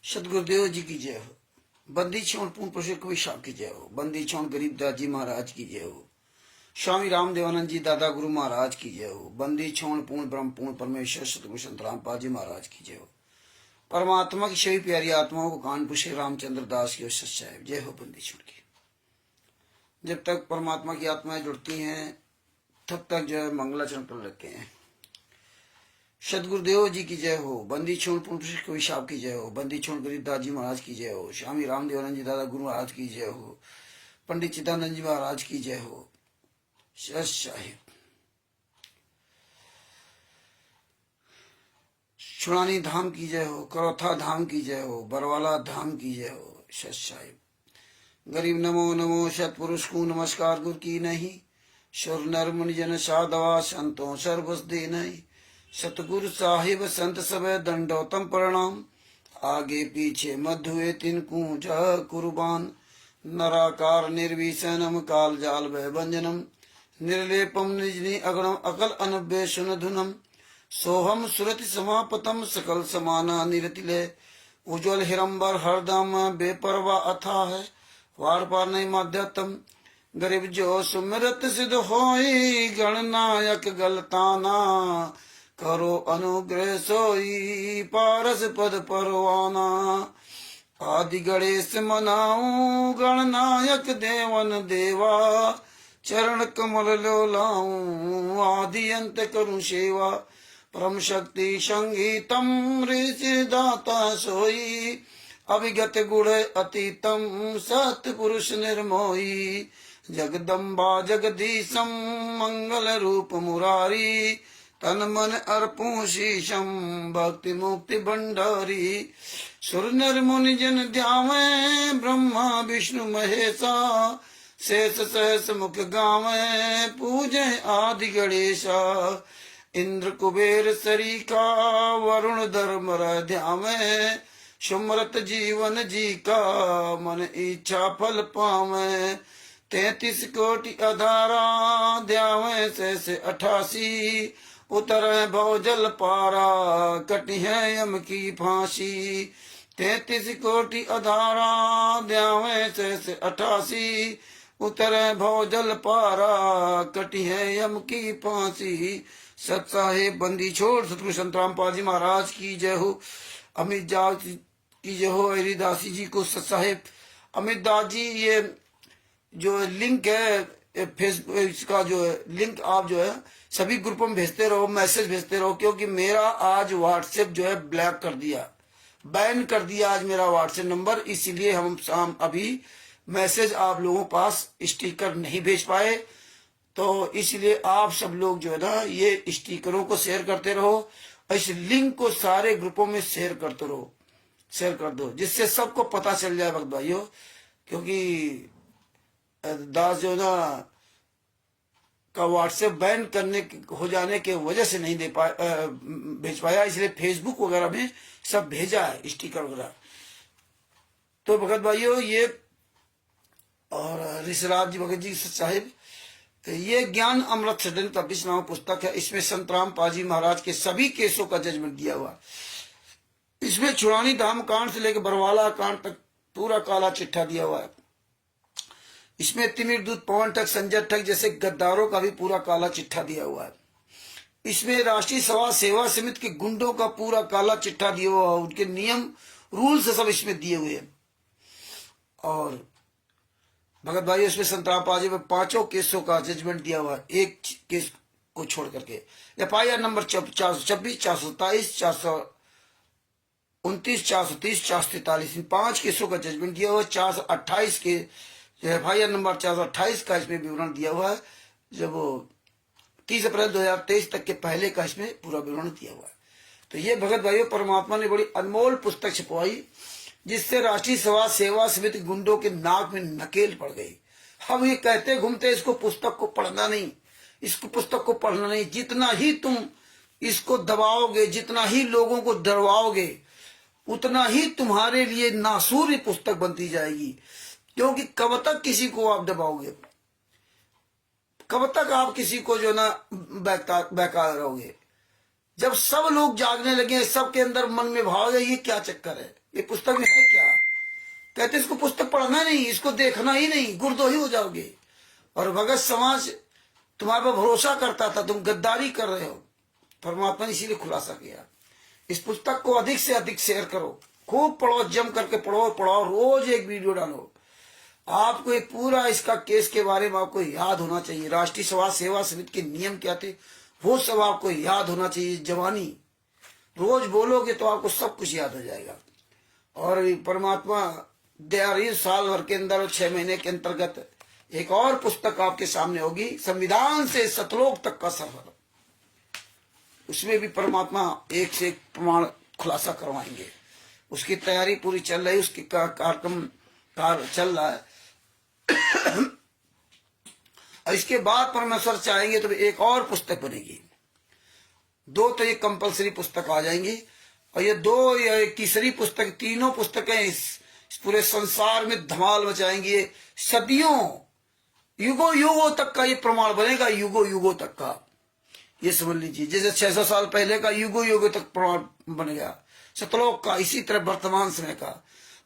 सतगुरुदेव जी की जय हो। बंदी छोड़ पूर्ण पुरुष कवि साहब की जय हो। बंदी छोड़ गरीबदास जी महाराज की जय हो। स्वामी रामदेवानंद जी दादा गुरु महाराज की जय हो। बंदी छोड़ पूर्ण ब्रह्म पूर्ण परमेश्वर सतगुरु संत रामपाल जी महाराज की जय हो। परमात्मा की सभी प्यारी आत्माओं को कानपुर श्री रामचंद्र दास की साहेब जय हो। बंदी छोड़ की जब तक परमात्मा की आत्माएं जुड़ती हैं तब तक जो है मंगलाचरण कर रखे हैं। सदगुरुदेव जी की जय हो। बंदी छोड़ पूर्ण पुरुष कवि साहब की जय हो। बंदी छोड़ गरीबदास जी महाराज की जय हो। स्वामी रामदेवानंद जी दादा गुरु महाराज की जय हो। पंडित चिदानंद जी महाराज की जय हो। शश साहिब छुड़ानी धाम की जय हो। करौथा धाम की जय हो। बरवाला धाम की जय हो। शश साहिब गरीब नमो नमो सतपुरुष को नमस्कार गुरु की नहीं। सुर नर मुनि जन साधवा संतों सर्वस दे नहीं। सतगुरु साहिब संत सब दंडोतम प्रणाम। आगे पीछे मध्य हुए तिनको जा कुर्बान। नराकार निर्विशनम काल जाल भय भंजनम। निर्लेपम निजनी अगणम अकल अनभ्य सुन धुनम। सोहम सुरति समापतम सकल समाना निरतिले। उज्ज्वल हिरंबर हरदम बेपरवा अथा है। वार पार नहीं माध्यतम गरीब जो सुमिरत सिद्ध होई। गणनायक गलताना करो अनुग्रह सोई। पारस पद परवाना आदि गणेश मनाऊं। गणनायक देवन देवा चरण कमल लो लाऊं। आदि अंत करूं सेवा परम शक्ति संगीतम। ऋषि दाता सोई अभिगत गुण अतीतम। सतपुरुष निर्मोही जगदम्बा जगदीशम। मंगल रूप मुरारी तन मन अर्पूं शीशम। भक्ति मुक्ति भंडारी सुर नर मुनि जन ध्यावे। ब्रह्मा विष्णु महेशा शेष सहस मुख गावे। पूजे आदि गणेशा इंद्र कुबेर सरीका। वरुण धर्म ध्यावे। सुमरत जीवन जी का मन इच्छा फल पावे। 33 कोटि अधारा ध्यावे से 88। उतरे भव जल पारा कटी है यम की फांसी। 33 कोटि अधारा ध्यावे से 88। उतरे भव जल पारा कटी है यम की फांसी। सत साहेब बंदी छोड़ सतगुरु संत रामपाल जी महाराज की जय हो। अमित दास की जय हो। हरिदासी जी को सत साहेब अमित दास जी ये जो लिंक है फेसबुक इसका जो है लिंक आप जो है सभी ग्रुपों में भेजते रहो। मैसेज भेजते रहो क्योंकि मेरा आज व्हाट्सएप जो है ब्लैक कर दिया बैन कर दिया आज मेरा व्हाट्सएप नंबर। इसीलिए हम अभी मैसेज आप लोगों के पास स्टिकर नहीं भेज पाए। तो इसलिए आप सब लोग जो है ना ये स्टिकरों को शेयर करते रहो। इस लिंक को सारे ग्रुपों में शेयर करते रहो। शेयर कर दो जिससे सबको पता चल जाए भक्त भाइयों। क्योंकि दास जो ना का व्हाट्सएप बैन करने हो जाने के वजह से नहीं दे पाया भेज पाया। इसलिए फेसबुक वगैरह में सब भेजा है स्टिकर वगैरह। तो भगत भाइयों ये और ऋषिराज जी भगत जी साहिब ये ज्ञान अमृत सदन का 20 नाम पुस्तक है। इसमें संत रामपाल जी महाराज के सभी केसों का जजमेंट दिया हुआ। इसमें छुड़ानी धाम कांड से लेकर बरवाला कांड तक पूरा काला चिट्ठा दिया हुआ है। इसमें तिमिर दूत पवन तक संजय तक जैसे गद्दारों का भी पूरा काला चिट्ठा दिया हुआ है। इसमें राष्ट्रीय सभा सेवा समिति के गुंडों का पूरा काला चिट्ठा दिया हुआ है। उनके नियम रूल्स सब इसमें दिए हुए हैं। और भगत भाई इसमें संत रामपाल जी में 5 केसों का जजमेंट दिया हुआ है एक केस को छोड़ करके। FIR नंबर 426 427 429 430 443 इन 5 केसों का जजमेंट दिया हुआ है। 428 के FIR नंबर 428 का इसमें विवरण दिया हुआ है। जब 30 अप्रैल 2023 तक के पहले का इसमें पूरा विवरण दिया हुआ है। तो ये भगत भाइयों परमात्मा ने बड़ी अनमोल पुस्तक छपवाई जिससे राष्ट्रीय सभा सेवा समिति गुंडों के नाक में नकेल पड़ गई। हम ये कहते घूमते इसको पुस्तक को पढ़ना नहीं, इसको पुस्तक को पढ़ना नहीं। जितना ही तुम इसको दबाओगे, जितना ही लोगों को डरवाओगे, उतना ही तुम्हारे लिए नासूर पुस्तक बनती जाएगी। क्योंकि कब तक किसी को आप दबाओगे, कब तक आप किसी को जो ना बहका रहोगे। जब सब लोग जागने लगे, सबके अंदर मन में भाव है, ये क्या चक्कर है, ये पुस्तक में है क्या? कहते इसको पुस्तक पढ़ना नहीं, इसको देखना ही नहीं, गुरदोही हो जाओगे। और भगत समाज तुम्हारे पर भरोसा करता था, तुम गद्दारी कर रहे हो। परमात्मा ने इसीलिए खुलासा किया। इस पुस्तक को अधिक से अधिक शेयर करो, खूब पढ़ो, जम करके पढ़ो, पढ़ाओ, रोज एक वीडियो डालो। आपको एक पूरा इसका केस के बारे में आपको याद होना चाहिए। राष्ट्रीय समाज सेवा समिति के नियम क्या थे वो सब आपको याद होना चाहिए। जवानी रोज बोलोगे तो आपको सब कुछ याद हो जाएगा। और परमात्मा दयारी साल भर के अंदर और 6 महीने के अंतर्गत एक और पुस्तक आपके सामने होगी, संविधान से सतलोक तक का सफर। उसमें भी परमात्मा एक से एक प्रमाण खुलासा करवाएंगे। उसकी तैयारी पूरी चल रही है, उसकी कार्यक्रम चल रहा है। और इसके बाद परमेश्वर चाहेंगे तो एक और पुस्तक बनेगी। 2 तो ये कंपलसरी पुस्तक आ जाएंगी, और ये 2 या तीसरी पुस्तक, तीनों पुस्तकें इस पूरे संसार में धमाल मचाएंगी। ये सदियों युगों युगों तक का ये प्रमाण बनेगा, युगों युगों तक का। ये समझ लीजिए, जैसे 600 साल पहले का युगों युगों तक प्रमाण बन गया सतलोक का, इसी तरह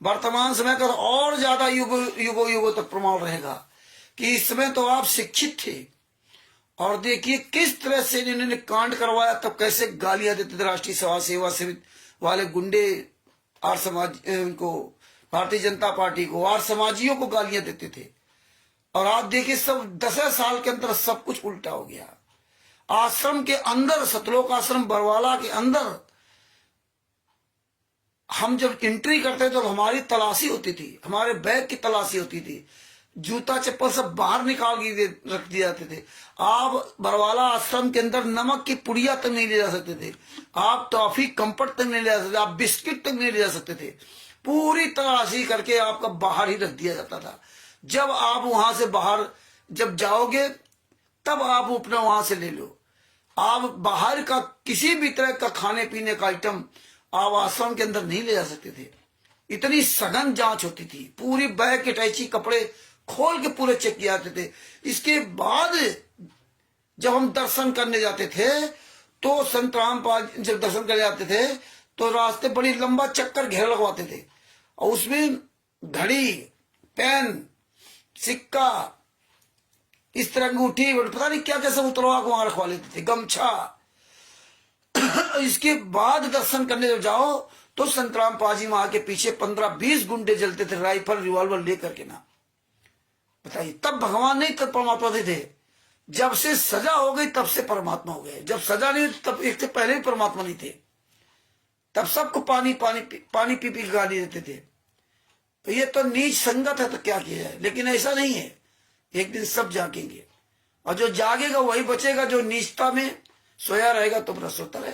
वर्तमान समय का तो और ज्यादा युगों युगों तक प्रमाण रहेगा कि इस समय तो आप शिक्षित थे। और देखिए किस तरह से इन्होंने कांड करवाया, तब कैसे गालियां देते थे राष्ट्रीय समाज सेवा समिति वाले गुंडे, आर्य समाज को, भारतीय जनता पार्टी को, आर्य समाजियों को गालियां देते थे। और आप देखिए सब 10 साल के अंदर सब कुछ उल्टा हो गया। आश्रम के अंदर, सतलोक आश्रम बरवाला के अंदर हम जब एंट्री करते तो हमारी तलाशी होती थी, हमारे बैग की तलाशी होती थी, जूता चप्पल सब बाहर निकाल के रख दिए जाते थे। आप बरवाला आश्रम के अंदर नमक की पुड़िया तक नहीं ले जा सकते थे, आप टॉफी कंपट तक नहीं ले जा सकते, आप बिस्किट तक नहीं ले जा सकते थे। पूरी तलाशी करके आपका बाहर ही रख दिया जाता था। जब आप वहां से बाहर जब जाओगे तब आप अपना वहां से ले लो। आप बाहर का किसी भी तरह का खाने पीने का आइटम आप आश्रम के अंदर नहीं ले जा सकते थे। इतनी सघन जांच होती थी, पूरी बैग के टैची कपड़े खोल के पूरे चेक किए जाते थे। इसके बाद जब हम दर्शन करने जाते थे तो संत रामपाल जब दर्शन करने जाते थे तो रास्ते बड़ी लंबा चक्कर घेर लगवाते थे, और उसमें घड़ी, पेन, सिक्का, इस तरह अंगूठी, पता नहीं क्या क्या सब उतरवा को वहां रखवा लेते थे, गमछा। इसके बाद दर्शन करने जब जाओ तो संतराम पाजी मां के पीछे 15-20 गुंडे जलते थे, राइफल रिवॉल्वर लेकर के ना। बताइए, तब भगवान नहीं, तब परमात्मा थे। जब से सजा हो गई तब से परमात्मा हो गए। जब सजा नहीं तब एक से पहले भी परमात्मा नहीं थे। तब सबको पानी पी पी गाली देते थे। तो ये तो नीच संगत है, तो क्या किया जाए। लेकिन ऐसा नहीं है, एक दिन सब जागेंगे, और जो जागेगा वही बचेगा, जो नीचता में सोया रहेगा तो बड़ा सोता रहे।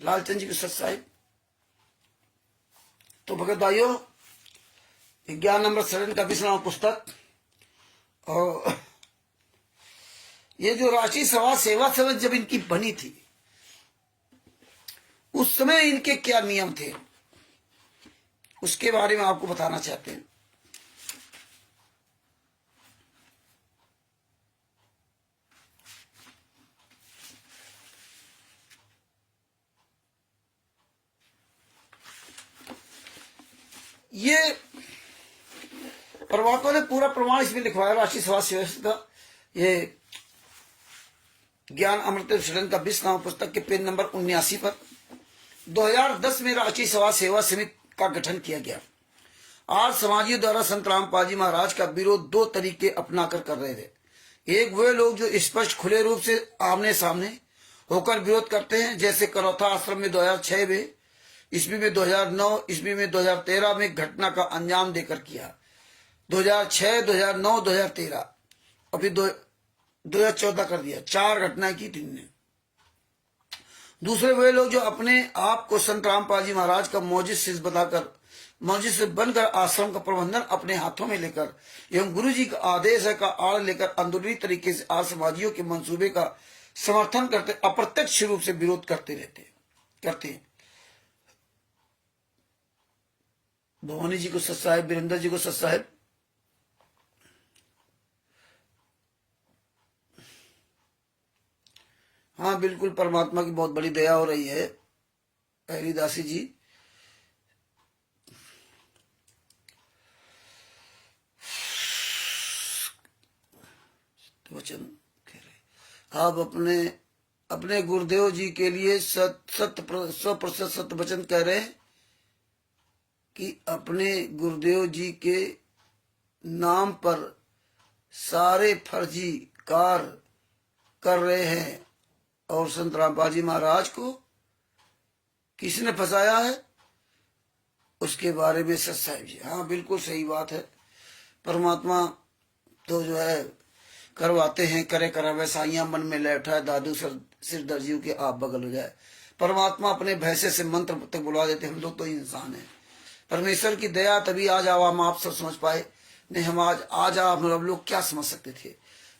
लालचंद जी की सच साहिब। तो भगत भाइयों, ज्ञान अमृत शरण का 20वां पुस्तक, और ये जो राष्ट्रीय समाज सेवा समिति जब इनकी बनी थी उस समय इनके क्या नियम थे उसके बारे में आपको बताना चाहते हैं। ये परमात्मा ने पूरा प्रमाण इसमें लिखवाया राष्ट्रीय समाज सेवा का। ये ज्ञान अमृत शरण का 20वां पुस्तक के पेज नंबर 79 पर 2010 में राष्ट्रीय समाज सेवा समिति का गठन किया गया। आज समाजियों द्वारा संत रामपाल जी महाराज का विरोध 2 तरीके अपनाकर कर रहे थे। एक वे लोग जो स्पष्ट खुले रूप से आमने सामने होकर विरोध करते हैं, जैसे करौथा आश्रम में 2006 में, ईस्वी में 2009, ईस्वी में 2013 में घटना का अंजाम देकर किया। 2006, 2009, 2013 और फिर 2014 कर दिया। 4 घटनाएं की थी इनने। दूसरे वे लोग जो अपने आप को संत रामपाल जी महाराज का मौजिद शिष्य बताकर, मौजिद से बनकर आश्रम का प्रबंधन अपने हाथों में लेकर एवं गुरु जी का आदेश है का आड़ लेकर अंदरूनी तरीके से आज समाजियों के मंसूबे का समर्थन करते अप्रत्यक्ष रूप से विरोध करते हैं। भवानी जी को सत साहेब, वीरेंद्र जी को सत साहेब। हाँ बिल्कुल, परमात्मा की बहुत बड़ी दया हो रही है हरिदासी जी। वचन कह रहे आप अपने अपने गुरुदेव जी के लिए 100% सत्य वचन कह रहे हैं कि अपने गुरुदेव जी के नाम पर सारे फर्जी कार्य कर रहे हैं। और संत रामपाल जी महाराज को किसने फंसाया है उसके बारे में सच साहिब जी। हाँ बिल्कुल सही बात है। परमात्मा तो जो है करवाते हैं, करे करा वैसाइयां मन में बैठा है दादू सिर दर्जियों के आप बगल हो जाए। परमात्मा अपने भैसे से मंत्र तक बुला देते। हम लोग तो इंसान है, परमेश्वर की दया तभी आज हम आप सब समझ पाए। नहीं हम आज आप लोग क्या समझ सकते थे,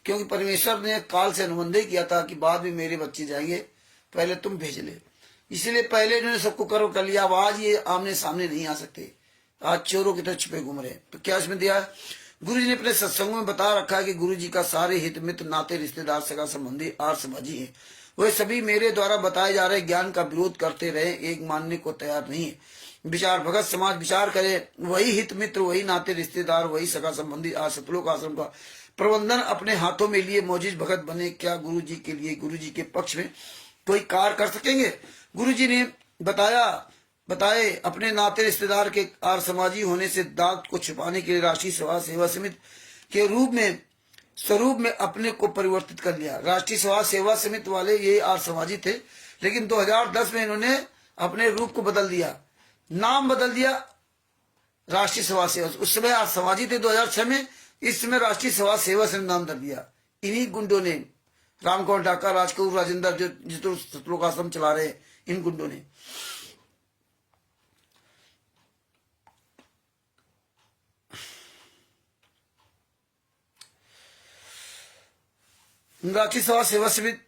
क्योंकि परमेश्वर ने काल से अनुबंध किया था कि बाद में मेरे बच्चे जाएंगे, पहले तुम भेज ले। इसलिए पहले इन्होंने सबको करो कर लिया। अब आज ये आमने सामने नहीं आ सकते, आज चोरों की तरह छुपे घूम रहे। तो क्या इसमें दिया है? गुरु जी ने अपने सत्संगों में बता रखा है कि गुरु जी का सारे हित मित्र नाते रिश्तेदार सगा संबंधी आर समाजी है, वे सभी मेरे द्वारा बताए जा रहे ज्ञान का विरोध करते रहे, एक मानने को तैयार नहीं है। विचार भगत समाज विचार करे, वही हित मित्र, वही नाते रिश्तेदार, वही सगा संबंधी आज सतलोक आश्रम का प्रबंधन अपने हाथों में लिए मौजूद भगत बने। क्या गुरु जी के लिए, गुरु जी के पक्ष में कोई कार्य कर सकेंगे? गुरु जी ने बताए अपने नाते रिश्तेदार के आर समाजी होने से दाग को छुपाने के लिए राष्ट्रीय सेवा समिति के स्वरूप में अपने को परिवर्तित कर लिया। राष्ट्रीय सेवा समिति वाले ये आर समाजी थे, लेकिन 2010 में इन्होंने अपने रूप को बदल दिया, नाम बदल दिया राष्ट्रीय सेवा। उस समय आर समाजी थे 2006 में, इस समय राष्ट्रीय सेवा समिति नाम दे दिया। इन्हीं गुंडों ने, रामकौर डाका, राजकौर राजेंद्र जो सतलोक आश्रम चला रहे, इन गुंडों ने। राष्ट्रीय सेवा समिति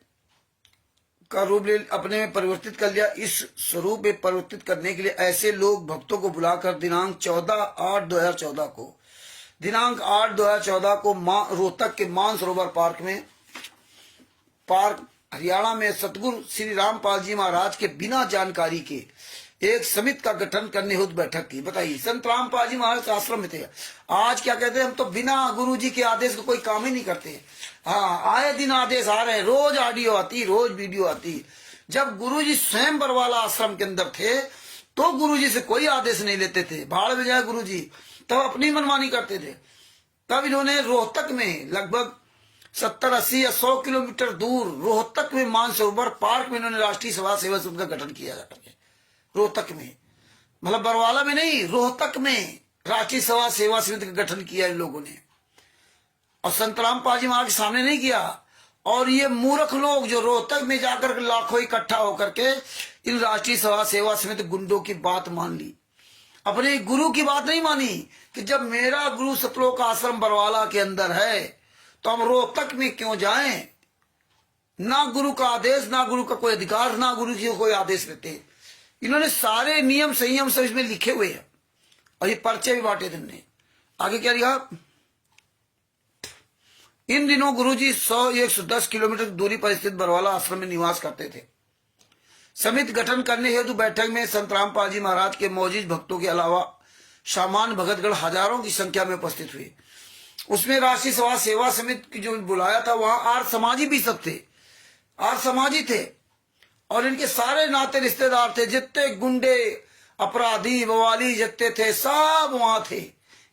का रूप ले अपने में परिवर्तित कर लिया। इस स्वरूप में परिवर्तित करने के लिए ऐसे लोग भक्तों को बुलाकर दिनांक 14/8/2014 को रोहतक के मानसरोवर पार्क हरियाणा में सतगुरु श्री रामपाल जी महाराज के बिना जानकारी के एक समिति का गठन करने हेतु बैठक की। बताइए, संत रामपाल जी महाराज आश्रम में थे। आज क्या कहते हैं, हम तो बिना गुरु जी के आदेश को कोई काम ही नहीं करते। हाँ, आए दिन आदेश आ रहे हैं, रोज ऑडियो आती, रोज वीडियो आती। जब गुरु जी स्वयं बरवाला आश्रम के अंदर थे तो गुरु जी से कोई आदेश नहीं लेते थे। भाड़ में जाए गुरु जी, तब अपनी मनमानी करते थे। तब इन्होंने रोहतक में लगभग 70, 80 या 100 किलोमीटर दूर रोहतक में मानसरोवर पार्क में इन्होंने राष्ट्रीय सेवा समिति का गठन किया जाकर के। रोहतक में, मतलब बरवाला में नहीं, रोहतक में राष्ट्रीय सेवा समिति का गठन किया इन लोगों ने। और संत रामपाल जी महाराज के सामने नहीं किया। और ये मूर्ख लोग जो रोहतक में जाकर लाखों इकट्ठा होकर के इन राष्ट्रीय सेवा समिति गुंडों की बात मान ली, अपने गुरु की बात नहीं मानी कि जब मेरा गुरु सतलोक आश्रम बरवाला के अंदर है तो हम रोहतक में क्यों जाएं? ना गुरु का आदेश, ना गुरु का कोई अधिकार, ना गुरु जी को कोई आदेश देते। इन्होंने सारे नियम संयम सब इसमें लिखे हुए हैं और ये पर्चे भी बांटे थे इन्होंने। आगे क्या लिखा? इन दिनों गुरुजी 100-110 किलोमीटर दूरी पर स्थित बरवाला आश्रम में निवास करते थे। समिति गठन करने हेतु बैठक में संत रामपाल जी महाराज के मौजूद भक्तों के अलावा सामान्य भगतगण हजारों की संख्या में उपस्थित हुए। उसमें राष्ट्रीय सेवा समिति की जो बुलाया था वहां आर्य समाजी भी सब थे, आर्य समाजी थे और इनके सारे नाते रिश्तेदार थे। जितने गुंडे, अपराधी, बवाली जितने थे सब वहां थे।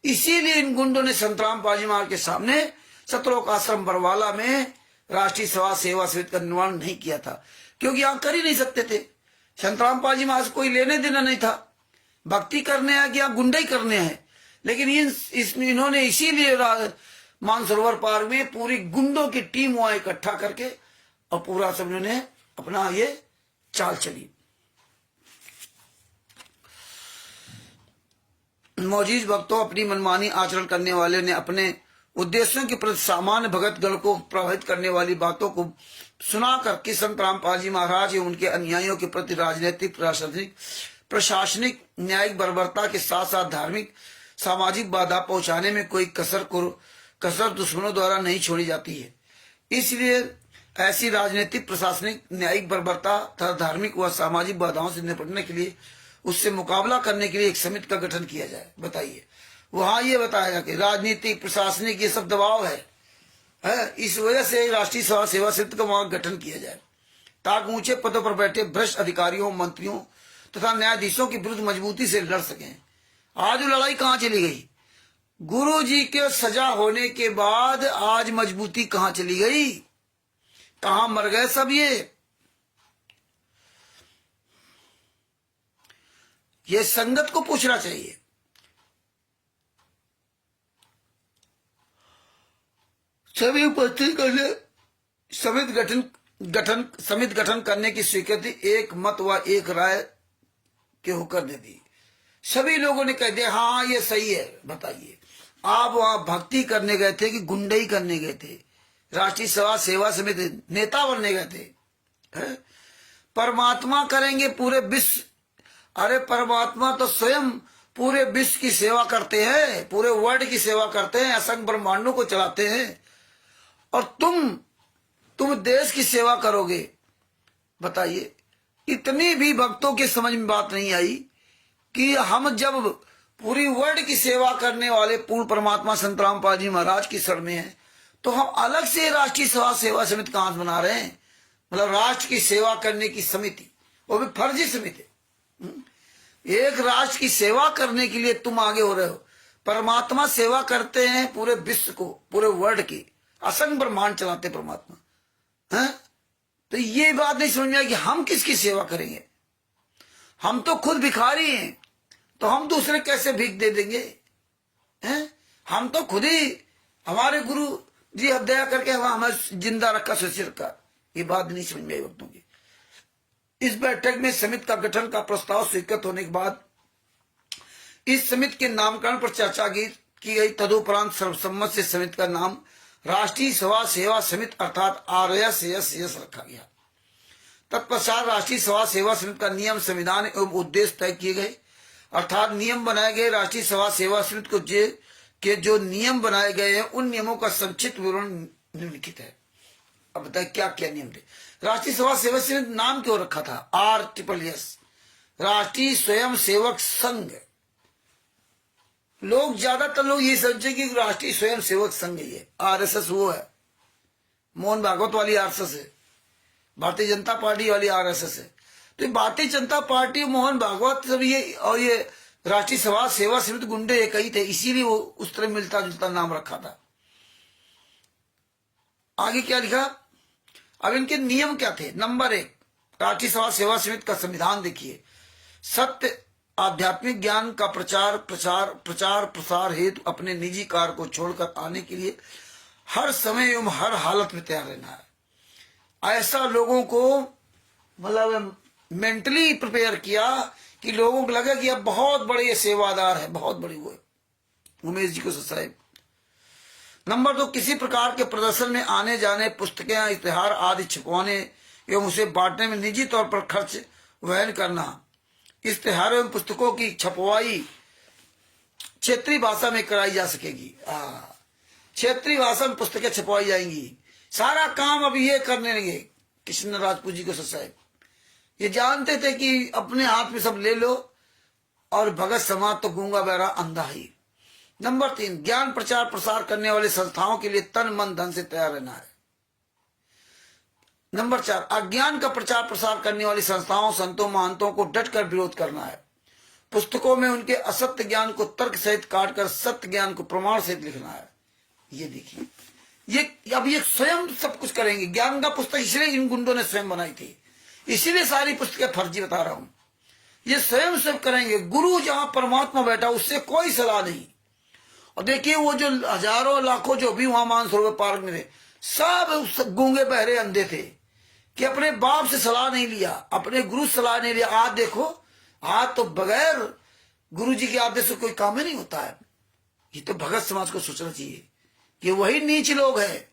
इसीलिए इन गुंडों ने संत रामपाल जी महाराज के सामने सतलोक आश्रम बरवाला में राष्ट्रीय सेवा समिति का निर्माण नहीं किया था, क्योंकि यहां कर ही नहीं सकते थे। संत रामपाल जी महाराज कोई लेने देना नहीं था, भक्ति करने है कि यहाँ गुंडे ही करने हैं। लेकिन इन्होंने इसीलिए मानसरोवर पार्क में पूरी गुंडों की टीम वहां इकट्ठा करके और पूरा सब इन्होंने अपना ये चाल चली। मौजूद भक्तों, अपनी मनमानी आचरण करने वाले ने अपने उद्देश्यों के प्रति सामान्य भगतगण को प्रभावित करने वाली बातों को सुना करके संत रामपाल जी महाराज एवं उनके अनुयायियों के प्रति राजनीतिक, प्रशासनिक, न्यायिक बर्बरता के साथ साथ धार्मिक, सामाजिक बाधा पहुंचाने में कोई कसर दुश्मनों द्वारा नहीं छोड़ी जाती है। इसलिए ऐसी राजनीतिक, प्रशासनिक, न्यायिक बर्बरता तथा धार्मिक व सामाजिक बाधाओं से निपटने के लिए, उससे मुकाबला करने के लिए एक समिति का गठन किया जाए। बताइए, वहां ये बताया कि राजनीतिक, प्रशासनिक ये सब दबाव है, इस वजह से राष्ट्रीय सेवा समिति का वहां गठन किया जाए, ताकि ऊंचे पदों पर बैठे भ्रष्ट अधिकारियों, मंत्रियों तथा न्यायाधीशों के विरुद्ध मजबूती से लड़ सकें। आज वो लड़ाई कहां चली गई? गुरु जी के सजा होने के बाद आज मजबूती कहां चली गई? कहां मर गए सब? ये संगत को पूछना चाहिए। सभी उपस्थित करने समिति गठन करने की स्वीकृति एक मत व एक राय के होकर दे दी। सभी लोगों ने कह दिया हाँ ये सही है। बताइए, आप वहां भक्ति करने गए थे कि गुंडई करने गए थे? राष्ट्रीय सेवा समिति नेता बनने गए थे? परमात्मा करेंगे पूरे विश्व। अरे परमात्मा तो स्वयं पूरे विश्व की सेवा करते हैं, पूरे वर्ल्ड की सेवा करते हैं, असंख्य ब्रह्मांडों को चलाते हैं, और तुम देश की सेवा करोगे? बताइए, इतनी भी भक्तों की समझ में बात नहीं आई कि हम जब पूरी वर्ल्ड की सेवा करने वाले पूर्ण परमात्मा संत रामपाल जी महाराज की शरण में है, तो हम अलग से राष्ट्रीय सेवा समिति कहां से बना रहे हैं? मतलब राष्ट्र की सेवा करने की समिति, वो भी फर्जी समिति। एक राष्ट्र की सेवा करने के लिए तुम आगे हो रहे हो। परमात्मा सेवा करते हैं पूरे विश्व को, पूरे वर्ल्ड की, असंख्य ब्रह्मांड चलाते परमात्मा हैं। तो ये बात नहीं समझ में आई कि हम किसकी सेवा करेंगे? हम तो खुद भिखारी हैं, तो हम दूसरे कैसे भीख दे देंगे? हैं? हम तो खुद ही, हमारे गुरु जी दया करके हमें जिंदा रखा, सुरक्षित रखा। ये बात नहीं समझ में आई भक्तों की। इस बैठक में समिति का गठन का प्रस्ताव स्वीकृत होने के बाद इस समिति के नामकरण पर चर्चा की गई। तदुपरांत सर्वसम्मत से समिति का नाम राष्ट्रीय सेवा समिति अर्थात RSS रखा गया। तत्पश्चात राष्ट्रीय सेवा समिति का नियम, संविधान एवं उद्देश्य तय किए गए, अर्थात नियम बनाए गए। राष्ट्रीय सेवा समिति को के जो नियम बनाए गए हैं, उन नियमों का संक्षिप्त विवरण निम्नलिखित है। अब बताए क्या क्या नियम थे? राष्ट्रीय सेवा समिति नाम क्यों रखा था? RSS, राष्ट्रीय स्वयं सेवक संघ। लोग, ज्यादातर लोग ये समझे कि राष्ट्रीय स्वयं सेवक संघ ही है। RSS वो है, मोहन भागवत वाली RSS है, भारतीय जनता पार्टी वाली RSS है। तो भारतीय जनता पार्टी, मोहन भागवत सब ये, और ये राष्ट्रीय सेवा समिति गुंडे एक ही थे, इसीलिए वो उस तरह मिलता जुलता नाम रखा था। आगे क्या लिखा? अब इनके नियम क्या थे? नंबर 1, राष्ट्रीय सेवा समिति का संविधान देखिए। सत्य आध्यात्मिक ज्ञान का प्रचार प्रसार हेतु अपने निजी कार्य को छोड़कर आने के लिए हर समय एवं हर हालत में तैयार रहना है। ऐसा लोगों को मतलब मेंटली प्रिपेयर किया कि लोगों को लगा कि अब बहुत बड़े ये सेवादार है, बहुत बड़ी वो है। उमेश जी को साहब। नंबर 2, किसी प्रकार के प्रदर्शन में आने जाने, पुस्तकें, इश्तेहार आदि छपवाने एवं उसे बांटने में निजी तौर पर खर्च वहन करना। इश्तेहार एवं पुस्तकों की छपवाई क्षेत्रीय भाषा में कराई जा सकेगी। क्षेत्रीय भाषा में पुस्तकें छपवाई जाएंगी। सारा काम अब ये करने लगे कृष्ण राजपूत जी को साहब। ये जानते थे कि अपने हाथ में सब ले लो, और भगत समाज तो गूंगा बहरा अंधा ही। नंबर 3, ज्ञान प्रचार प्रसार करने वाले संस्थाओं के लिए तन मन धन से तैयार रहना है। नंबर 4, अज्ञान का प्रचार प्रसार करने वाली संस्थाओं, संतों, महंतों को डटकर विरोध करना है। पुस्तकों में उनके असत्य ज्ञान को तर्क सहित काटकर सत्य ज्ञान को प्रमाण सहित लिखना है। ये देखिए, ये अब ये स्वयं सब कुछ करेंगे। ज्ञान का पुस्तक इसलिए इन गुंडों ने स्वयं बनाई थी, इसीलिए सारी पुस्तकें फर्जी बता रहा हूं। ये स्वयं सब करेंगे। गुरु जहां परमात्मा बैठा, उससे कोई सलाह नहीं। और देखिए, वो जो हजारों लाखों जो भी वहां मानसरोवर पार्क में थे, सब गूंगे बहरे अंधे थे कि अपने बाप से सलाह नहीं लिया, अपने गुरु से सलाह नहीं लिया। आज देखो, आज तो बगैर गुरु जी के आदेश से कोई काम ही नहीं होता है। ये तो भगत समाज को सोचना चाहिए कि वही नीच लोग हैं।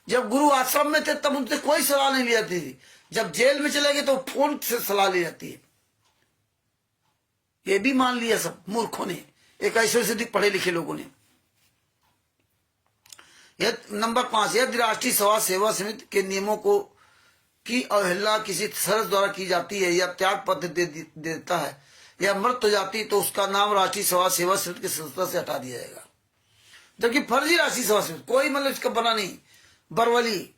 जब गुरु आश्रम में थे तब उनसे कोई सलाह नहीं ली जाती थी, जब जेल में चले गए तो फोन से सलाह ली जाती है। ये भी मान लिया सब मूर्खों ने, एक ऐसे पढ़े लिखे लोगों ने। नंबर 5, यदि राष्ट्रीय सभा सेवा समिति के नियमों को की अवहेलना किसी सदस्य द्वारा की जाती है या त्याग पत्र देता है या मृत हो जाती है तो उसका नाम राष्ट्रीय सभा सेवा समिति की सदस्यता से हटा दिया जाएगा। जबकि फर्जी राष्ट्रीय सभा समिति कोई मतलब इसका बना नहीं, बरवली।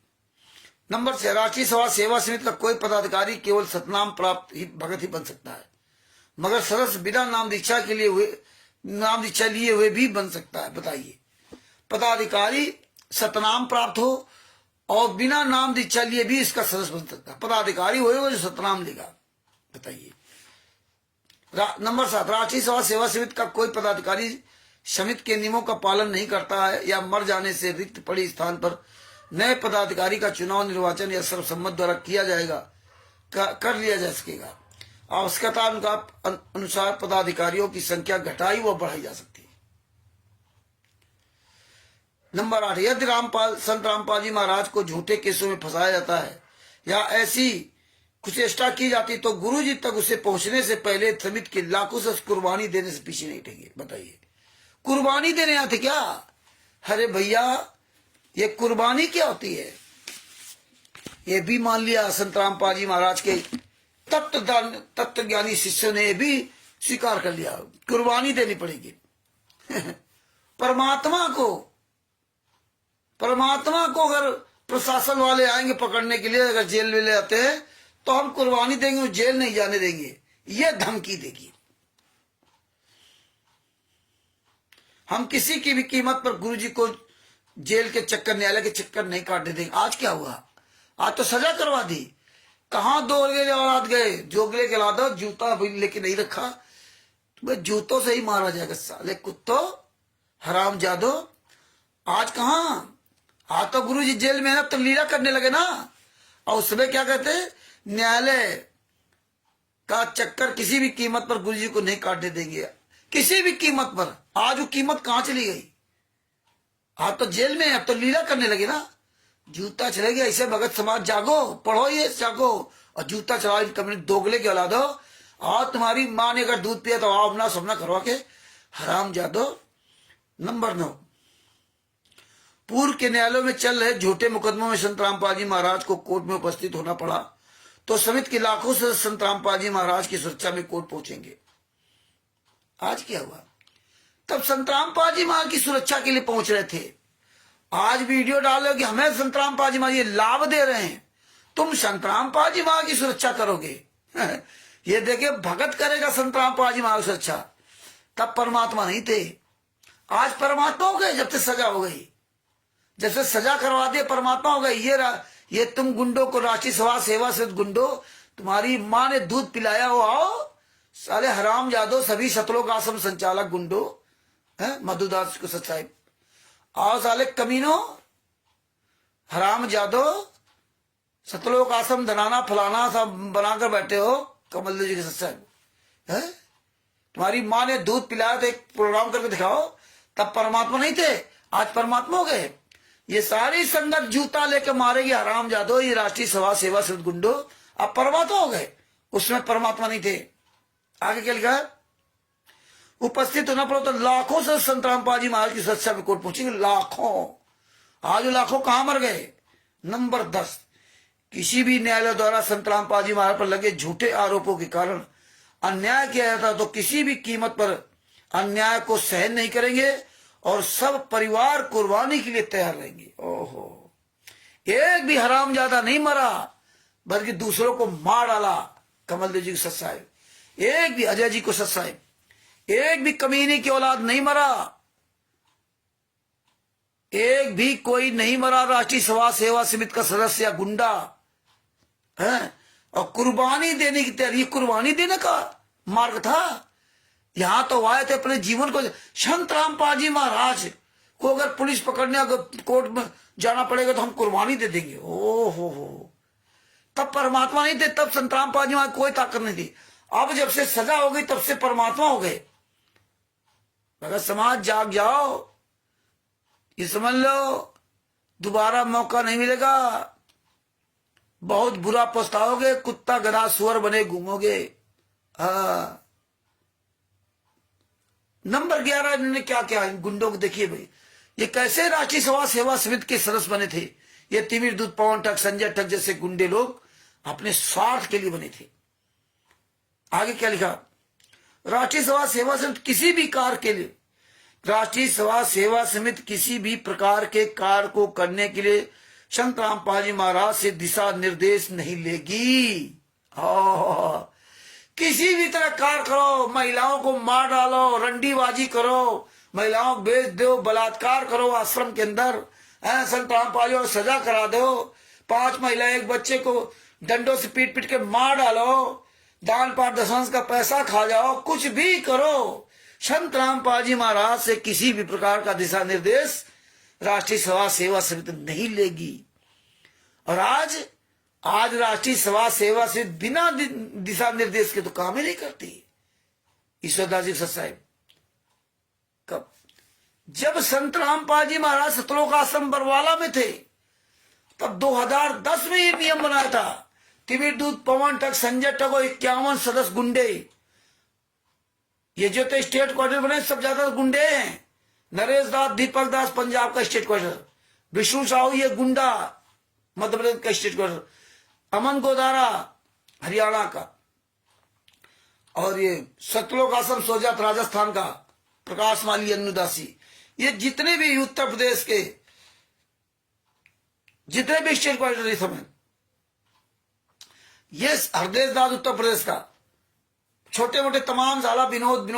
नंबर 6, राष्ट्रीय सभा सेवा समिति का कोई पदाधिकारी केवल सतनाम प्राप्त ही भगत ही बन सकता है, मगर सदस्य बिना नाम दीक्षा लिए हुए भी बन सकता है। बताइए, पदाधिकारी सतनाम प्राप्त हो और बिना नाम दीक्षा लिए भी इसका सदस्य बन सकता है। पदाधिकारी होगा जो सतनाम लेगा। बताइए। नंबर 7, राष्ट्रीय सभा सेवा समिति का कोई पदाधिकारी समिति के नियमों का पालन नहीं करता है या मर जाने से रिक्त पड़ी स्थान पर नए पदाधिकारी का चुनाव निर्वाचन या सर्वसम्मत द्वारा किया जाएगा कर लिया जा सकेगा। आवश्यकता अनुसार पदाधिकारियों की संख्या घटाई व बढ़ाई जा सकती है। नंबर 8, यदि संत रामपाल जी महाराज को झूठे केसों में फंसाया जाता है या ऐसी कुचेष्टा की जाती तो गुरु जी तक उसे पहुंचने से पहले समिति के लाखों से कुर्बानी देने से पीछे नहीं हटेंगे। बताइए, कुर्बानी देने आते क्या? अरे भैया, ये कुर्बानी क्या होती है? ये भी मान लिया संत रामपाल जी महाराज के तत्व ज्ञानी शिष्यों ने भी स्वीकार कर लिया, कुर्बानी देनी पड़ेगी। परमात्मा को अगर प्रशासन वाले आएंगे पकड़ने के लिए, अगर जेल में ले आते हैं तो हम कुर्बानी देंगे, वो जेल नहीं जाने देंगे, ये धमकी देगी। हम किसी की भी कीमत पर गुरुजी को जेल के चक्कर, न्यायालय के चक्कर नहीं काटने देंगे। आज क्या हुआ? आज तो सजा करवा दी। कहां दोगले औलाद गए? जोगले के औलाद जूता भी लेके नहीं रखा, तुम्हें जूतों से ही मारा जाएगा। साले कुत्तो, हराम जादो। आज कहां? आज तो गुरुजी जेल में है, तो लीला करने लगे ना। और उसमें क्या कहते, न्यायालय का चक्कर किसी भी कीमत पर गुरुजी को नहीं काटने देंगे, किसी भी कीमत पर। आज वो कीमत कहां चली गई? आज तो जेल में है, अब तो लीला करने लगे ना। जूता चलेगी ऐसे भगत समाज, जागो, पढ़ो ये, जागो और जूता चलाओ। कम्युनिस्ट दोगले के औलादो, और तुम्हारी माँ ने अगर दूध पिया तो आओ अपना सपना करवा के, हराम जादो। नंबर 9, पूर्व के न्यायालयों में चल रहे झूठे मुकदमों में संत रामपाल जी महाराज को कोर्ट में उपस्थित होना पड़ा तो समिति के लाखों से संत रामपाल जी महाराज की सुरक्षा में कोर्ट पहुंचेंगे। आज क्या हुआ? तब संत रामपाल जी महाराज की सुरक्षा के लिए पहुंच रहे थे। आज वीडियो डालो कि हमें संत रामपाल जी महाराज ये लाभ दे रहे हैं, तुम संत रामपाल जी महाराज की सुरक्षा करोगे। ये देखे भगत करेगा संत रामपाल जी महाराज सुरक्षा। तब परमात्मा नहीं थे, आज परमात्मा हो गए जब से सजा हो गई। जब से सजा करवा दिए परमात्मा हो गए। ये तुम गुंडों को, राष्ट्रीय सभा सेवा से गुंडो, तुम्हारी माँ ने दूध पिलाया हो, आओ साले हराम जादो, सभी सतलोक आश्रम संचालक गुंडो, मधुदास को साहिब, आओ साले कमीनो, हराम जादो, सतलोक आश्रम धनाना फलाना सब बनाकर बैठे हो। कमल जी के साहिब है, तुम्हारी माँ ने दूध पिलाया तो एक प्रोग्राम करके दिखाओ। तब परमात्मा नहीं थे, आज परमात्मा हो गए। ये सारी संगत जूता लेकर मारेगी, हराम जादो, ये राष्ट्रीय सभा सेवा से गुंडो, अब परमात्मा हो गए। उसमें परमात्मा नहीं थे। आगे क्या लिखा है? उपस्थित होना पड़ो तो लाखों से संत रामपाल जी महाराज की सुरक्षा में कोर्ट पहुंचेंगे। लाखों, आज लाखों कहां मर गए? नंबर 10, किसी भी न्यायालय द्वारा संत रामपाल जी महाराज पर लगे झूठे आरोपों के कारण अन्याय किया जाता तो किसी भी कीमत पर अन्याय को सहन नहीं करेंगे और सब परिवार कुर्बानी के लिए तैयार रहेंगे। ओहो, एक भी हरामजादा नहीं मरा बल्कि दूसरों को मार डाला। कमल देव जी को सच साहिब, एक भी अजय जी को सच साहिब, एक भी कमीने की औलाद नहीं मरा, एक भी कोई नहीं मरा राष्ट्रीय सभा सेवा समिति का सदस्य या गुंडा है। और कुर्बानी देने की तैयारी, कुर्बानी देने का मार्ग था। यहां तो आए थे अपने जीवन को। संत रामपाल जी महाराज को अगर पुलिस पकड़ने, अगर कोर्ट में जाना पड़ेगा तो हम कुर्बानी दे देंगे। ओ हो, तब परमात्मा नहीं थे, तब संत रामपाल जी महाराज कोई ताकत नहीं थी। अब जब से सजा हो गई तब से परमात्मा हो गए। अगर समाज जाग जाओ, ये समझ लो दोबारा मौका नहीं मिलेगा, बहुत बुरा पछताओगे, कुत्ता गधा सुअर बने घूमोगे। नंबर 11 इन्होंने क्या क्या गुंडों को देखिए भाई, ये कैसे राष्ट्रीय सभा सेवा समिति के सदस्य बने थे? ये तिमिर दूत, पवन ठग, संजय ठग जैसे गुंडे लोग अपने स्वार्थ के लिए बने थे। आगे क्या लिखा? राष्ट्रीय सभा सेवा समिति किसी भी कार्य के लिए, राष्ट्रीय सभा सेवा समिति किसी भी प्रकार के कार्य को करने के लिए संत रामपाल जी महाराज से दिशा निर्देश नहीं लेगी। किसी भी तरह कार्य करो, महिलाओं को मार डालो, रंडीबाजी करो, महिलाओं को बेच दो, बलात्कार करो आश्रम के अंदर, संत रामपाल जी सजा करा दो, 5 महिलाएं 1 बच्चे को डंडों से पीट पीट के मार डालो, दान पाठ दशांश का पैसा खा जाओ, कुछ भी करो, संत रामपाल जी महाराज से किसी भी प्रकार का दिशा निर्देश राष्ट्रीय सभा सेवा समिति नहीं लेगी। और आज राष्ट्रीय सभा सेवा से बिना दिशा निर्देश के तो काम ही नहीं करती। ईश्वरदास जी साहब, कब? जब संत रामपाल जी महाराज सतलोक आश्रम बरवाला में थे, तब 2010 में ये नियम बनाया था। तिमिर दूत, पवन ठग, संजय ठग और 51 सदस्य गुंडे, ये जो तो स्टेट क्वार्टर बने सब ज्यादा गुंडे हैं। नरेश दास, दीपक दास पंजाब का स्टेट क्वार्टर, विष्णु साहू ये गुंडा मध्य प्रदेश का स्टेट क्वार्टर, अमन गोदारा हरियाणा का, और ये सतलोक आश्रम सोजात राजस्थान का प्रकाश माली, अन्नुदासी, ये जितने भी उत्तर प्रदेश के जितने भी स्टेट क्वार्टर समय, ये हरदेश दास उत्तर प्रदेश का, छोटे मोटे तमाम साला विनोद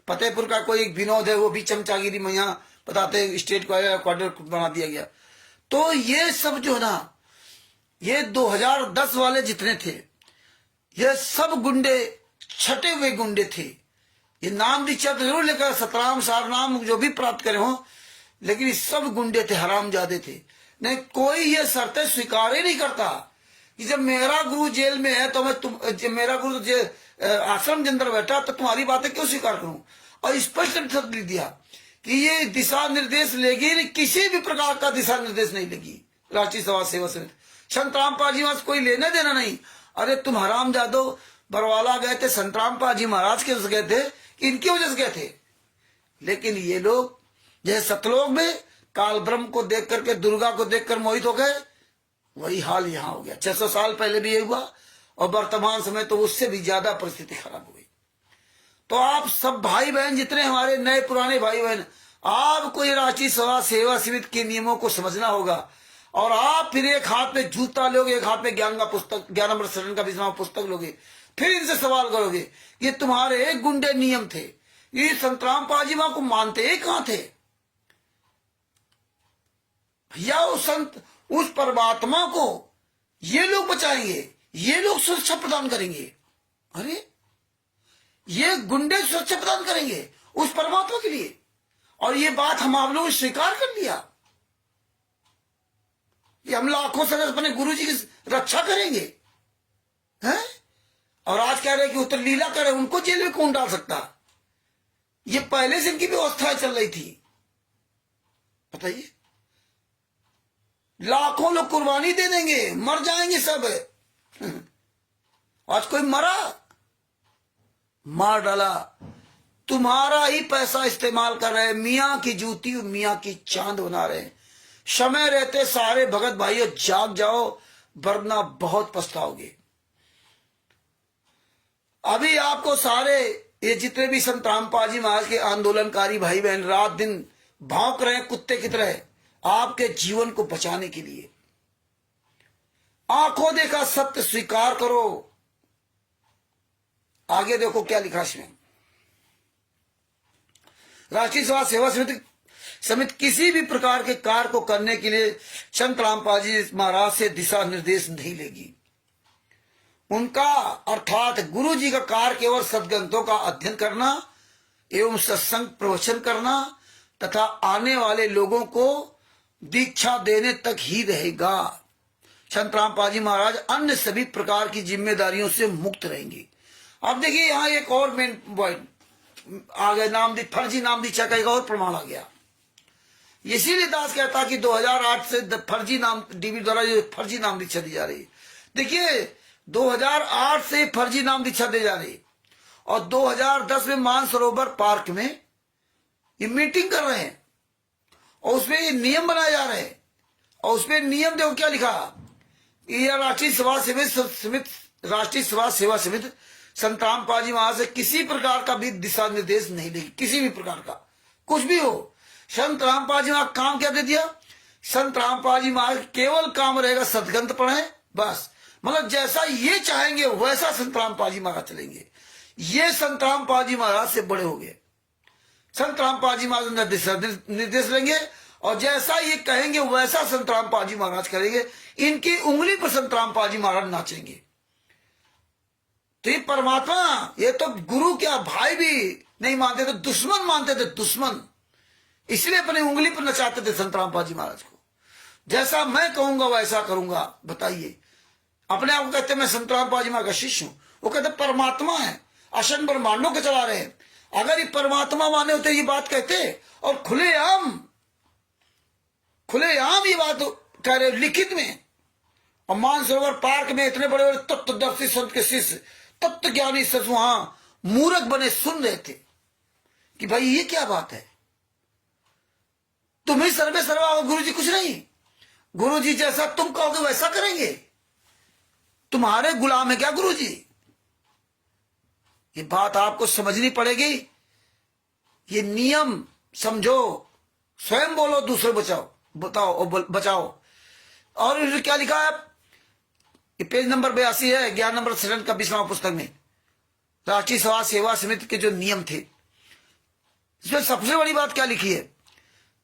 फतेहपुर का कोई एक विनोद है, वो भी चमचागिरी में यहाँ बताते हैं स्टेट क्वार्टर बना दिया गया। तो ये सब जो ना, ये 2010 वाले जितने थे, ये सब गुंडे छटे हुए गुंडे थे। ये नाम दीक्षा तो जरूर लेकर सतराम सारनाम जो भी प्राप्त करे हो, लेकिन ये सब गुंडे थे, हरामजादे थे। नहीं, कोई ये शर्तें स्वीकार ही नहीं करता कि जब मेरा गुरु जेल में है तो जब मेरा गुरु आश्रम के अंदर बैठा तो तुम्हारी बातें क्यों स्वीकार करूं। और स्पष्ट लिख दिया कि ये दिशा निर्देश लेगी, किसी भी प्रकार का दिशा निर्देश नहीं लेगी राष्ट्रीय सभा सेवा समिति। संत रामपाल जी महाराज कोई लेना देना नहीं। अरे तुम हराम जादो बरवाला गए थे, संत रामपाल जी महाराज के वजह से गए थे कि इनकी वजह से गए थे। लेकिन ये लोग जैसे सतलोक में काल ब्रह्म को देख करके, दुर्गा को देखकर मोहित हो गए, वही हाल यहाँ हो गया। 600 साल पहले भी यही हुआ और वर्तमान समय तो उससे भी ज्यादा परिस्थिति खराब हो गई। तो आप सब भाई बहन, जितने हमारे नए पुराने भाई बहन, आपको ये राष्ट्रीय सभा सेवा समिति के नियमों को समझना होगा। और आप फिर एक हाथ में जूता लोगे, एक हाथ में ज्ञान का पुस्तक, ज्ञानामृत शरण का विश्राम पुस्तक लोगे, फिर इनसे सवाल करोगे ये तुम्हारे गुंडे नियम थे, ये संत रामपाल जी को मानते ही कहां थे भैया? उस परमात्मा को ये लोग बचाएंगे, ये लोग सुरक्षा प्रदान करेंगे। अरे ये गुंडे सुरक्षा प्रदान करेंगे उस परमात्मा के लिए, और ये बात हम आप लोगों ने स्वीकार कर लिया। ये हम लाखों सदस्य अपने गुरु जी की रक्षा करेंगे हैं? और आज कह रहे कि उत्तर लीला करे, उनको जेल में कौन डाल सकता? ये पहले से इनकी व्यवस्था चल रही थी, बताइए। लाखों लोग कुर्बानी दे देंगे, मर जाएंगे सब। आज कोई मरा, मार डाला, तुम्हारा ही पैसा इस्तेमाल कर रहे हैं, मियां की जूती मियां की चांद बना रहे हैं। समय रहते सारे भगत भाइयों जाग जाओ, वरना बहुत पछताओगे। अभी आपको सारे ये जितने भी संत रामपाल जी महाराज के आंदोलनकारी भाई बहन रात दिन भौंक रहे हैं कुत्ते की तरह आपके जीवन को बचाने के लिए। आंखों देखा सत्य स्वीकार करो। आगे देखो क्या लिखा इसमें। राष्ट्रीय सभा सेवा समिति किसी भी प्रकार के कार्य को करने के लिए संत रामपाल जी महाराज से दिशा निर्देश नहीं लेगी। उनका अर्थात गुरु जी का कार्य केवल सदग्रंथों का अध्ययन करना एवं सत्संग प्रवचन करना तथा आने वाले लोगों को दीक्षा देने तक ही रहेगा। संत रामपाल जी महाराज अन्य सभी प्रकार की जिम्मेदारियों से मुक्त रहेंगे। अब देखिए यहाँ एक और मेन पॉइंट आ गया, नाम फर्जी नाम दीक्षा का एक और प्रमाण आ गया। इसीलिए दास कहता कि 2008 से फर्जी नाम डीबी द्वारा जो फर्जी नाम दीक्षा दी जा रही। देखिए 2008 से फर्जी नाम दीक्षा दी जा रही और 2010 में मानसरोवर पार्क में ये मीटिंग कर रहे हैं। और उसमें ये नियम बनाए जा रहे हैं। और उसमें नियम देखो क्या लिखा, यह राष्ट्रीय सभा सेवा समिति संत रामपाल जी महाराज से किसी प्रकार का भी दिशा निर्देश नहीं लेगी, किसी भी प्रकार का कुछ भी हो। संत रामपाल जी महाराज काम क्या दे दिया, संत रामपाल जी महाराज केवल काम रहेगा सदग्रंथ पढ़े बस। मतलब जैसा ये चाहेंगे वैसा संत रामपाल जी महाराज चलेंगे। ये संत रामपाल जी महाराज से बड़े हो गए। संत रामपाल जी महाराज निर्देश लेंगे और जैसा ये कहेंगे वैसा संत रामपाल जी महाराज करेंगे। इनकी उंगली पर संत रामपाल जी महाराज नाचेंगे। तो ये परमात्मा, ये तो गुरु क्या भाई भी नहीं मानते थे, दुश्मन मानते थे, दुश्मन। इसलिए अपनी उंगली पर नचाते थे संत रामपाल जी महाराज को। जैसा मैं कहूंगा वैसा करूंगा। बताइए, अपने आप को कहते मैं संत रामपाल जी महाराज का शिष्य हूं, वो कहते परमात्मा है, असंख्य ब्रह्मांडों को चला रहे हैं। अगर ये परमात्मा माने होते ये बात कहते, और खुलेआम ये बात कह रहे लिखित में। और मानसरोवर पार्क में इतने बड़े बड़े तत्वदर्शी संत के शिष्य, तत्व ज्ञानी सच वहां मूर्ख बने सुन रहे थे कि भाई ये क्या बात है, तुम ही सर्वे सर्वा हो, गुरु जी कुछ नहीं। गुरु जी जैसा तुम कहोगे वैसा करेंगे, तुम्हारे गुलाम है क्या गुरु जी। ये बात आपको समझनी पड़ेगी। ये नियम समझो, स्वयं बोलो, दूसरे बचाओ। और क्या लिखा है, ये पेज नंबर 82 है, ज्ञान नंबर 7 का 20वां पुस्तक में राष्ट्रीय सभा सेवा समिति के जो नियम थे, इसमें सबसे बड़ी बात क्या लिखी है,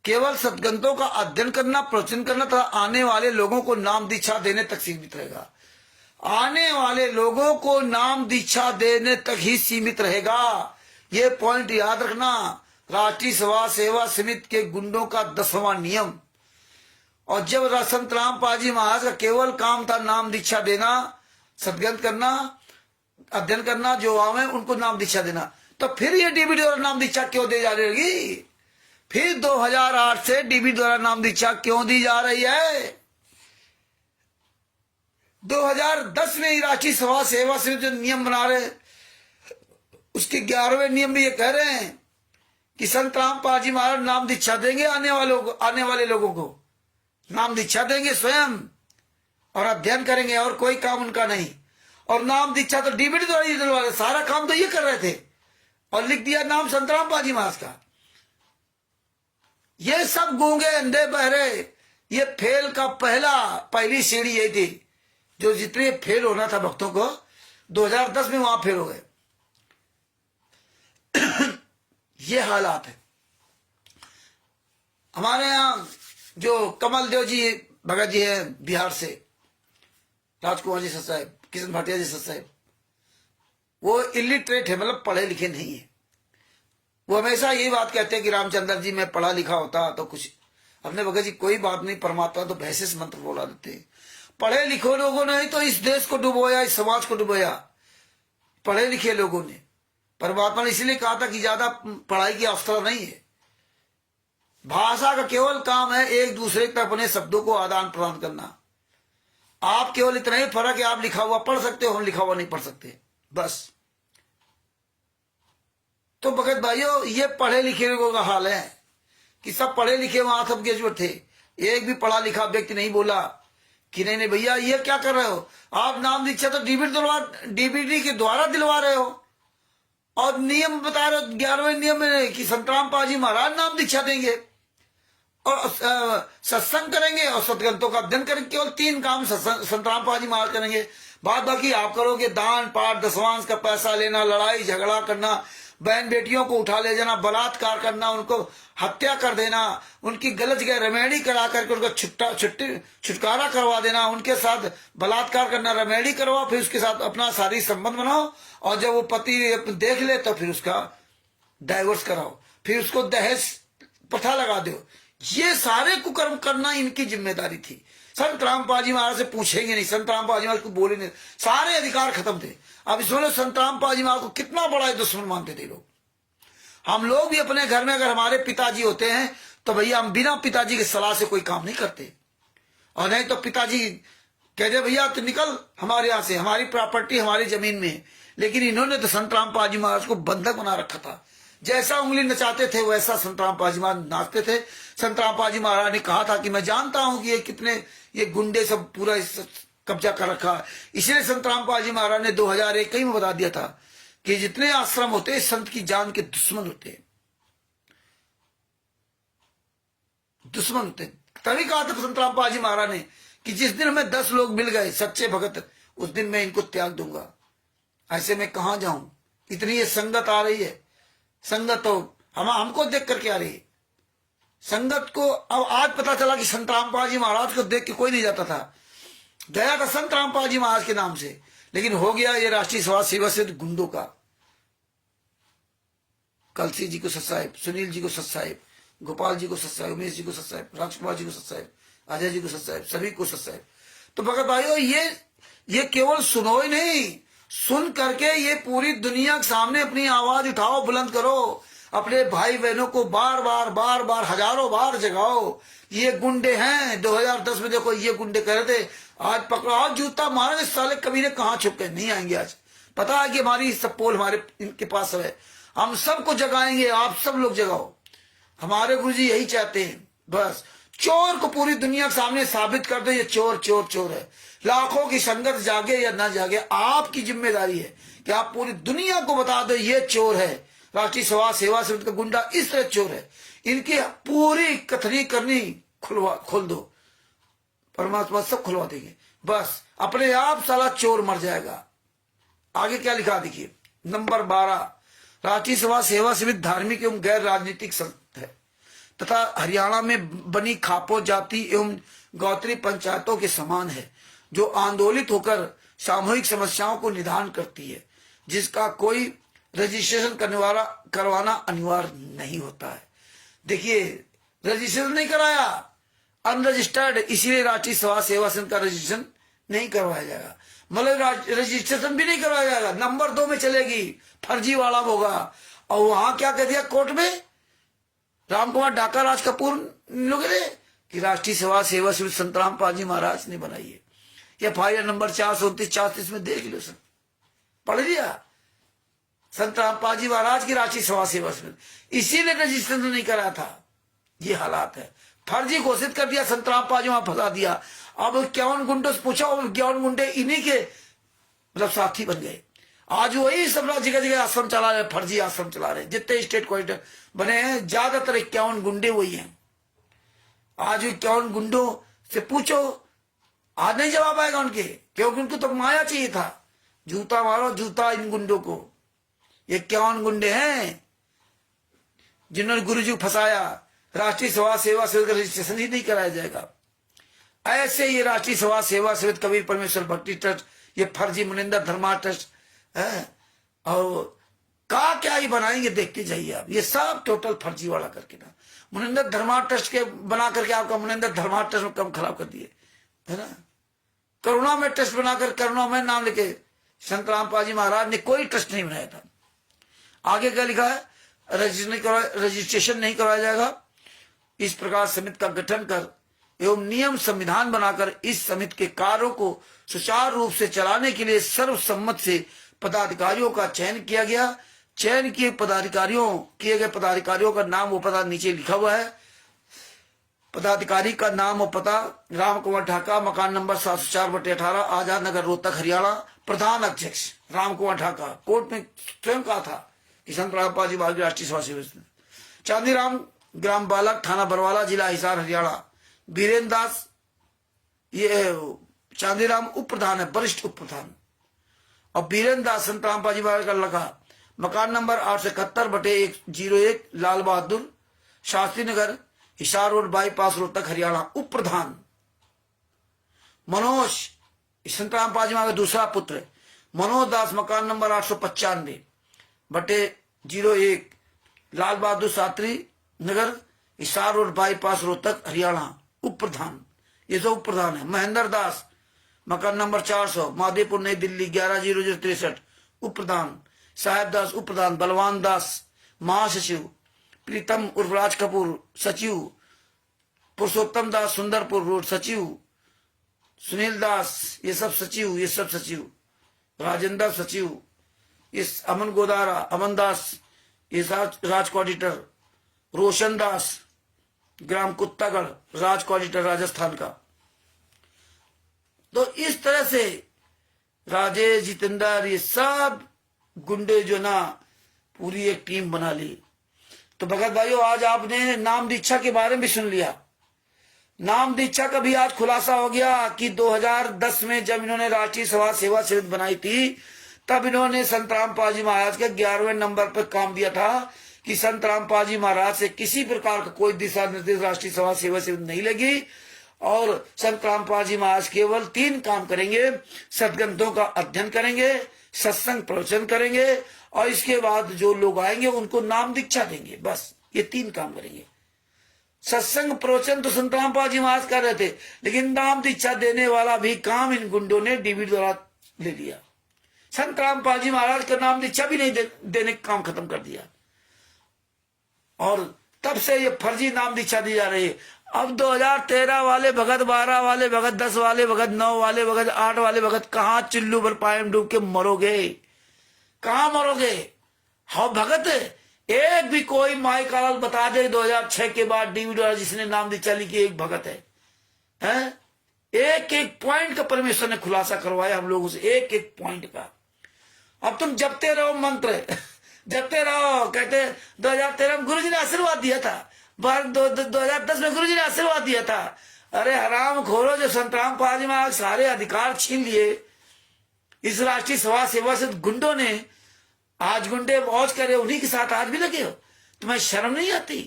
केवल सदग्रंथों का अध्ययन करना, प्रवचन करना तथा आने वाले लोगों को नाम दीक्षा देने तक सीमित रहेगा। आने वाले लोगों को नाम दीक्षा देने तक ही सीमित रहेगा। ये पॉइंट याद रखना। राष्ट्रीय सभा सेवा समिति के गुंडों का 10वां नियम। और जब संत रामपाल जी महाराज का केवल काम था नाम दीक्षा देना, सदग्रंथ करना, अध्ययन करना, जो आवे उनको नाम दीक्षा देना, तो फिर ये डीबी द्वारा नाम दीक्षा क्यों दी जा रही है? फिर 2008 से डीबी द्वारा नाम दीक्षा क्यों दी जा रही है? 2010 में ही राष्ट्रीय सभा सेवा से जो नियम बना रहे, उसके 11वें नियम में ये कह रहे हैं कि संत रामपाल जी महाराज नाम दीक्षा देंगे, आने वाले लोगों को नाम दीक्षा देंगे स्वयं, और अध्ययन करेंगे, और कोई काम उनका नहीं। और नाम दीक्षा तो डीबीडी द्वारा ही दिलवा रहे, सारा काम तो ये कर रहे थे, और लिख दिया नाम संत रामपाल जी महाराज का। ये सब गूंगे अंधे बहरे, ये फेल का पहली सीढ़ी यही थी। जो जितने फेल होना था भक्तों को, 2010 में वहां फेल हो गए। ये हालात है हमारे यहाँ। जो कमल देव जी भगत जी है बिहार से, राजकुमार जी सत साहेब, किशन भाटिया जी सत साहेब, वो इलिटरेट है, मतलब पढ़े लिखे नहीं है। वो हमेशा यही बात कहते हैं कि रामचंद्र जी मैं पढ़ा लिखा होता तो कुछ। अपने भगत जी कोई बात नहीं, परमात्मा तो भैंसे से मंत्र बोला देते हैं। पढ़े लिखे लोगों ने ही तो इस देश को डुबोया, इस समाज को डुबोया, पढ़े लिखे लोगों ने। परमात्मा ने इसलिए कहा था कि ज्यादा पढ़ाई की आवश्यकता नहीं है। भाषा का केवल काम है एक दूसरे तक अपने शब्दों को आदान प्रदान करना। आप केवल इतना ही फर्क है, आप लिखा हुआ पढ़ सकते हो, हम लिखा हुआ नहीं पढ़ सकते, बस। तो भगत भाइयों, ये पढ़े लिखे लोगों का हाल है कि सब पढ़े लिखे वहां सब ग्रेजुएट थे। एक भी पढ़ा लिखा व्यक्ति नहीं बोला कि नहीं भैया ये क्या कर रहे हो आप, नाम दीक्षा तो डीबीडी के द्वारा दिलवा रहे हो, और नियम बता रहे हो 11वें नियम में कि संत रामपाल जी महाराज नाम दीक्षा देंगे और सत्संग करेंगे और सदग्रंथों का अध्ययन करेंगे। केवल 3 काम संत रामपाल जी महाराज करेंगे, बाद बाकी आप करोगे। दान पाठ, दशवांश का पैसा लेना, लड़ाई झगड़ा करना, बहन बेटियों को उठा ले जाना, बलात्कार करना, उनको हत्या कर देना, उनकी गलत जगह रेमेडी करा करके उनको छुटकारा करवा देना, उनके साथ बलात्कार करना, रेमेडी करवाओ, फिर उसके साथ अपना शारीरिक संबंध बनाओ, और जब वो पति देख ले तो फिर उसका डाइवोर्स कराओ, फिर उसको दहेज प्रथा लगा दो। ये सारे कुकर्म करना इनकी जिम्मेदारी थी। संत रामपाल जी महाराज से पूछेंगे नहीं, संत रामपाल जी महाराज को बोले नहीं, सारे अधिकार खत्म थे। अब इसमें संत रामपाल जी महाराज को कितना बड़ा दुश्मन मानते थे लोग। हम लोग भी अपने घर में अगर हमारे पिताजी होते हैं तो भैया हम बिना पिताजी की सलाह से कोई काम नहीं करते, और नहीं तो पिताजी कहते भैया तो निकल हमारे यहाँ से, हमारी प्रॉपर्टी हमारी जमीन में है। लेकिन इन्होंने तो संत रामपाल जी महाराज को बंधक बना रखा था जैसा उंगली नचाते थे वैसा संतराम पाजी महाराज नाचते थे। संतराम पाजी महाराज ने कहा था कि मैं जानता हूं कि ये गुंडे सब पूरा कब्जा कर रखा है, इसलिए संतराम पाजी महाराज ने 2001 में बता दिया था कि जितने आश्रम होते हैं संत की जान के दुश्मन होते हैं, दुश्मन होते हैं। तभी कहा था संतराम पाजी महाराज ने कि जिस दिन हमें 10 लोग मिल गए सच्चे भगत, उस दिन मैं इनको त्याग दूंगा। ऐसे में कहां जाऊं, इतनी ये संगत आ रही है। संगत तो हमको देख करके आ रही है। संगत को अब आज पता चला कि संत रामपाल जी महाराज को देख के कोई नहीं जाता था। गया था संत रामपाल जी महाराज के नाम से, लेकिन हो गया ये राष्ट्रीय समाज सेवा से गुंडों का। कलसी जी को सत्साहेब, सुनील जी को सत्साहेब, गोपाल जी को सत्साहेब, उमेश जी को सत्साहेब, राजकुमार जी को सत्साहेब, अजय जी को सत्साहेब, सभी को सत्साहेब। तो भगत भाइयों, ये केवल सुनो ही नहीं, सुन करके ये पूरी दुनिया के सामने अपनी आवाज उठाओ, बुलंद करो, अपने भाई बहनों को बार बार हजारों बार जगाओ। ये गुंडे हैं। 2010 में देखो ये गुंडे कह रहे थे आज पकड़ो, आज जूता मारेंगे, साले कभी ने कहां छुप के नहीं आएंगे। आज पता है कि हमारी सब पोल हमारे इनके पास है, हम सबको जगाएंगे, आप सब लोग जगाओ। हमारे गुरुजी यही चाहते हैं, बस चोर को पूरी दुनिया के सामने साबित कर दो ये चोर चोर चोर है। लाखों की संगत जागे या ना जागे, आपकी जिम्मेदारी है कि आप पूरी दुनिया को बता दो ये चोर है। राष्ट्रीय समाज सेवा समिति का गुंडा इस तरह चोर है, इनकी पूरी कथनी करनी खोल दो, परमात्मा सब खुलवा देंगे। बस अपने आप साला चोर मर जाएगा। आगे क्या लिखा देखिए, नंबर 12, राष्ट्रीय समाज सेवा समिति धार्मिक एवं गैर राजनीतिक संस्था है तथा हरियाणा में बनी खापो जाति एवं गौत्री पंचायतों के समान है, जो आंदोलित होकर सामूहिक समस्याओं को निदान करती है, जिसका कोई रजिस्ट्रेशन करवाना अनिवार्य नहीं होता है। देखिए, रजिस्ट्रेशन नहीं कराया, अनरजिस्टर्ड, इसीलिए राष्ट्रीय समाज सेवा संघ का रजिस्ट्रेशन नहीं करवाया जाएगा। मतलब रजिस्ट्रेशन भी नहीं करवाया जाएगा, नंबर 2 में चलेगी, फर्जी वाला होगा। और वहां क्या कह दिया कोर्ट में, राम कुमार ढाका राज कपूर लोग कि राष्ट्रीय समाज सेवा समिति संत रामपाल जी महाराज ने बनाई है। FIR नंबर 429-34 में देख लो सर, पढ़ लिया। संत रामपाल जी महाराज की राष्ट्रीय समाज सेवा समिति, इसी ने रजिस्ट्रेशन नहीं कराया था। ये हालात है, फर्जी घोषित कर दिया, संत रामपाल जी वहां फंसा दिया। अब 51 गुंडों से पूछा, 51 गुंडे इन्हीं के मतलब साथी बन गए। आज वही सब जगह जगह आश्रम चला रहे, फर्जी आश्रम चला रहे। जितने स्टेट कोऑर्डिनेटर बने हैं ज्यादातर 51 गुंडे वही हैं। आज 51 गुंडों से पूछो, आज नहीं जवाब आएगा उनके, क्योंकि उनको तो माया चाहिए था। जूता मारो जूता इन गुंडों को। ये 51 गुंडे हैं जिन्होंने गुरुजी को फंसाया। राष्ट्रीय समाज सेवा समिति का रजिस्ट्रेशन ही नहीं कराया जाएगा। ऐसे ये राष्ट्रीय समाज सेवा समिति, कबीर परमेश्वर भक्ति ट्रस्ट, ये फर्जी मुनिंदर धर्मा ट्रस्ट है, और क्या ही बनाएंगे देखते जाइए आप। ये सब टोटल फर्जी वाला करके ना, मुनिंदर धर्मा ट्रस्ट के बना करके आपका मुनिंदर धर्मा ट्रस्ट में कम खराब कर दिए है ना। करुणा में ट्रस्ट बनाकर करुणा में नाम लेके संत रामपाल जी महाराज ने कोई ट्रस्ट नहीं बनाया था। आगे क्या लिखा है, रजिस्ट्रेशन नहीं करवाया जाएगा। इस प्रकार समिति का गठन कर एवं नियम संविधान बनाकर इस समिति के कार्यों को सुचारू रूप से चलाने के लिए सर्वसम्मत से पदाधिकारियों का चयन किया गया। चयन किए गए पदाधिकारियों का नाम व पता नीचे लिखा हुआ है। पदाधिकारी का नाम और पता, राम कुमार ढाका, मकान नंबर 704/18, आजाद नगर, रोहतक, हरियाणा। प्रधान अध्यक्ष राम कुमार ढाका। कोर्ट में स्वयं कहा था कि संत रामपाल जी महाराज राष्ट्रीय समाज सेवा समिति। चांदीराम ग्राम बालक, थाना बरवाला, जिला हिसार, हरियाणा। बीरेन्द्र दास, ये चांदीराम उप प्रधान है, वरिष्ठ उप प्रधान। और बीरेन्द्र दास संत रामपाल जी महाराज का लखा, मकान number 871/101, Lal Bahadur Shastri Nagar, Hisar road, bypass, Rohtak, Haryana, उप प्रधान। मनोज, संत रामपाल जी महाराज का दूसरा पुत्र, मनोज दास, मकान number 895/01, Lal Bahadur Shastri Nagar, Hisar road, bypass, Rohtak, Haryana, उप प्रधान। ये सब उप प्रधान है। महेंद्र दास, मकान नंबर 400, माधेपुर, नई दिल्ली, 110063, उप प्रधान। साहेब दास उप प्रधान। बलवान दास महासचिव। प्रीतम उर्फ राज कपूर सचिव। पुरुषोत्तम दास सुंदरपुर रोड सचिव। सुनील दास, ये सब सचिव। राजेंद्र सचिव। इस अमन गोदारा, अमन दास इस राज कोऑर्डिनेटर रोशन दास, ग्राम कुत्तागढ़, राज कोऑर्डिनेटर राजस्थान का। तो इस तरह से राजेश, जितेंद्र, ये सब गुंडे जो ना पूरी एक टीम बना ली। तो भगत भाइयों, आज आपने नाम दीक्षा के बारे में भी सुन लिया। नाम दीक्षा का भी आज खुलासा हो गया कि 2010 में जब इन्होंने राष्ट्रीय समाज सेवा समिति बनाई थी, तब इन्होंने संत रामपाल जी महाराज के 11वें नंबर पर काम दिया था कि संत रामपाल जी महाराज से किसी प्रकार का कोई दिशा निर्देश राष्ट्रीय समाज सेवा समिति नहीं लगी, और संत रामपाल जी महाराज केवल 3 काम करेंगे। सदग्रंथों का अध्ययन करेंगे, सत्संग प्रवचन करेंगे, और इसके बाद जो लोग आएंगे उनको नाम दीक्षा देंगे। बस ये 3 काम करेंगे। सत्संग प्रवचन तो संत रामपाल जी महाराज कर रहे थे, लेकिन नाम दीक्षा देने वाला भी काम इन गुंडों ने डीवी द्वारा ले लिया। संत रामपाल जी महाराज का नाम दीक्षा भी नहीं देने का काम खत्म कर दिया, और तब से ये फर्जी नाम दीक्षा दी जा रही है। अब 2013 वाले भगत, 12 वाले भगत, 10 वाले भगत, 9 वाले भगत, 8 वाले भगत कहाँ चिल्लू पर पायम डूब के मरोगे? कहाँ मरोगे? हाँ भगत, एक भी कोई माई काल बता दे 2006 के बाद डीवी द्वारा जिसने नाम दीक्षा ली कि एक भगत है, हैं? एक एक पॉइंट का परमेश्वर ने खुलासा करवाया हम लोगों से, एक एक पॉइंट का। अब तुम जपते रहो मंत्र, जपते रहो। कहते 2013 में गुरु जी ने आशीर्वाद दिया था, 2010 में गुरु जी ने आशीर्वाद दिया था। अरे हराम खोरो, जो संत रामपाल जी महाराज सारे अधिकार छीन लिए इस राष्ट्रीय समाज सेवा से गुंडों ने। आज गुंडे मौज करे, उन्हीं के साथ आज भी लगे हो। तुम्हें शर्म नहीं आती?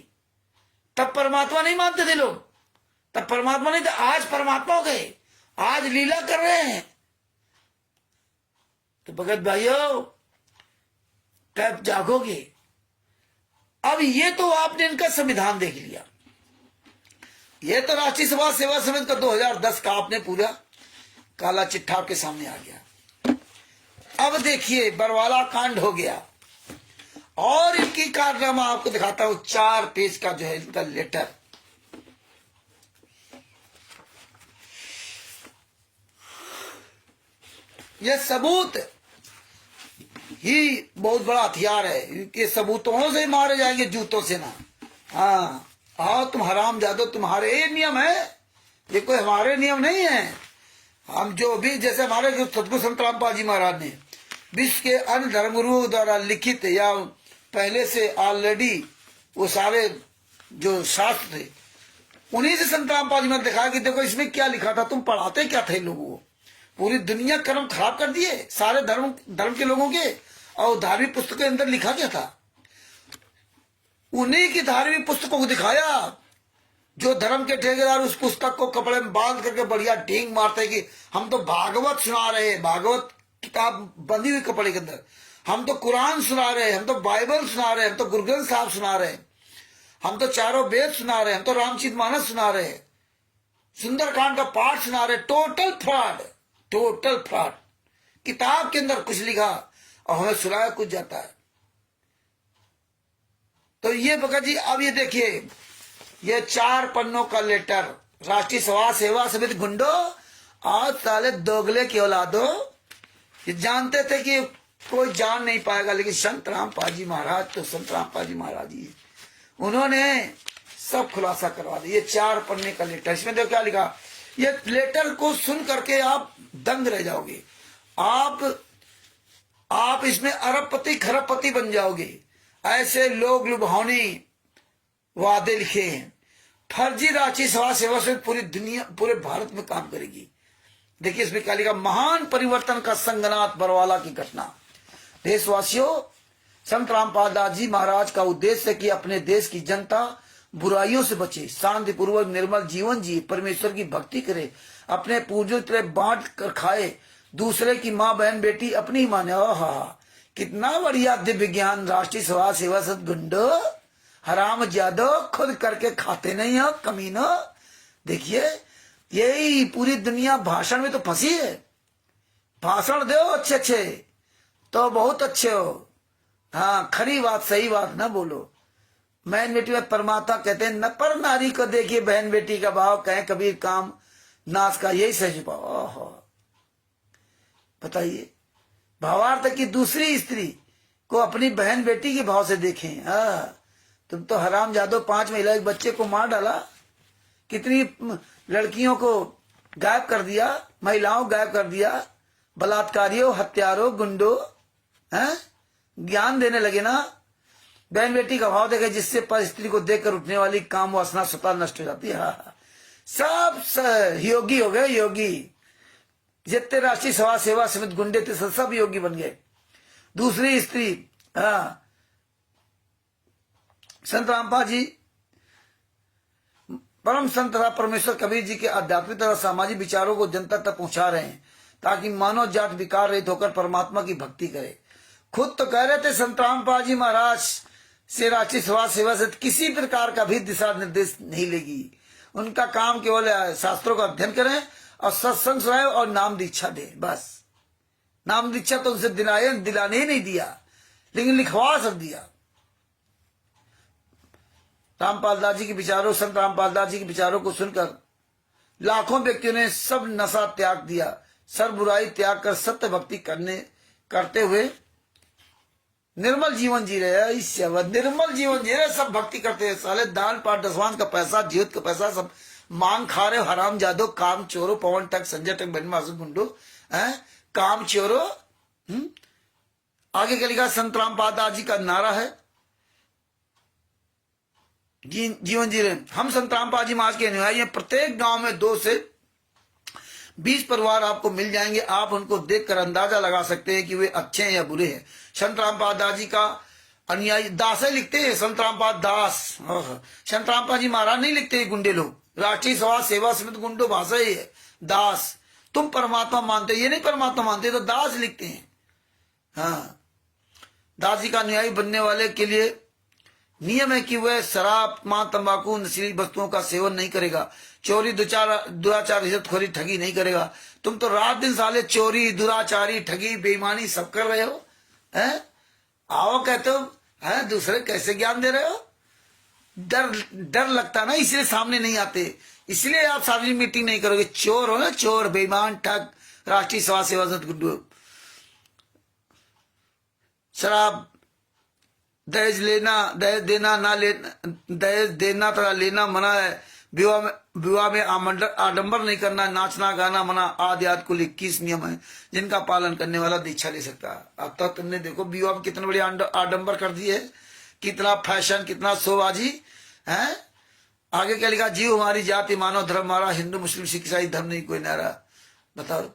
तब परमात्मा नहीं मानते थे लोग, तब परमात्मा नहीं थे, आज परमात्मा हो गए, आज लीला कर रहे हैं। तो भगत भाइयों, कब जागोगे? अब ये तो आपने इनका संविधान देख लिया, ये तो राष्ट्रीय समाज सेवा समिति का 2010 का आपने पूरा काला चिट्ठा आपके सामने आ गया। अब देखिए बरवाला कांड हो गया, और इनकी कारनामा आपको दिखाता हूं। 4 पेज का जो है इनका लेटर। यह सबूत ही बहुत बड़ा हथियार है, इनके सबूतों से मारे जाएंगे, जूतों से ना। हाँ आओ तुम हराम जादो, तुम्हारे ये नियम है, ये कोई हमारे नियम नहीं है। हम जो भी, जैसे हमारे सतगुरु संत रामपाल जी महाराज ने विश्व के अन्य धर्मगुरुओं द्वारा लिखित या पहले से ऑलरेडी वो सारे जो शास्त्र थे, उन्हीं से संत रामपाल जी महाराज दिखाया कि देखो इसमें क्या लिखा था। तुम पढ़ाते क्या थे लोगों को? पूरी दुनिया कर्म खराब कर दिए सारे धर्म के लोगों के। और धार्मिक पुस्तकों के अंदर लिखा क्या था? उन्हीं की धार्मिक पुस्तकों को दिखाया। जो धर्म के ठेकेदार उस पुस्तक को कपड़े में बांध करके बढ़िया ढींग मारते कि हम तो भागवत सुना रहे हैं, भागवत किताब बंधी हुई कपड़े के अंदर, हम तो कुरान सुना रहे हैं, हम तो बाइबल सुना रहे हैं, हम तो गुरु ग्रंथ साहब सुना रहे हैं, हम तो चारों वेद सुना रहे हैं, हम तो रामचरितमानस सुना रहे हैं, सुंदरकांड का पाठ सुना रहे। Total fraud, total fraud. किताब के अंदर कुछ लिखा और हमें सुनाया कुछ जाता है। तो ये भगत जी, अब ये देखिए, ये 4 पन्नों का लेटर। राष्ट्रीय समाज सेवा समिति गुंडो, आज साले दोगले की औलादो, ये जानते थे कि कोई जान नहीं पाएगा, लेकिन संत रामपाल जी महाराज तो संत रामपाल जी महाराज जी, उन्होंने सब खुलासा करवा दिया। ये 4 पन्ने का लेटर, इसमें देखो क्या लिखा। ये लेटर को सुन करके आप दंग रह जाओगे। आप इसमें अरबपति खरबपति बन जाओगे। ऐसे लोग लुभावनी वादे लिखे हैं। फर्जी राष्ट्रीय समाज सेवा से पूरी दुनिया, पूरे भारत में काम करेगी। देखिए इसमें क्या लिखा। महान परिवर्तन का संगनाथ बरवाला की घटना। देशवासियों, संत रामपाल दास जी महाराज का उद्देश्य है कि अपने देश की जनता बुराइयों से बचे, शांतिपूर्वक निर्मल जीवन जिए, परमेश्वर की भक्ति करे, अपने पूर्वजों की तरह बांट कर खाए, दूसरे की माँ बहन बेटी अपनी माने। हा, कितना बढ़िया दिव्य ज्ञान। राष्ट्रीय समाज सेवा सदगुंडो, हराम ज्यादो, खुद करके खाते नहीं हो कमीनो। देखिए यही पूरी दुनिया भाषण में तो फंसी है। भाषण दो अच्छे अच्छे तो बहुत अच्छे हो, हाँ खरी बात सही बात ना बोलो। बहन बेटी बात परमात्मा कहते हैं, न पर नारी को देखिए बहन बेटी का भाव, कहे कबीर काम नाश का यही सही पाओ। बताइए, भावार्थ की दूसरी स्त्री को अपनी बहन बेटी के भाव से देखें। हाँ, तुम तो हराम जादो 5 महिला एक बच्चे को मार डाला, कितनी लड़कियों को गायब कर दिया, महिलाओं गायब कर दिया, बलात्कारियों, हत्यारों, गुंडों, हैं? ज्ञान देने लगे ना। बहन बेटी का भाव देखे, जिससे पर स्त्री को देखकर उठने वाली काम वासना स्वतः नष्ट हो जाती है। हाँ, सब योगी हो गए, योगी। जितने राष्ट्रीय सभा सेवा समिति गुंडे थे सब योगी बन गए। दूसरी स्त्री, हाँ, संत रामपाल जी परम संत तथा परमेश्वर कबीर जी के आध्यात्मिक तथा सामाजिक विचारों को जनता तक पहुंचा रहे हैं, ताकि मानव जात विकार रहित होकर परमात्मा की भक्ति करे। खुद तो कह रहे थे संत रामपाल जी महाराज से राष्ट्रीय सभा सेवा से किसी प्रकार का भी दिशा निर्देश नहीं लेगी। उनका काम केवल शास्त्रों का अध्ययन करें और सत्संग सुनाए और नाम दीक्षा दें, बस। नाम दीक्षा तो उनसे दिलाने ही नहीं दिया, लेकिन लिखवा सब दिया। रामपाल दास जी के विचारों, संत रामपाल दास जी के विचारों को सुनकर लाखों व्यक्तियों ने सब नशा त्याग दिया, सर्व बुराई त्याग कर सत्य भक्ति करते हुए निर्मल जीवन जी रहे हैं। निर्मल जीवन जी रहे, सब भक्ति करते हैं। साले दान पाठ दसवान का पैसा, जीवत का पैसा सब मांग खा रहे हो, हराम जादो, काम चोरो, पवन टक, संजय टक, बन मासू गुंडो, काम चोरो। आगे क्या लिखा संत रामपाल दास जी का नारा है, जीवन जी रहे। हम संत रामपाल जी महाराज के अनुयायी हैं। प्रत्येक गांव में 2 से 20 परिवार आपको मिल जाएंगे। आप उनको देखकर अंदाजा लगा सकते हैं कि वे अच्छे हैं या बुरे हैं। संत रामपाल दास जी का अनुयायी, दास लिखते हैं, संत रामपाल दास। संत रामपाल जी महाराज नहीं लिखते हैं गुंडे लोग। राष्ट्रीय सभा सेवा समिति गुंडो भाषा ही है दास। तुम परमात्मा मानते, ये नहीं परमात्मा मानते तो दास लिखते हैं। हाँ, दास जी का अनुयायी बनने वाले के लिए नियम है कि वह शराब, मां, तंबाकू, नशीली वस्तुओं का सेवन नहीं करेगा, चोरी, दुराचार, रिश्वतखोरी, ठगी नहीं करेगा। तुम तो रात दिन साले चोरी, दुराचारी, ठगी, बेईमानी सब कर रहे हो, हैं? आओ कहते हो, हैं? दूसरे कैसे ज्ञान दे रहे हो? डर लगता ना, इसलिए सामने नहीं आते, इसलिए आप सार्वजनिक मीटिंग नहीं करोगे। चोर हो ना, चोर, बेईमान, ठग, राष्ट्रीय सभा सेवा समिति, शराब, दहेज लेना, दहेज देना ना लेना, दहेज देना तथा लेना मना है। विवाह में आडंबर नहीं करना, नाचना गाना मना, आदि कुल 21 नियम है जिनका पालन करने वाला दीक्षा ले सकता है। अब तक तुमने देखो विवाह में कितने बड़े आडंबर कर दिए, कितना फैशन, कितना शोबाजी है। आगे क्या लिखा, जीव हमारी जाति, मानव धर्म हमारा, हिंदू मुस्लिम सिख ईसाई धर्म नहीं कोई नारा। बताओ,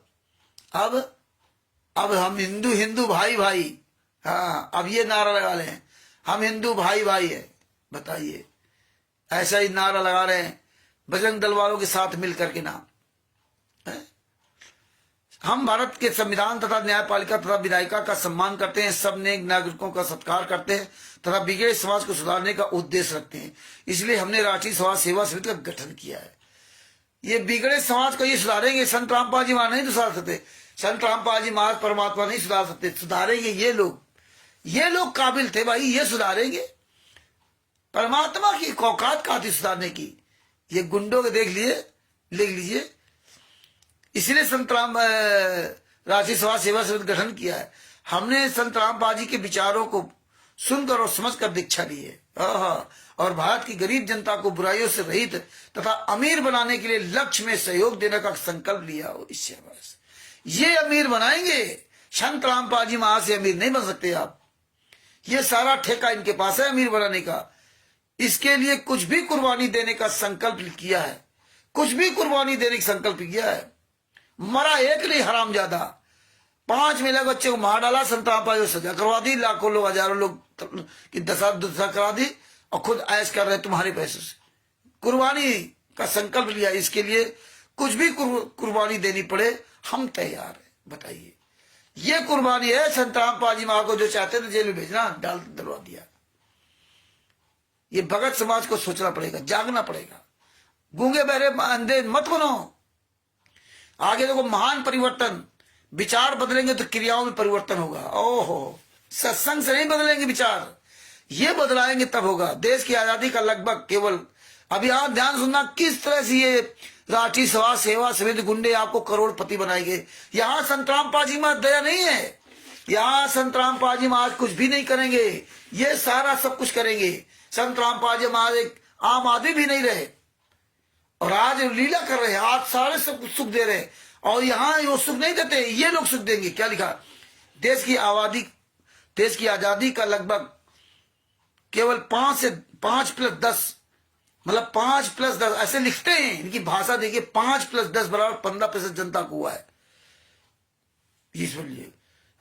अब हम हिंदू भाई भाई, हाँ, अब ये नारा लगा रहे हैं, हम हिंदू भाई भाई है। बताइए, ऐसा ही नारा लगा रहे हैं बजरंग दल वालों के साथ मिलकर के नाम है? हम भारत के संविधान तथा न्यायपालिका तथा विधायिका का सम्मान करते हैं, सब नेक नागरिकों का सत्कार करते हैं तथा बिगड़े समाज को सुधारने का उद्देश्य रखते हैं। इसलिए हमने राष्ट्रीय सभा सेवा समिति का गठन किया है। ये बिगड़े समाज को ये सुधारेंगे। संत रामपाल जी महाराज नहीं सुधार सकते, संत रामपाल जी महाराज परमात्मा नहीं सुधार सकते, सुधारेंगे ये लोग। ये लोग काबिल थे भाई, ये सुधारेंगे। परमात्मा की औकात कहाँ थी सुधारने की? ये गुंडों के देख लीजिए। इसलिए संत राम राष्ट्रीय सभा सेवा समिति गठन किया है। हमने संत रामपाल जी के विचारों को सुनकर और समझकर दीक्षा ली है। और भारत की गरीब जनता को बुराइयों से रहित तथा अमीर बनाने के लिए लक्ष्य में सहयोग देने का संकल्प लिया हो। इससे बस ये अमीर बनाएंगे। संत रामपाल जी महाराज से अमीर नहीं बन सकते आप। ये सारा ठेका इनके पास है अमीर बनाने का। इसके लिए कुछ भी कुर्बानी देने का संकल्प किया है, कुछ भी कुर्बानी देने का संकल्प किया है। मरा एक नहीं हरामजादा, 5 महिला बच्चे को मार डाला, संत रामपाल सजा करवा दी, लाखों लोग, हजारों लोग की दशा करा दी और खुद ऐश कर रहे तुम्हारे पैसों से। कुर्बानी का संकल्प लिया, इसके लिए कुछ भी कुर्बानी देनी पड़े हम तैयार है। बताइए, ये कुर्बानी है। संत रामपाल जी महाराज को जो चाहते थे जेल में भेजना, डाल डलवा दिया। ये भगत समाज को सोचना पड़ेगा, जागना पड़ेगा। गूंगे बहरे अंधे मत बनो। आगे देखो, महान परिवर्तन, विचार बदलेंगे तो क्रियाओं में परिवर्तन होगा। ओहो, सत्संग से नहीं बदलेंगे विचार, ये बदलाएंगे तब होगा। देश की आजादी का लगभग केवल, अभी आप ध्यान सुनना किस तरह से ये राष्ट्रीय सभा सेवा समिति गुंडे आपको करोड़पति बनाएंगे। यहां संत रामपाल जी में दया नहीं है, यहाँ संत रामपाल जी महाराज कुछ भी नहीं करेंगे, ये सारा सब कुछ करेंगे। संत रामपाल जी महाराज एक आम आदमी भी नहीं रहे और आज लीला कर रहे हैं, आज सारे सब कुछ सुख दे रहे हैं। और यहाँ वो सुख नहीं देते, ये लोग सुख देंगे। क्या लिखा? देश की आजादी का लगभग केवल 5+10 मतलब 5+10 ऐसे लिखते हैं। इनकी भाषा देखिए, 5+10 बराबर 15% जनता को हुआ है। ये सुनिए,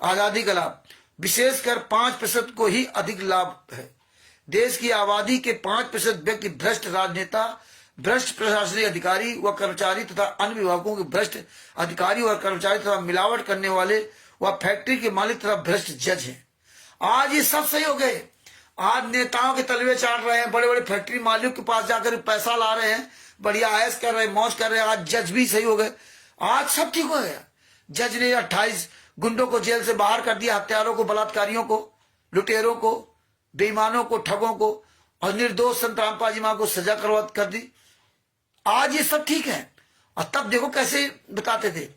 आजादी का लाभ विशेषकर 5% को ही अधिक लाभ है। देश की आबादी के 5% व्यक्ति भ्रष्ट राजनेता, भ्रष्ट प्रशासनिक अधिकारी व कर्मचारी तथा अन्य विभागों के भ्रष्ट अधिकारी और कर्मचारी तथा मिलावट करने वाले व फैक्ट्री के मालिक तथा भ्रष्ट जज हैं। आज ये सब सही हो गए। आज नेताओं के तलवे चाट रहे हैं, बड़े बड़े फैक्ट्री मालिक के पास जाकर पैसा ला रहे हैं, बढ़िया ऐश कर रहे हैं, मौज कर रहे हैं। आज जज भी सही हो गए, आज सब ठीक हो गया। जज ने 28 गुंडों को जेल से बाहर कर दिया, हत्यारों को, बलात्कारियों को, लुटेरों को, बेईमानों को, ठगों को, और निर्दोष संत रामपाल जी महाराज को सजा कर दी। आज ये सब ठीक है। और तब देखो कैसे बताते थे,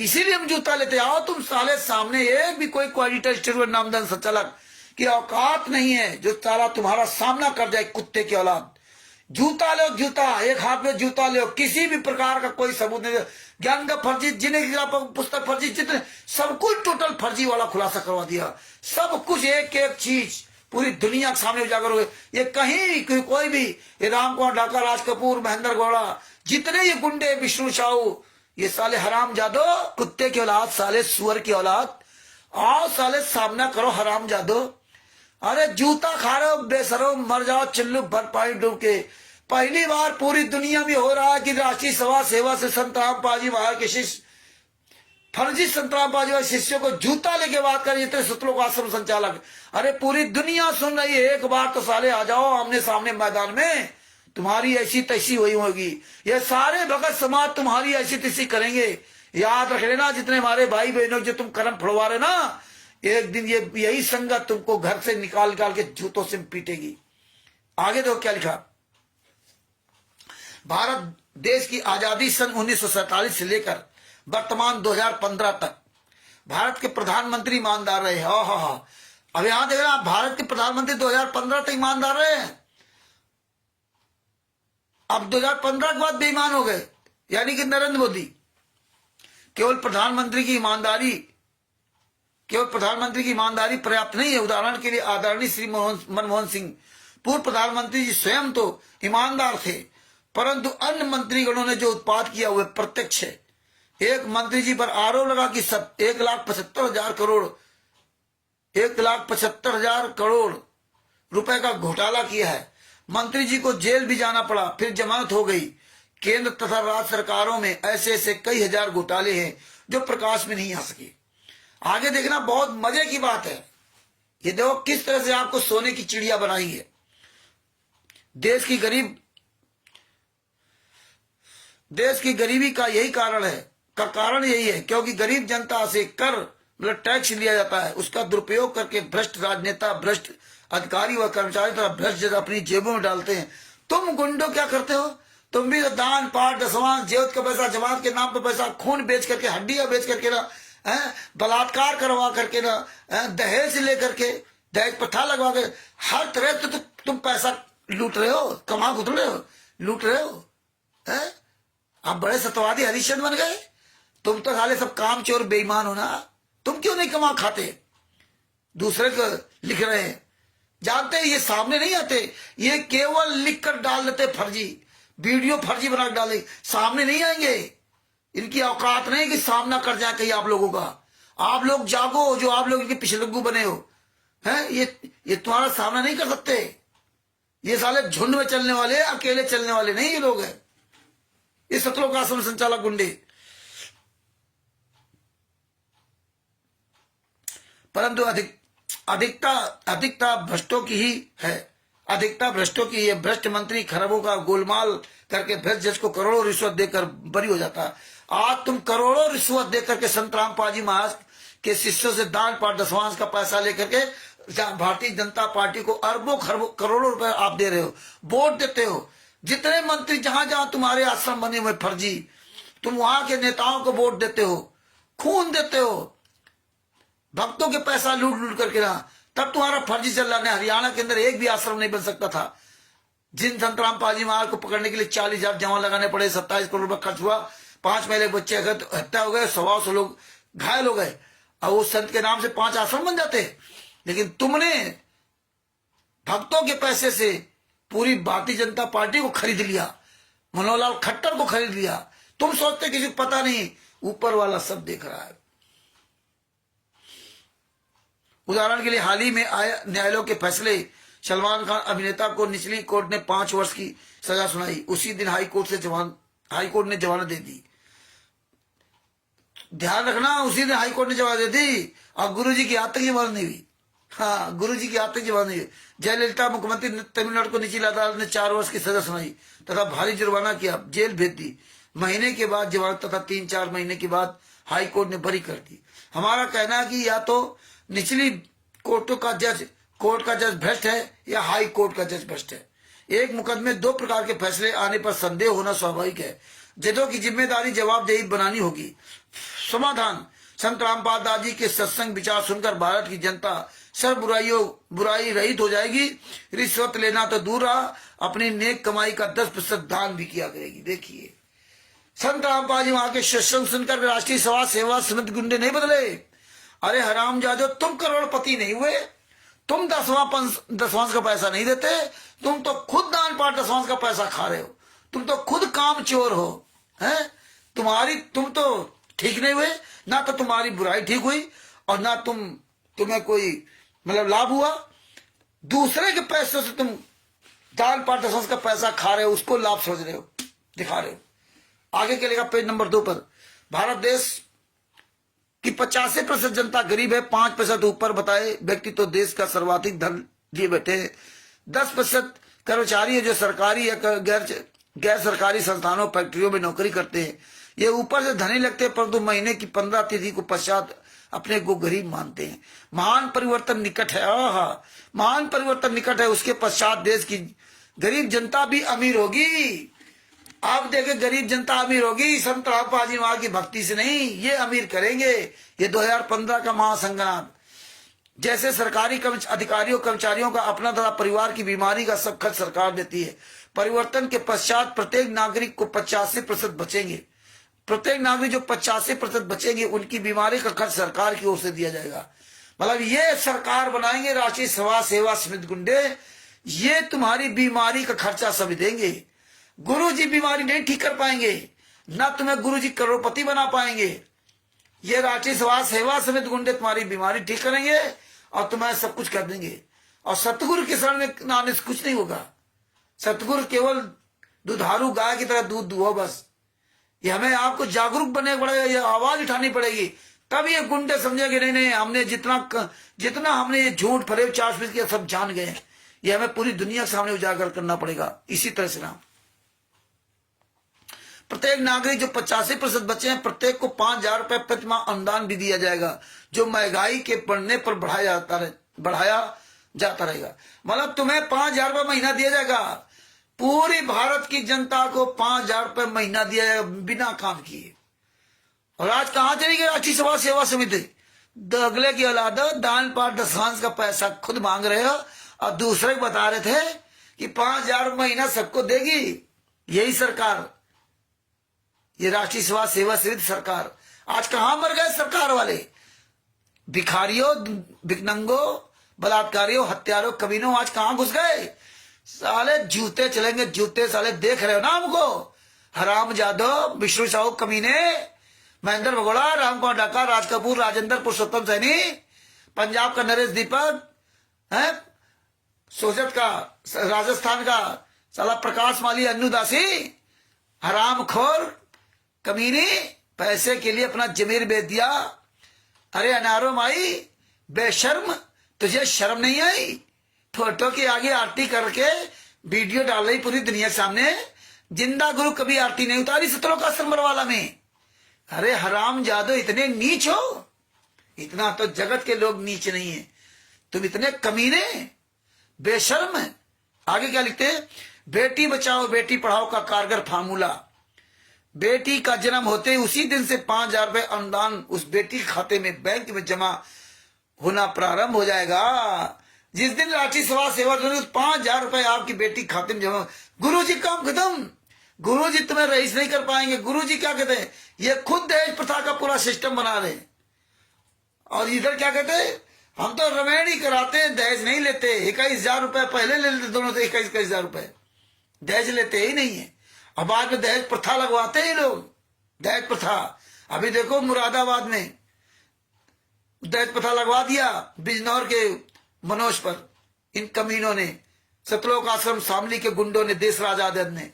इसीलिए हम जूता लेते। आओ तुम साले सामने, एक भी कोई क्वालिटी स्टोर नामदान संचालक की औकात नहीं है जो सारा तुम्हारा सामना कर जाए। कुत्ते की औलाद, जूता लो, जूता एक हाथ में जूता लो, किसी भी प्रकार का कोई सबूत नहीं। ज्ञान का फर्जी, जिन्हें पुस्तक फर्जी, जितने सब कुछ टोटल फर्जी वाला खुलासा करवा दिया। सब कुछ एक एक चीज पूरी दुनिया के सामने उजागर हो गए। ये कहीं कोई भी, ये राम कुमार ढाका, राज कपूर, महेंद्र गौड़ा, जितने ये गुंडे, विष्णु साहू, ये साले हराम जादो, कुत्ते की औलाद, साले सुअर की औलाद, आओ साले सामना करो हराम जादो। अरे जूता खा रहे हो बेसरो, मर जाओ चिल्लू भर पानी डूब के। पहली बार पूरी दुनिया में हो रहा है कि राष्ट्रीय सभा सेवा से संत रामपाल जी महाराज के शिष्य, फर्जी संत रामपाल जी शिष्यों को जूता लेके बात कर रहे, सुतलोक आश्रम संचालक। अरे पूरी दुनिया सुन रही है, एक बार तो साले आ जाओ आमने सामने मैदान में, तुम्हारी ऐसी तैसी हुई होगी। ये सारे भगत समाज तुम्हारी ऐसी तैसी करेंगे। याद रख लेना, जितने हमारे भाई बहनों जो तुम कर्म फड़वा रहे ना, एक दिन ये यही संगत तुमको घर से निकाल के जूतों से पीटेगी। आगे देखो क्या लिखा। भारत देश की आजादी सन 1947 से लेकर वर्तमान 2015 तक भारत के प्रधानमंत्री ईमानदार रहे। हाँ, अब यहां देख रहे भारत के प्रधानमंत्री 2015 तक ईमानदार रहे हैं। अब 2015 के बाद बेईमान हो गए, यानी कि नरेंद्र मोदी। केवल प्रधानमंत्री की ईमानदारी पर्याप्त नहीं है। उदाहरण के लिए आदरणीय श्री मनमोहन सिंह, पूर्व प्रधानमंत्री जी स्वयं तो ईमानदार थे, परंतु अन्य मंत्रीगणों ने जो उत्पाद किया वह प्रत्यक्ष है। एक मंत्री जी पर आरोप लगा कि 1,75,000 करोड़ रुपए का घोटाला किया है। मंत्री जी को जेल भी जाना पड़ा, फिर जमानत हो गई। केंद्र तथा राज्य सरकारों में ऐसे ऐसे कई हजार घोटाले हैं जो प्रकाश में नहीं आ सके। आगे देखना, बहुत मजे की बात है। ये देखो किस तरह से आपको सोने की चिड़िया बनाई है। देश की गरीबी का कारण यही है क्योंकि गरीब जनता से कर मतलब टैक्स लिया जाता है। उसका दुरुपयोग करके भ्रष्ट राजनेता, भ्रष्ट अधिकारी व कर्मचारी तथा भ्रष्ट जगह अपनी जेबों में डालते हैं। तुम गुंडो क्या करते हो? तुम भी तो दान पाठ दसवां जेवत का पैसा, जमात के नाम पे पैसा, खून बेच करके, हड्डियां बेच करके ना, बलात्कार करवा करके ना, दहेज लेकर के, दहेज प्रथा लगवा के, हर तरह से तो तुम पैसा लूट रहे हो, कमा खुद रहे हो, लूट रहे हो। आप बड़े सत्यवादी हरिश्चंद्र बन गए। तुम तो साले सब काम चोर बेईमान हो ना। तुम क्यों नहीं कमा खाते? दूसरे को लिख रहे हैं, जानते हैं ये सामने नहीं आते, ये केवल लिख कर डाल देते फर्जी वीडियो, फर्जी बना कर डाले, सामने नहीं आएंगे। इनकी औकात नहीं कि सामना कर जाए कहीं आप लोगों का। आप लोग जागो, जो आप लोग इनके पिछलग्गू बने हो, हैं ये तुम्हारा सामना नहीं कर सकते। ये साले झुंड में चलने वाले, अकेले चलने वाले नहीं ये लोग हैं। ये सतलोक आश्रम संचालक गुंडे। परंतु अधिकता भ्रष्टों की ही है। अधिकता भ्रष्टों की है। भ्रष्ट मंत्री खरबों का गोलमाल करके भ्रष्ट जज को करोड़ों रिश्वत देकर बरी हो जाता है। आज तुम करोड़ों रिश्वत देकर के संत रामपाल जी महाराज के शिष्यों से दान पाठ दसवांश का पैसा लेकर के भारतीय जनता पार्टी को अरबों खरबों करोड़ों रुपए आप दे रहे हो, वोट देते हो। जितने मंत्री जहां जहां तुम्हारे आश्रम बने हुए फर्जी, तुम वहां के नेताओं को वोट देते हो, खून देते हो। भक्तों के पैसा लूट लूट करके रहा, तब तुम्हारा फर्जी चल रहा है। हरियाणा के अंदर एक भी आश्रम नहीं बन सकता था। जिन संत रामपाल जी महाराज को पकड़ने के लिए 40,000 जवान लगाने पड़े, 27 करोड़ रुपया खर्च हुआ, 5 महीने बच्चे अगर हत्या हो गए, 100 लोग घायल हो गए, और उस संत के नाम से 5 आश्रम बन जाते। लेकिन तुमने भक्तों के पैसे से पूरी भारतीय जनता पार्टी को खरीद लिया, मनोहर लाल खट्टर को खरीद लिया। तुम सोचते किसी को पता नहीं, ऊपर वाला सब देख रहा है। उदाहरण के लिए हाल ही में आया न्यायालय के फैसले, सलमान खान अभिनेता को निचली कोर्ट ने 5 वर्ष की सजा सुनाई। उसी दिन हाई कोर्ट ने जमानत दे दी। ध्यान रखना, उसी दिन हाई कोर्ट ने जमानत दे दी, और गुरु जी की आज तक जमानत नहीं हुई। हाँ, गुरु जी की आज तक जमानत नहीं हुई। जयललिता मुख्यमंत्री तमिलनाडु को निचली अदालत ने 4 वर्ष की सजा सुनाई तथा भारी जुर्माना किया, जेल भेज दी। महीने के बाद जमानत तथा 3-4 महीने के बाद हाई कोर्ट ने बरी कर दी। हमारा कहना है कि या तो निचली कोर्ट का जज भ्रष्ट है, या हाई कोर्ट का जज भ्रष्ट है। एक मुकदमे 2 प्रकार के फैसले आने पर संदेह होना स्वाभाविक है। जजों की जिम्मेदारी जवाबदेही बनानी होगी। समाधान, संत रामपाल दास जी के सत्संग विचार सुनकर भारत की जनता सब बुराई रहित हो जाएगी। रिश्वत लेना तो दूर रहा, अपनी नेक कमाई का 10% दान भी किया करेगी। देखिए, संत रामपाल जी वहां के सत्संग सुनकर राष्ट्रीय समाज सेवा समिति गुंडे नहीं बदले। अरे हरामजादो, तुम करोड़पति नहीं हुए, तुम दसवांश का पैसा नहीं देते, तुम तो खुद दान पाठ दसवांश का पैसा खा रहे हो, तुम तो खुद काम चोर हो, हैं? तुम तो ठीक नहीं हुए, ना तो तुम्हारी बुराई ठीक हुई, और ना तुम्हें कोई मतलब लाभ हुआ। दूसरे के पैसों से तुम दान पाठ दसवांश का पैसा खा रहे हो, उसको लाभ समझ रहे हो, दिखा रहे हो। आगे के लेगा पेज नंबर 2 पर। भारत देश कि 85% जनता गरीब है, 5% ऊपर बताए व्यक्ति तो देश का सर्वाधिक धन लिए बैठे हैं। 10% कर्मचारी है जो सरकारी या गैर सरकारी संस्थानों फैक्ट्रियों में नौकरी करते हैं। ये ऊपर से धनी लगते हैं, परंतु महीने की 15 तिथि को पश्चात अपने को गरीब मानते हैं। महान परिवर्तन निकट है, महान परिवर्तन निकट है। उसके पश्चात देश की गरीब जनता भी अमीर होगी। आप देखें, गरीब जनता अमीर होगी, संत रामपाल जी वहां की भक्ति से नहीं, ये अमीर करेंगे। ये 2015 का महासंग्राम। जैसे सरकारी अधिकारियों कर्मचारियों का अपना तथा परिवार की बीमारी का सब खर्च सरकार देती है, परिवर्तन के पश्चात प्रत्येक नागरिक को 85% बचेंगे। प्रत्येक नागरिक जो 85% बचेंगे, उनकी बीमारी का खर्च सरकार की ओर से दिया जाएगा। मतलब ये सरकार बनाएंगे राष्ट्रीय समाज सेवा समिति गुंडे, ये तुम्हारी बीमारी का खर्चा सभी देंगे। गुरुजी बीमारी नहीं ठीक कर पाएंगे, ना तुम्हें गुरुजी करोड़पति बना पाएंगे। ये राष्ट्रीय समाज सेवा समिति गुंडे तुम्हारी बीमारी ठीक करेंगे और तुम्हें सब कुछ कर देंगे। और सतगुरु के शरण में आने से कुछ नहीं होगा। सतगुरु केवल दुधारू गाय की तरह दूध दुहो बस। ये हमें आपको जागरूक बनने पड़ेगा, ये आवाज उठानी पड़ेगी, तब ये गुंडे समझेंगे नहीं नहीं, हमने जितना हमने ये झूठ फरेब चाशपीस किया सब जान गए। ये हमें पूरी दुनिया के सामने उजागर करना पड़ेगा। इसी तरह से ना प्रत्येक नागरिक जो 85% बचे हैं, प्रत्येक को 5,000 रुपए प्रतिमाह अनुदान भी दिया जाएगा, जो महंगाई के बढ़ने पर बढ़ाया जाता रहेगा। मतलब तुम्हें 5,000 रुपए महीना दिया जाएगा। पूरी भारत की जनता को 5,000 रुपए महीना दिया जाएगा बिना काम किए। और आज कहां चली गई राष्ट्रीय समाज सेवा समिति? अगले की औलाद दान पाठ दसवांश का पैसा खुद मांग रहे हो, और दूसरे को बता रहे थे कि 5,000 महीना सबको देगी। यही सरकार, ये राष्ट्रीय समाज सेवा समिति सरकार। आज कहां मर गए सरकार वाले? भिखारियों, भिकनंगों, बलात्कारियों, हत्यारों, कमीनों आज कहां घुस गए? साले जूते चलेंगे, जूते साले देख रहे हो ना हमको। हराम जादव, विष्णु साहू कमीने, महेंद्र भगोड़ा, राम कुमार डाका, राज कपूर, राजेंद्र पुरुषोत्तम सैनी, पंजाब का नरेश दीपक है, सोजत का राजस्थान का साला प्रकाश माली, अन्नू दासी, हराम खोर कमीने, पैसे के लिए अपना जमीर बेच दिया। अरे अनारो माई बेशर्म, तुझे शर्म नहीं आई? फोटो के आगे आरती करके वीडियो डाल रही पूरी दुनिया के सामने। जिंदा गुरु कभी आरती नहीं उतारी सत्रों का वाला में। अरे हराम जादो, इतने नीच हो? इतना तो जगत के लोग नीच नहीं है, तुम इतने कमीने बेशर्म। आगे क्या लिखते हैं? बेटी बचाओ बेटी पढ़ाओ का कारगर फार्मूला। बेटी का जन्म होते ही उसी दिन से 5,000 रुपए अनुदान उस बेटी के खाते में बैंक में जमा होना प्रारंभ हो जाएगा। जिस दिन राष्ट्रीय सभा सेवा 5,000 रुपए आपकी बेटी खाते में जमा, गुरु जी काम खत्म। गुरु जी तुम्हें रईस नहीं कर पाएंगे। गुरु जी क्या कहते हैं, ये खुद दहेज प्रथा का पूरा सिस्टम बना रहे हैं। और इधर क्या कहते हैं, हम तो रमेण ही कराते हैं, दहेज नहीं लेते। 21,000 रुपए पहले ले लेते, दोनों से 21,000 रुपए दहेज लेते ही नहीं है। अब बाद में दहेज प्रथा लगवाते हैं लोग, दहेज प्रथा। अभी देखो मुरादाबाद में दहेज प्रथा लगवा दिया, बिजनौर के मनोज पर इन कमीनों ने, सतलोक आश्रम शामली के गुंडों ने, देशराज आजाद ने,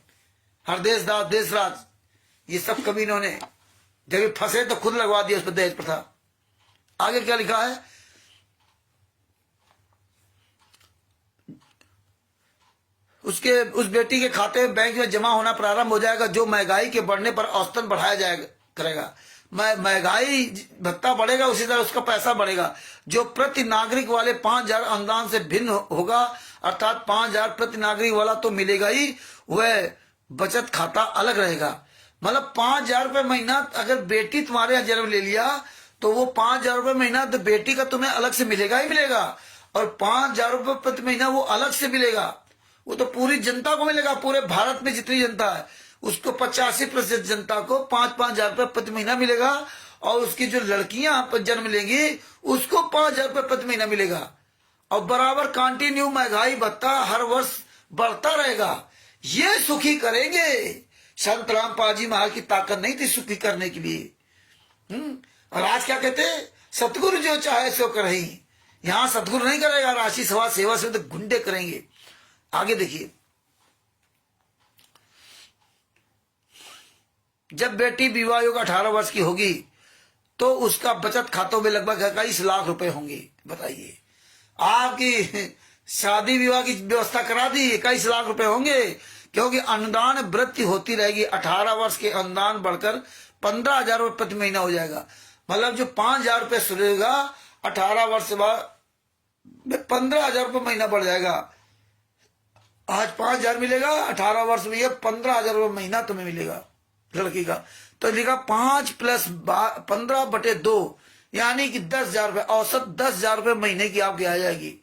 हरदेश दास देशराज, ये सब कमीनों ने जब फंसे तो खुद लगवा दिया उस पर दहेज प्रथा। आगे क्या लिखा है, उस बेटी के खाते में बैंक में जमा होना प्रारंभ हो जाएगा, जो महंगाई के बढ़ने पर औसतन बढ़ाया जाएगा करेगा। महंगाई भत्ता बढ़ेगा, उसी तरह उसका पैसा बढ़ेगा, जो प्रति नागरिक वाले 5,000 अनुदान से भिन्न होगा। अर्थात 5,000 प्रति नागरिक वाला तो मिलेगा ही, वह बचत खाता अलग रहेगा। मतलब 5,000 रुपए महीना अगर बेटी तुम्हारे यहाँ जन्म ले लिया तो वो 5,000 रुपए महीना तो बेटी का तुम्हें अलग से मिलेगा ही मिलेगा। और 5,000 रुपए प्रति महीना वो अलग से मिलेगा, वो तो पूरी जनता को मिलेगा। पूरे भारत में जितनी जनता है उसको 85% जनता को 5,000 रुपए प्रति महीना मिलेगा। और उसकी जो लड़कियां जन्म लेंगी उसको 5,000 रुपए प्रति महीना मिलेगा। और बराबर कंटिन्यू महंगाई भत्ता हर वर्ष बढ़ता रहेगा। ये सुखी करेंगे। संत रामपाल जी महाराज की ताकत नहीं थी सुखी करने के लिए। और आज क्या कहते हैं, सतगुरु जो चाहे सो करही। यहां सतगुरु नहीं करेगा, राष्ट्रीय सभा सेवा से तो गुंडे करेंगे। आगे देखिए, जब बेटी विवाह योग 18 वर्ष की होगी तो उसका बचत खातों में लगभग 21 लाख रुपए होंगे। बताइए, आपकी शादी विवाह की व्यवस्था करा दी, 21 लाख रुपए होंगे, क्योंकि अनुदान वृद्धि होती रहेगी। 18 वर्ष के अनुदान बढ़कर 15,000 रुपए प्रति महीना हो जाएगा। मतलब जो 5,000 रुपए सुनेगा 18 वर्ष बाद 15,000 रुपए महीना बढ़ जाएगा। आज 5,000 मिलेगा, 18 वर्ष में ये 15,000 रुपए महीना तुम्हें मिलेगा लड़की का। तो लिखा 5 + 15/2 यानी कि 10,000 रुपए, औसत 10,000 रुपए महीने की आपकी आ जाएगी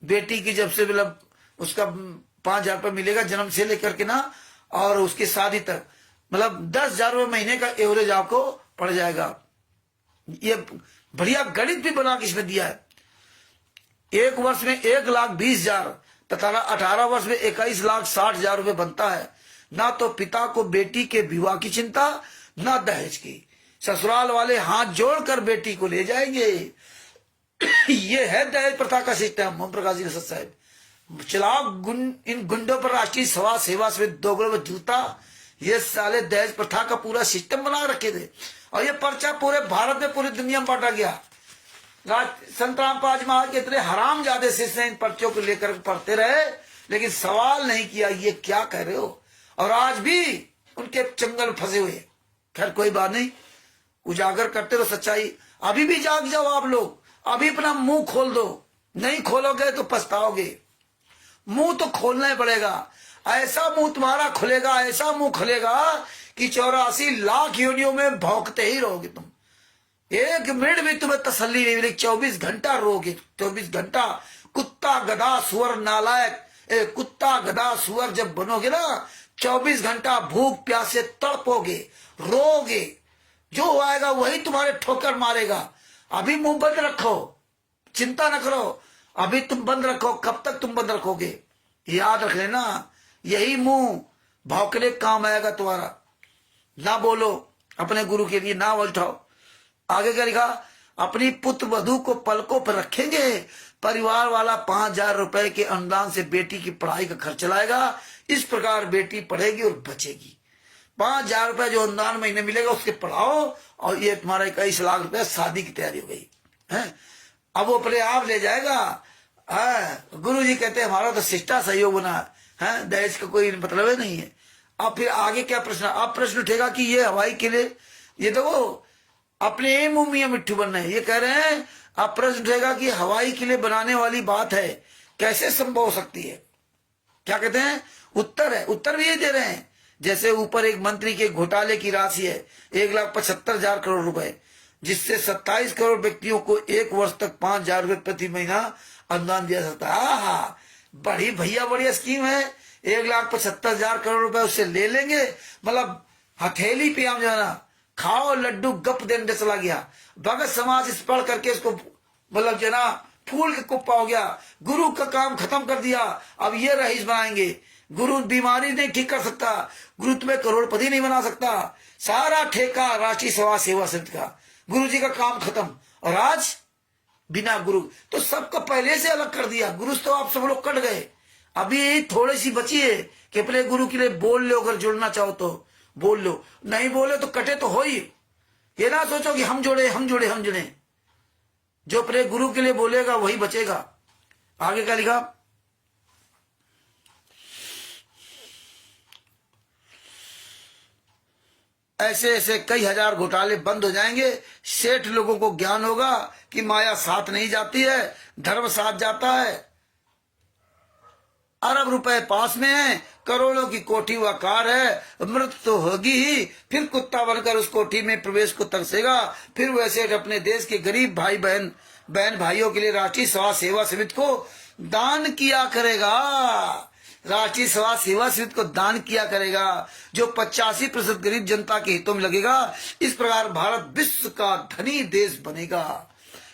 बेटी की। जब से मतलब उसका 5,000 रुपए मिलेगा जन्म से लेकर के ना, और उसकी शादी तक, मतलब 10,000 रुपए महीने का एवरेज आपको पड़ जाएगा। ये बढ़िया गणित भी बना के इसमें दिया है। एक वर्ष में 1,20,000 तथा 18 वर्ष में 21,60,000 रुपए बनता है। ना तो पिता को बेटी के विवाह की चिंता, ना दहेज की। ससुराल वाले हाथ जोड़कर बेटी को ले जाएंगे। ये है दहेज प्रथा का सिस्टम। ओम प्रकाश जी साहब, चलाओ इन गुंडों पर राष्ट्रीय सभा सेवा से दोगलों जूता। ये साले दहेज प्रथा का पूरा सिस्टम बना रखे थे, और ये पर्चा पूरे भारत में, पूरी दुनिया में बांटा गया। संत रामपाल जी महाराज के इतने हराम ज्यादा शिष्य इन पर्चों को लेकर पढ़ते रहे, लेकिन सवाल नहीं किया ये क्या कह रहे हो। और आज भी उनके चंगल फंसे हुए। खैर कोई बात नहीं, उजागर करते रहो सच्चाई। अभी भी जाग जाओ आप लोग, अभी अपना मुंह खोल दो। नहीं खोलोगे तो पछताओगे। मुंह तो खोलना ही पड़ेगा। ऐसा मुंह तुम्हारा खुलेगा, ऐसा मुंह खुलेगा कि 84 लाख योनियों में भौंकते ही रहोगे तुम। एक मिनट भी तुम्हें तसल्ली नहीं मिलेगी। 24 घंटा रोगे, 24 घंटा। कुत्ता गधा सुअर नालायक, कुत्ता गधा सुअर जब बनोगे ना, 24 घंटा भूख प्यास से तड़पोगे, रोगे। जो आएगा वही तुम्हारे ठोकर मारेगा। अभी मुंह बंद रखो, चिंता न करो, अभी तुम बंद रखो। कब तक तुम बंद रखोगे? याद रख लेना, यही मुंह भौंकने काम आएगा तुम्हारा। ना बोलो अपने गुरु के लिए, ना उठाओ। आगे क्या लिखा, अपनी पुत्र वधू को पलकों पर रखेंगे। परिवार वाला 5,000 रुपए के अनुदान से बेटी की पढ़ाई का खर्च चलाएगा। इस प्रकार बेटी पढ़ेगी और बचेगी। 5,000 रुपए जो अनुदान महीने मिलेगा उसके पढ़ाओ, और ये तुम्हारा 21 लाख रुपए शादी की तैयारी हो गई है। अब वो अपने आप ले जाएगा। गुरु जी कहते हैं हमारा तो शिष्टा सहयोग बना है, दहेज का कोई मतलब ही नहीं है। अब फिर आगे क्या प्रश्न, अब प्रश्न उठेगा कि ये हवाई के लिए, ये तो अपने मुंह मियां मिट्ठू बनना है। ये कह रहे हैं, अब प्रश्न उठेगा कि हवाई के लिए बनाने वाली बात है, कैसे संभव हो सकती है? क्या कहते हैं? उत्तर है, उत्तर भी ये दे रहे हैं। जैसे ऊपर एक मंत्री के घोटाले की राशि है 1,75,000 करोड़ रुपए, जिससे 27 करोड़ व्यक्तियों को 1 वर्ष तक 5,000 रुपये प्रति महीना अनुदान दिया जाता है। हाँ, बड़ी भैया बढ़िया स्कीम है। 1,75,000 करोड़ रुपए उससे ले लेंगे, मतलब हथेली पे हम जाना खाओ लड्डू गप देने चला गया। भगत समाज इस पढ़ करके इसको मतलब जो ना फूल के कुप्पा हो गया। गुरु का काम खत्म कर दिया, अब ये रईस बनाएंगे। गुरु बीमारी नहीं ठीक कर सकता, गुरु तुम्हें करोड़पति नहीं बना सकता। सारा ठेका राष्ट्रीय समाज सेवा समिति का, गुरु जी का काम खत्म। और आज बिना गुरु तो सबको पहले से अलग कर दिया। गुरु तो आप सब लोग कट गए, अभी थोड़ी सी बची है कि अपने गुरु के लिए बोल लो। अगर जुड़ना चाहो तो बोल लो, नहीं बोले तो कटे तो हो ही। ये ना सोचो कि हम जोड़े हम जुड़े हम जुड़े। जो अपने गुरु के लिए बोलेगा वही बचेगा। आगे क्या लिखा? ऐसे ऐसे कई हजार घोटाले बंद हो जाएंगे। सेठ लोगों को ज्ञान होगा कि माया साथ नहीं जाती है, धर्म साथ जाता है। अरब रुपए पास में है, करोड़ों की कोठी व कार है, मृत्यु तो होगी ही, फिर कुत्ता बनकर उस कोठी में प्रवेश को तरसेगा। फिर वह सेठ अपने देश के गरीब भाई बहन भाइयों के लिए राष्ट्रीय समाज सेवा समिति को दान किया करेगा। राष्ट्रीय समाज सेवा समिति को दान किया करेगा, जो 85% गरीब जनता के हितों में लगेगा। इस प्रकार भारत विश्व का धनी देश बनेगा।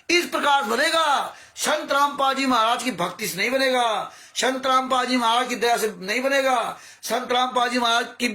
इस प्रकार बनेगा। संत रामपाल जी महाराज की भक्ति से नहीं बनेगा, संत रामपाल जी महाराज की दया से नहीं बनेगा। संत रामपाल जी महाराज की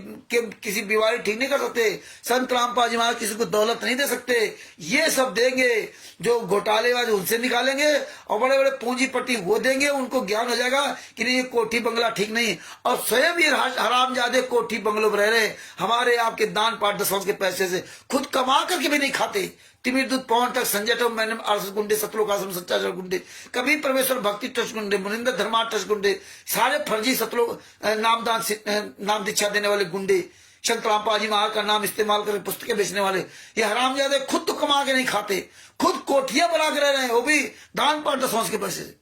किसी बीमारी ठीक नहीं कर सकते, संत रामपाल जी महाराज किसी को दौलत नहीं दे सकते। ये सब देंगे जो घोटालेबाज, उनसे निकालेंगे, और बड़े बड़े पूंजीपति वो देंगे। उनको ज्ञान हो जाएगा कि नहीं ये कोठी बंगला ठीक नहीं। और स्वयं ये हरामजादे कोठी बंगलों में रह रहे, हमारे आपके दान पाठ दसवंश के पैसे से खुद कमा करके भी नहीं खाते। तिमिर दूध पवन तक संजय टम मैंने आरएसएस गुंडे, सतलोक आश्रम सच्चाचर गुंडे, कभी परमेश्वर भक्ति ट्रस्ट गुंडे, मुनिंदर धर्मा ट्रस्ट गुंडे, सारे फर्जी सतलोक नाम दीक्षा देने वाले गुंडे, संत रामपाल जी महाराज का नाम इस्तेमाल करके पुस्तकें बेचने वाले, ये हरामजादे खुद तो कमा के नहीं खाते, खुद कोठियां बना के रह रहे हैं, वो भी दान पाठ दसवंश के पैसे से।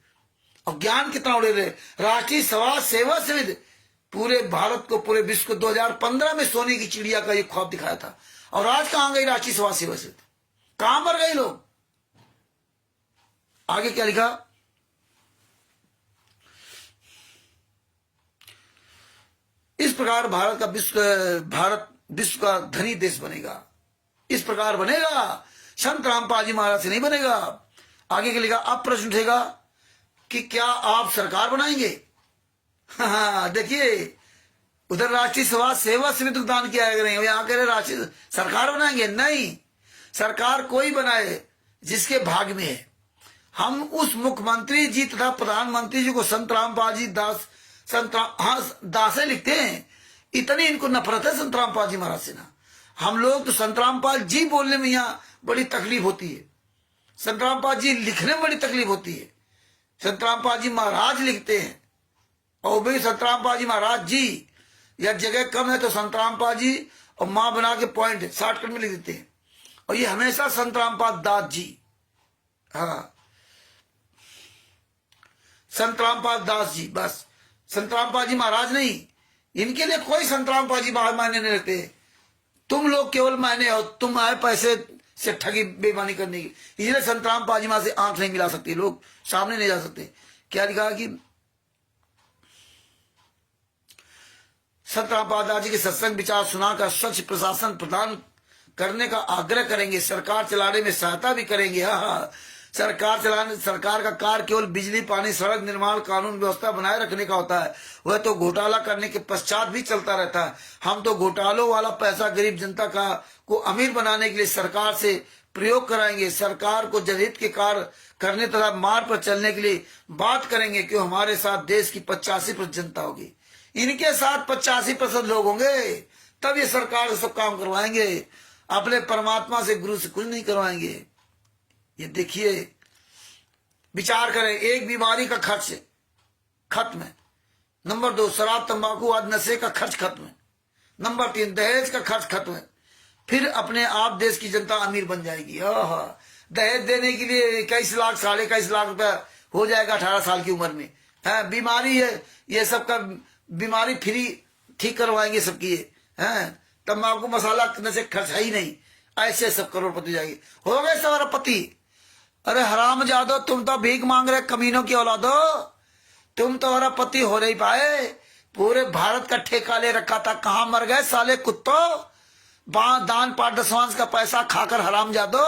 और ज्ञान कितना उड़े रहे। राष्ट्रीय समाज सेवा समिति पूरे भारत को, पूरे विश्व को 2015 में सोने की चिड़िया का ये ख्वाब दिखाया था। और आज कहां गई राष्ट्रीय समाज सेवा समिति? कहां मर गए लोग? आगे क्या लिखा? इस प्रकार भारत विश्व का धनी देश बनेगा। इस प्रकार बनेगा, संत रामपाल जी महाराज से नहीं बनेगा। आगे क्या लिखा? अब प्रश्न उठेगा कि क्या आप सरकार बनाएंगे? हाँ, देखिए उधर राष्ट्रीय समाज सेवा समिति को दान किया करेंगे, यहां कह रहे राष्ट्रीय सरकार बनाएंगे। नहीं, सरकार कोई बनाए जिसके भाग में है। हम उस मुख्यमंत्री जी तथा प्रधानमंत्री जी को संत रामपाल जी दास, दासे लिखते हैं। इतनी इनको नफरत है संत रामपाल जी महाराज से ना। हम लोग तो संत रामपाल जी बोलने में यहाँ बड़ी तकलीफ होती है, संत रामपाल जी लिखने में बड़ी तकलीफ होती है। संत रामपाल जी महाराज लिखते हैं, और भी संत रामपाल जी महाराज जी, या जगह कम है तो संत रामपाल जी और मां बना के पॉइंट शॉर्टकट में लिख देते हैं। और ये हमेशा संत रामपाल दास जी, हाँ संत रामपाल दास जी, बस संत रामपाल जी महाराज नहीं। इनके लिए कोई संत रामपाल जी महाराज मायने नहीं रखते। तुम लोग केवल मायने हो, तुम आए पैसे से ठगी बेईमानी करने की, इसलिए संत रामपाल जी महाराज से आंख नहीं मिला सकते, लोग सामने नहीं जा सकते। क्या लिखा कि संत रामपाल दास जी के सत्संग विचार सुनाकर स्वच्छ प्रशासन प्रदान करने का आग्रह करेंगे, सरकार चलाने में सहायता भी करेंगे। हाँ, सरकार का कार्य केवल बिजली, पानी, सड़क निर्माण, कानून व्यवस्था बनाए रखने का होता है। वह तो घोटाला करने के पश्चात भी चलता रहता है। हम तो घोटालों वाला पैसा गरीब जनता को अमीर बनाने के लिए सरकार से प्रयोग कराएंगे। सरकार को जनहित के कार्य करने तथा मार्ग पर चलने के लिए बात करेंगे, क्यों हमारे साथ देश की 85% जनता होगी, इनके साथ 85% लोग होंगे, तब ये सरकार से सब काम करवाएंगे। अपने परमात्मा से, गुरु से कुछ नहीं करवाएंगे। ये देखिए, विचार करें, एक बीमारी का खर्च खत्म है। नंबर 2, शराब तंबाकू आदि नशे का खर्च खत्म है। नंबर 3, दहेज का खर्च खत्म है। फिर अपने आप देश की जनता अमीर बन जाएगी। दहेज देने के लिए 21 लाख, 21.5 लाख रुपया हो जाएगा 18 साल की उम्र में। है बीमारी है, ये सबका बीमारी फ्री ठीक करवाएंगे सबकी। है तंबाकू मसाला नशे खर्च है ही नहीं। ऐसे सब करोड़पति हो जाएगी। हो गए सब अरबपति। अरे हरामजादो, तुम तो भीख मांग रहे कमीनों की औलादो, तुम तो अरबपति हो नहीं पाए। पूरे भारत का ठेका ले रखा था, कहां मर गए साले कुत्तों। दान पाठ दसवांश का पैसा खाकर हरामजादो,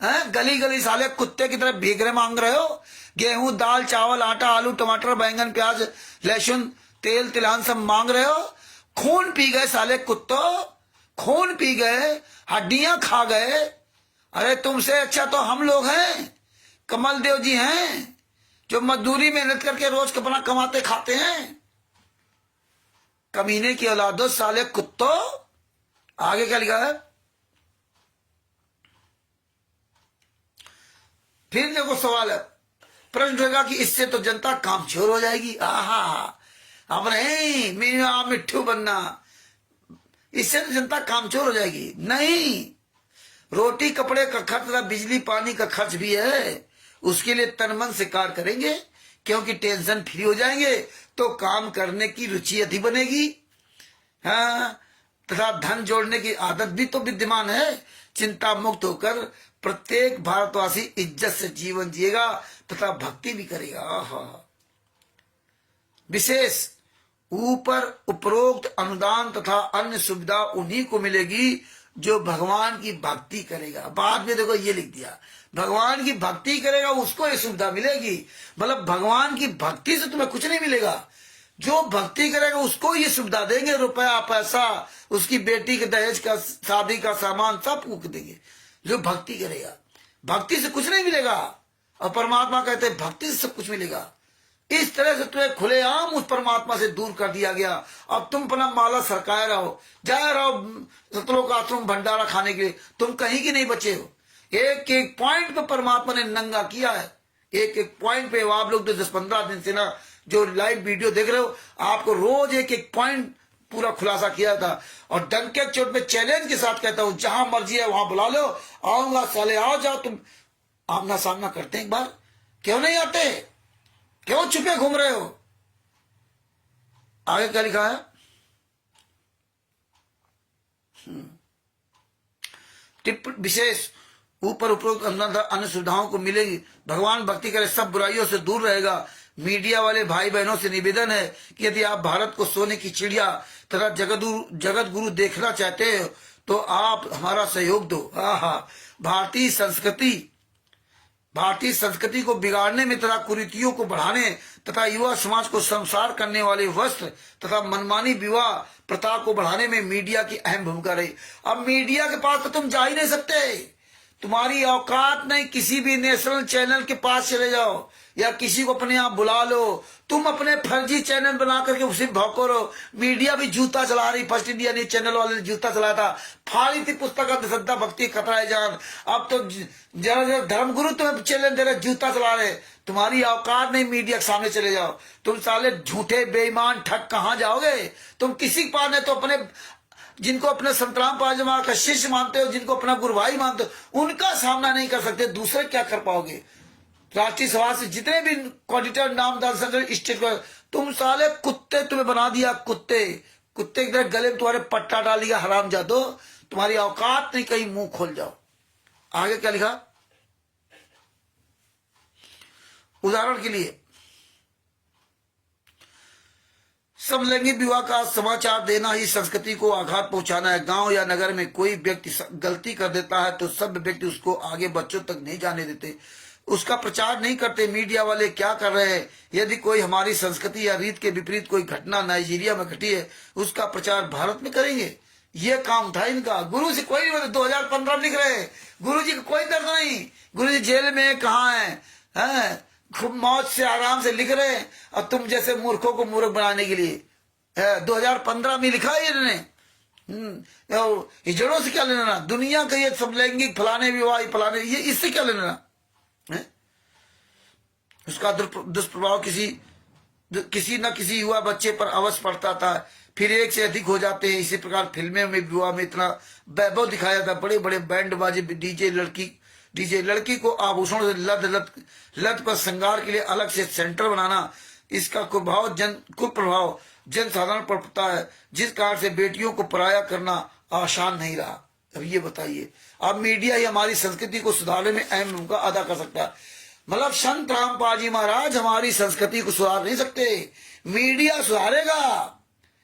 हैं? गली गली साले कुत्ते की तरह भीख मांग रहे हो। गेहूं, दाल, चावल, आटा, आलू, टमाटर, बैंगन, प्याज, लहसुन, तेल, तिलहन सब मांग रहे हो। खून पी गए साले कुत्तों, खून पी गए, हड्डियां खा गए। अरे तुमसे अच्छा तो हम लोग हैं, कमल देव जी हैं, जो मजदूरी मेहनत करके रोज अपना कमाते खाते हैं। कमीने की औलादो साले कुत्तों। आगे क्या लिखा है? फिर देखो सवाल है, प्रश्न उठेगा कि इससे तो जनता कामचोर हो जाएगी। आहा, अब नहीं मीना मिट्ठू बनना, इससे तो जनता कामचोर हो जाएगी। नहीं, रोटी कपड़े का खर्च तथा बिजली पानी का खर्च भी है, उसके लिए तन मन से कार्य करेंगे, क्योंकि टेंशन फ्री हो जाएंगे तो काम करने की रुचि अधिक बनेगी। हाँ, तथा धन जोड़ने की आदत भी तो विद्यमान है। चिंता मुक्त होकर प्रत्येक भारतवासी इज्जत से जीवन जिएगा तथा भक्ति भी करेगा। विशेष ऊपर उपरोक्त अनुदान तथा अन्य सुविधा उन्हीं को मिलेगी जो भगवान की भक्ति करेगा। बाद में देखो ये लिख दिया, भगवान की भक्ति करेगा उसको ये सुविधा मिलेगी। मतलब भगवान की भक्ति से तुम्हें कुछ नहीं मिलेगा, जो भक्ति करेगा उसको ये सुविधा देंगे। रुपया पैसा, उसकी बेटी के दहेज का, शादी का सामान सब कुछ देंगे जो भक्ति करेगा। भक्ति से कुछ नहीं मिलेगा, और परमात्मा कहते हैं भक्ति से सब कुछ मिलेगा। इस तरह से तुम्हें खुलेआम उस परमात्मा से दूर कर दिया गया। अब तुम अपना माला सरकाए रहो, जाए रहो सतलोक आश्रम भंडारा खाने के लिए, तुम कहीं की नहीं बचे हो। एक एक पॉइंट पे परमात्मा ने नंगा किया है, एक एक पॉइंट पे। आप लोग तो 10-15 दिन से ना जो लाइव वीडियो देख रहे हो, आपको रोज एक एक पॉइंट पूरा खुलासा किया था। और डंके चोट में चैलेंज के साथ कहता हूं, जहां मर्जी है वहां बुला लो, आऊंगा साले, आओ जाओ। तुम आमना सामना करते हैं एक बार, क्यों नहीं आते? क्यों छुपे घूम रहे हो? आगे क्या लिखा है? टिप्पणी विशेष ऊपर उपरोक्त अन्य सुविधाओं को मिलेगी। भगवान भक्ति करे, सब बुराइयों से दूर रहेगा। मीडिया वाले भाई बहनों से निवेदन है कि यदि आप भारत को सोने की चिड़िया तथा जगत गुरु देखना चाहते हो तो आप हमारा सहयोग दो। भारतीय संस्कृति को बिगाड़ने में तथा कुरीतियों को बढ़ाने तथा युवा समाज को संसार करने वाले वस्त्र तथा मनमानी विवाह प्रथा को बढ़ाने में मीडिया की अहम भूमिका रही। अब मीडिया के पास तो तुम जा ही नहीं सकते, तुम्हारी औकात नहीं। किसी भी नेशनल चैनल के पास चले जाओ या किसी को अपने यहाँ बुला लो, तुम अपने फर्जी चैनल बना करके उसे भौंको रहो। मीडिया भी जूता चला रही, फर्स्ट इंडिया न्यूज चैनल वाले ने जूता चलाया था, फाड़ी थी पुस्तक श्रद्धा भक्ति खतरा है जान। अब तो जरा धर्मगुरु तुम्हें चैलेंज दे रहे, जूता चला रहे। तुम्हारी औकात नहीं, मीडिया के सामने चले जाओ। तुम साले झूठे बेईमान ठग कहाँ जाओगे? तुम किसी के पास नहीं तो अपने जिनको अपने संतराम पाजमा का शिष्य मानते हो, जिनको अपना गुरु भाई मानते हो, उनका सामना नहीं कर सकते, दूसरे क्या कर पाओगे? राष्ट्रीय सभा से जितने भी कोऑर्डिनेटर नामदार स्टेट को, तुम साले कुत्ते तुम्हें बना दिया, कुत्ते कुत्ते की तरह गले में तुम्हारे पट्टा डाल दिया। हरामजादो, तुम्हारी औकात नहीं, कहीं मुंह खोल जाओ। आगे क्या लिखा? उदाहरण के लिए समलैंगिक विवाह का समाचार देना ही संस्कृति को आघात पहुंचाना है। गांव या नगर में कोई व्यक्ति गलती कर देता है तो सब व्यक्ति उसको आगे बच्चों तक नहीं जाने देते, उसका प्रचार नहीं करते। मीडिया वाले क्या कर रहे हैं? यदि कोई हमारी संस्कृति या रीत के विपरीत कोई घटना नाइजीरिया में घटी है, उसका प्रचार भारत में करेंगे। ये काम था इनका। गुरु जी कोई नहीं, 2015 लिख रहे हैं, गुरु जी को कोई दर्द नहीं। गुरु जी जेल में कहाँ है? खूब मौज से आराम से लिख रहे हैं, और तुम जैसे मूर्खों को मूर्ख बनाने के लिए 2015 में लिखा है इन्होंने। हिजड़ों से क्या लेना? दुनिया का ये समलैंगिक फलाने विवाह फलाने, ये इससे क्या लेना है? उसका दुष्प्रभाव किसी न किसी युवा बच्चे पर अवश्य पड़ता था, फिर एक से अधिक हो जाते हैं। इसी प्रकार फिल्में में विवाह में इतना वैभव दिखाया था, बड़े बड़े बैंड बाजे, डीजे लड़की को आभूषणों से लत पर श्रृंगार के लिए अलग से सेंटर बनाना, इसका कुप्रभाव जन साधारण पर पड़ता है, जिस कारण से बेटियों को पराया करना आसान नहीं रहा। अब ये बताइए, अब मीडिया ही हमारी संस्कृति को सुधारने में अहम भूमिका अदा कर सकता है। मतलब संत रामपाल जी महाराज हमारी संस्कृति को सुधार नहीं सकते, मीडिया सुधारेगा।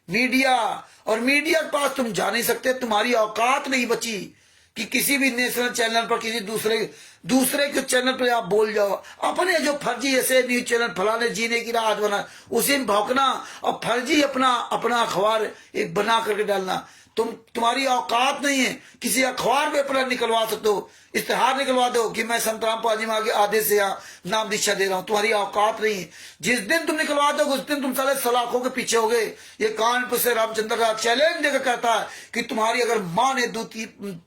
मीडिया, और मीडिया के पास तुम जा नहीं सकते, तुम्हारी औकात नहीं बची कि किसी भी नेशनल चैनल पर किसी दूसरे के चैनल पर आप बोल जाओ। अपने जो फर्जी ऐसे न्यूज चैनल फलाने जीने की राहत बना उसी में भौंकना और फर्जी अपना अखबार एक बना करके डालना। तुम्हारी औकात नहीं है, किसी अखबार में अपना निकलवा सकते हो, इश्तेहार निकलवा दो कि मैं संत रामपाल जी महाराज के आदेश से यहाँ नाम दीक्षा दे रहा हूँ। तुम्हारी औकात नहीं है। जिस दिन तुम निकलवा दो उस दिन तुम सारे सलाखों के पीछे हो गए। ये कानपुर से रामचंद्र का चैलेंज देकर कहता है कि तुम्हारी अगर माँ ने दूध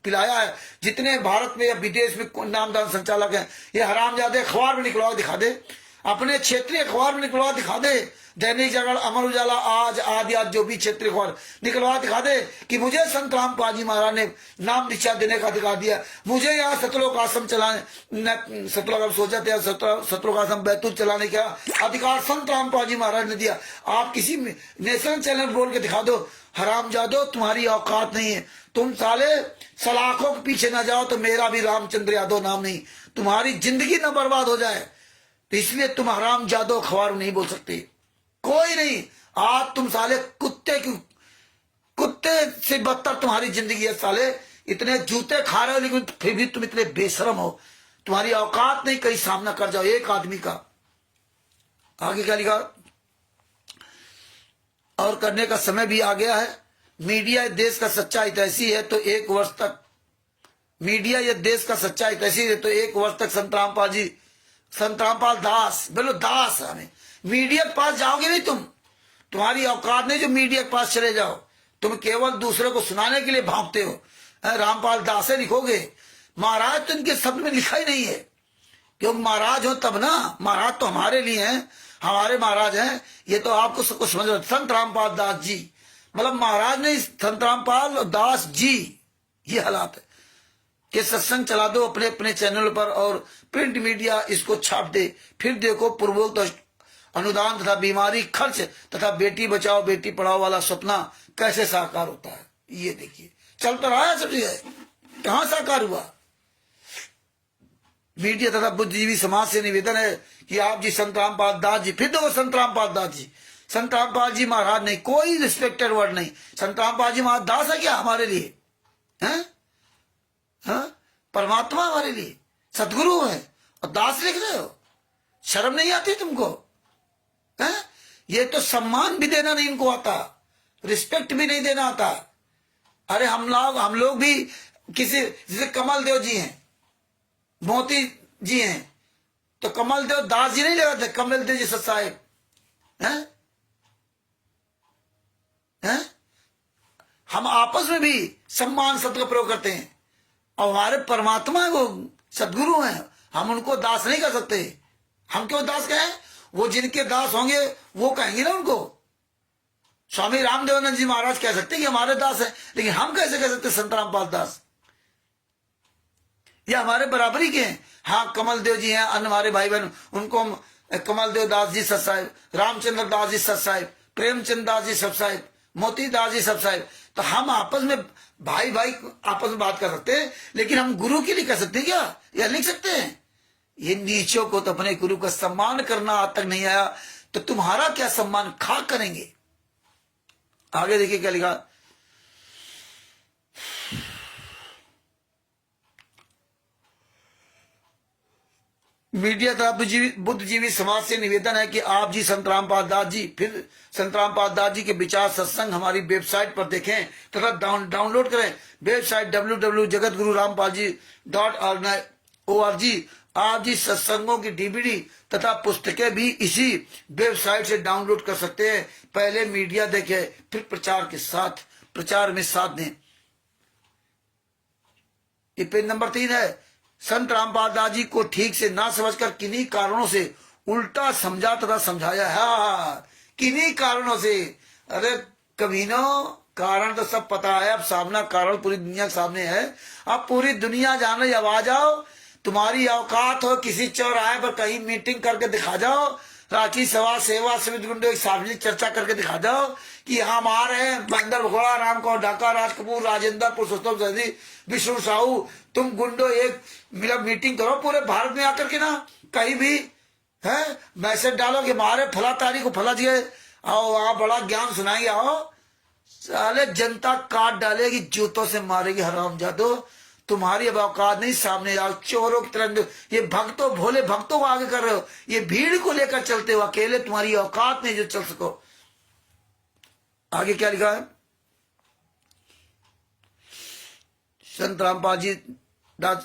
पिलाया है, जितने भारत में या विदेश में नामदान संचालक है, ये हरामजादे अखबार में निकलवा दिखा दे, अपने क्षेत्रीय अखबार में निकलवा दिखा दे, दैनिक जागरण, अमर उजाला, आज आदि आज जो भी क्षेत्रीय अखबार निकलवा दिखा दे कि मुझे संत रामपाल जी महाराज ने नाम दीक्षा देने का अधिकार दिया, मुझे यहाँ सतलोक आश्रम चलाने, सतलोक आश्रम सोचा था, सतलोक आश्रम बैतूल चलाने का अधिकार संत रामपाल जी महाराज ने दिया। आप किसी नेशनल चैनल बोल के दिखा दो। हरामजादो, तुम्हारी औकात नहीं है। तुम साले सलाखों के पीछे न जाओ तो मेरा भी रामचंद्र यादव नाम नहीं, तुम्हारी जिंदगी न बर्बाद हो जाए। तो इसलिए तुम हरामजादो अखबार नहीं बोल सकते, कोई नहीं। आज तुम साले कुत्ते से बदतर तुम्हारी जिंदगी है। साले इतने जूते खा रहे हो लेकिन फिर भी तुम इतने बेशरम हो, तुम्हारी औकात नहीं कहीं सामना कर जाओ एक आदमी का। आगे क्या लिखा, और करने का समय भी आ गया है। मीडिया देश का सच्चा हितैषी है तो 1 वर्ष तक, मीडिया ये देश का सच्चा हितैषी है तो 1 वर्ष तक संत रामपाल दास, बोलो दास, हमें मीडिया के पास जाओगे नहीं तुम, तुम्हारी औकात नहीं जो मीडिया के पास चले जाओ। तुम केवल दूसरे को सुनाने के लिए भागते हो। रामपाल दास लिखोगे, महाराज तो इनके शब्द में लिखा ही नहीं है। क्योंकि महाराज हो तब ना, महाराज तो हमारे लिए हैं, हमारे महाराज हैं। ये तो आपको सब कुछ समझ रहे, संत रामपाल दास जी मतलब महाराज नहीं, संत रामपाल दास जी। ये हालात है कि सत्संग चला दो अपने अपने चैनल पर और प्रिंट मीडिया इसको छाप दे, फिर देखो पूर्वोक्त अनुदान तथा बीमारी खर्च तथा बेटी बचाओ बेटी पढ़ाओ वाला सपना कैसे साकार होता है। ये देखिए चल तो रहा है सब जगह, कहां साकार हुआ। मीडिया तथा बुद्धिजीवी समाज से निवेदन है कि आप जी संत रामपाल दास जी, फिर देखो संत रामपाल दास जी, संत रामपाल जी महाराज नहीं, कोई रिस्पेक्टेड वर्ड नहीं। संत रामपाल जी महाराज दास है क्या हमारे लिए, हैं? परमात्मा हमारे लिए सदगुरु है और दास लिख रहे हो, शर्म नहीं आती तुमको? हैं? ये तो सम्मान भी देना नहीं इनको आता, रिस्पेक्ट भी नहीं देना आता। अरे हम लोग भी किसी, जैसे कमल देव जी हैं, मोती जी हैं, तो कमल देव दास जी नहीं लगाते, कमल देव जी साहब हैं? हम आपस में भी सम्मान शब्द का प्रयोग करते हैं और हमारे परमात्मा है, वो सदगुरु हैं, हम उनको दास नहीं कर सकते। हम क्यों दास कहें? वो जिनके दास होंगे वो कहेंगे ना उनको। स्वामी रामदेवानंद जी महाराज कह सकते हैं कि हमारे दास हैं, लेकिन हम कैसे कह सकते संत रामपाल दास? ये हमारे बराबरी के हैं। हाँ, कमल देव जी हैं, अन्य हमारे भाई बहन, उनको हम कमल देव दास जी सत साहिब, रामचंद्र दास जी सत साहिब, प्रेमचंद दास जी सब साहिब, मोती दास जी सब साहिब, तो हम आपस में भाई आपस में बात कर सकते हैं, लेकिन हम गुरु के लिए कर सकते हैं क्या? या लिख सकते हैं? ये नीचों को तो अपने गुरु का सम्मान करना आज तक नहीं आया, तो तुम्हारा क्या सम्मान खा करेंगे। आगे देखिए क्या लिखा, मीडिया तथा बुद्धिजीवी समाज से निवेदन है कि आप जी संत रामपाल दास जी, फिर संत रामपाल दास जी के विचार सत्संग हमारी वेबसाइट पर देखें तथा डाउनलोड करें। Website www.jagatgururampalji.org। आप जी सत्संगों की डीवीडी तथा पुस्तकें भी इसी वेबसाइट से डाउनलोड कर सकते हैं। पहले मीडिया देखे, फिर प्रचार में साथ दें। ये पेज नंबर 3 है। संत रामपाल दास जी को ठीक से ना समझकर किन्हीं कारणों से उल्टा समझा तथा समझाया है। किन्हीं कारणों से, अरे कमीनों, कारण तो सब पता है, अब सामना कारण पूरी दुनिया के सामने है। अब पूरी दुनिया जान रही, अब आ जाओ, तुम्हारी औकात हो किसी चौराहे पर कहीं मीटिंग करके दिखा जाओ, रांची सभा सेवा समिति गुंडो एक सार्वजनिक चर्चा करके दिखा दो कि हम आ रहे हैं, बंदर भगोड़ा, राम कौर ढाका, राज कपूर, राजेंद्र, पुरुषोत्तम सैनी, विष्णु साहू, तुम गुंडो एक मीटिंग करो पूरे भारत में आकर के ना, कहीं भी है मैसेज डालो कि हमारे फला तारीख को फला दिए, आओ आप बड़ा ज्ञान सुनाएंगे, आओ साले जनता काट डालेगी, जूतों से मारेगी हरामजादो, तुम्हारी अब औकात नहीं, सामने आओ चोरों की तरह। ये भक्तों, भोले भक्तों को आगे कर रहे हो, ये भीड़ को लेकर चलते हो, अकेले तुम्हारी औकात नहीं जो चल सको। आगे क्या लिखा है, संत रामपाल जी दास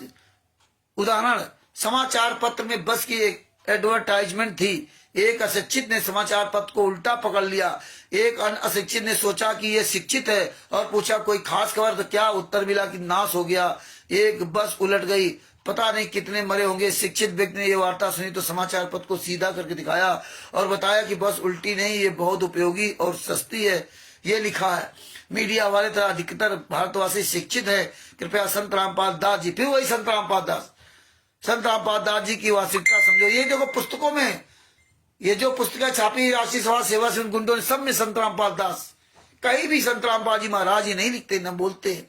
उदाहरण, समाचार पत्र में बस की एक एडवर्टाइजमेंट थी, एक अशिक्षित ने समाचार पत्र को उल्टा पकड़ लिया, एक अशिक्षित ने सोचा कि ये शिक्षित है और पूछा कोई खास खबर, तो क्या उत्तर मिला कि नाश हो गया, एक बस उलट गई, पता नहीं कितने मरे होंगे। शिक्षित व्यक्ति ने ये वार्ता सुनी तो समाचार पत्र को सीधा करके दिखाया और बताया कि बस उल्टी नहीं, ये बहुत उपयोगी और सस्ती है, ये लिखा है। मीडिया वाले तरह अधिकतर भारतवासी शिक्षित है, कृपया संत रामपाल दास जी, फिर वही संत रामपाल दास, संत रामपाल दास जी की वास्तविकता समझो। ये देखो पुस्तकों में, ये जो पुस्तकें छापी राष्ट्रीय सभा सेवा समिति गुंडों ने, सब में संत रामपाल दास, कहीं भी संत रामपाल जी महाराज ही नहीं लिखते न बोलते।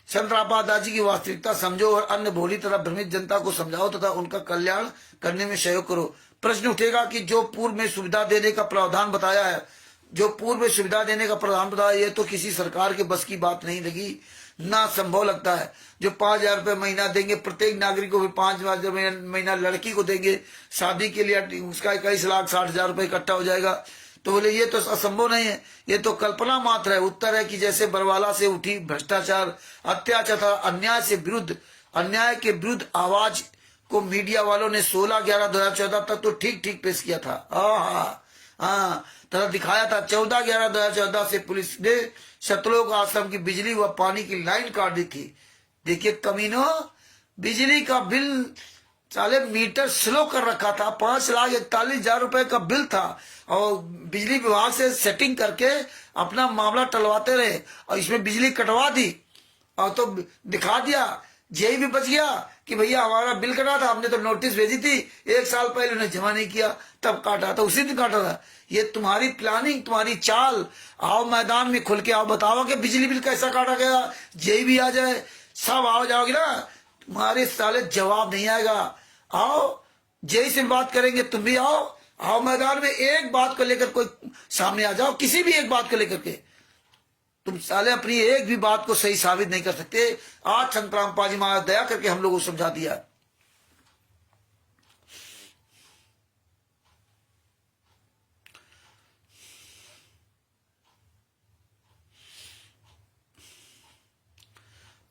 संत रामपाल दास जी की वास्तविकता समझो और अन्य भोली तरह भ्रमित जनता को समझाओ तथा उनका कल्याण करने में सहयोग करो। प्रश्न उठेगा कि जो पूर्व में सुविधा देने का प्रावधान बताया है, जो पूर्व में सुविधा देने का प्रावधान बताया, ये तो किसी सरकार के बस की बात नहीं लगी, ना संभव लगता है। जो 5,000 रुपये महीना देंगे प्रत्येक नागरिक को, भी 5,000 महीना लड़की को देंगे, शादी के लिए उसका 21,60,000 रुपये इकट्ठा हो जाएगा। तो बोले ये तो असंभव नहीं है, ये तो कल्पना मात्र है। उत्तर है कि जैसे बरवाला से उठी भ्रष्टाचार, अत्याचार, अन्याय के विरुद्ध आवाज को मीडिया वालों ने 16/11/2014 तक तो ठीक ठीक पेश किया था, हाँ तथा दिखाया था। 14/11/2014 से पुलिस ने सतलोक आश्रम की बिजली व पानी की लाइन काट दी थी। देखिए कमीनो, बिजली का बिल साले मीटर स्लो कर रखा था, 5,41,000 रुपए का बिल था और बिजली विभाग से सेटिंग करके अपना मामला टलवाते रहे और इसमें बिजली कटवा दी और तो दिखा दिया। यही भी बच गया कि भैया हमारा बिल कटा था, हमने तो नोटिस भेजी थी, 1 साल पहले उन्हें जमा नहीं किया, तब काटा था, उसी दिन काटा था। ये तुम्हारी प्लानिंग, तुम्हारी चाल। आओ मैदान में खुल के आओ, बताओ कि बिजली बिल कैसा काटा गया, यही भी आ जाए, सब आओ जाओगे ना, तुम्हारे साले जवाब नहीं आएगा। आओ जय से बात करेंगे, तुम भी आओ मैदान में, एक बात को लेकर कोई सामने आ जाओ, किसी भी एक बात को लेकर के। तुम साले अपनी एक भी बात को सही साबित नहीं कर सकते। आज संत रामपाल जी महाराज दया करके हम लोगों को समझा दिया।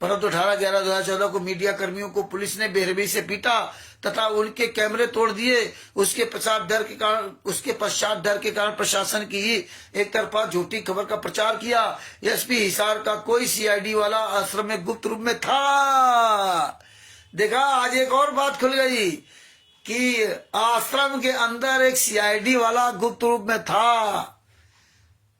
परंतु 18/11/2014 को मीडिया कर्मियों को पुलिस ने बेरहमी से पीटा तथा उनके कैमरे तोड़ दिए। उसके पश्चात डर के कारण प्रशासन की ही एक तरफा झूठी खबर का प्रचार किया। एसपी हिसार का कोई सीआईडी वाला आश्रम में गुप्त रूप में था। देखा, आज एक और बात खुल गई कि आश्रम के अंदर एक सीआईडी वाला गुप्त रूप में था।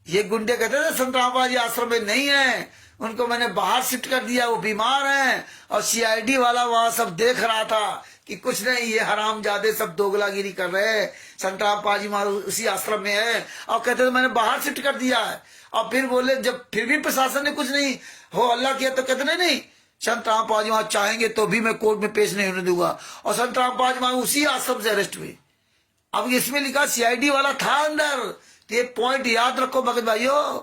ये गुंडे कहते थे संत रामपाल जी आश्रम में नहीं है, उनको मैंने बाहर शिफ्ट कर दिया, वो बीमार हैं, और सीआईडी वाला वहां सब देख रहा था कि कुछ नहीं, ये हरामजादे सब दोगलागिरी कर रहे हैं, संत रामपाल जी महाराज उसी आश्रम में है, और कहते थे मैंने बाहर शिफ्ट कर दिया है। और फिर बोले, जब फिर भी प्रशासन ने कुछ नहीं हो अल्लाह किया तो कहते नहीं संत रामपाल जी महाराज चाहेंगे तो भी मैं कोर्ट में पेश नहीं होने दूंगा, और संत रामपाल जी महाराज उसी आश्रम से अरेस्ट हुए। अब इसमें लिखा सीआईडी वाला था अंदर, तो ये पॉइंट याद रखो भगत भाइयों,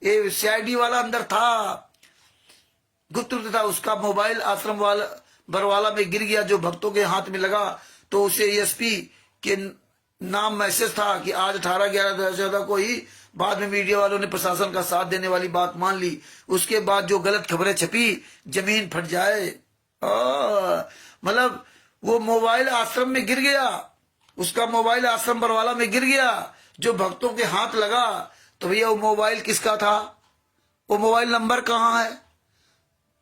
ये सीआईडी वाला अंदर था, गुप्त रूप था। उसका मोबाइल आश्रम वाला बरवाला में गिर गया, जो भक्तों के हाथ में लगा, तो उसे एसपी के नाम मैसेज था कि आज 18/11/2014 को ही। बाद में मीडिया वालों ने प्रशासन का साथ देने वाली बात मान ली। उसके बाद जो गलत खबरें छपी, जमीन फट जाए। मतलब वो मोबाइल आश्रम में गिर गया, उसका मोबाइल आश्रम बरवाला में गिर गया, जो भक्तों के हाथ लगा। तो भैया वो मोबाइल किसका था, वो मोबाइल नंबर कहाँ है,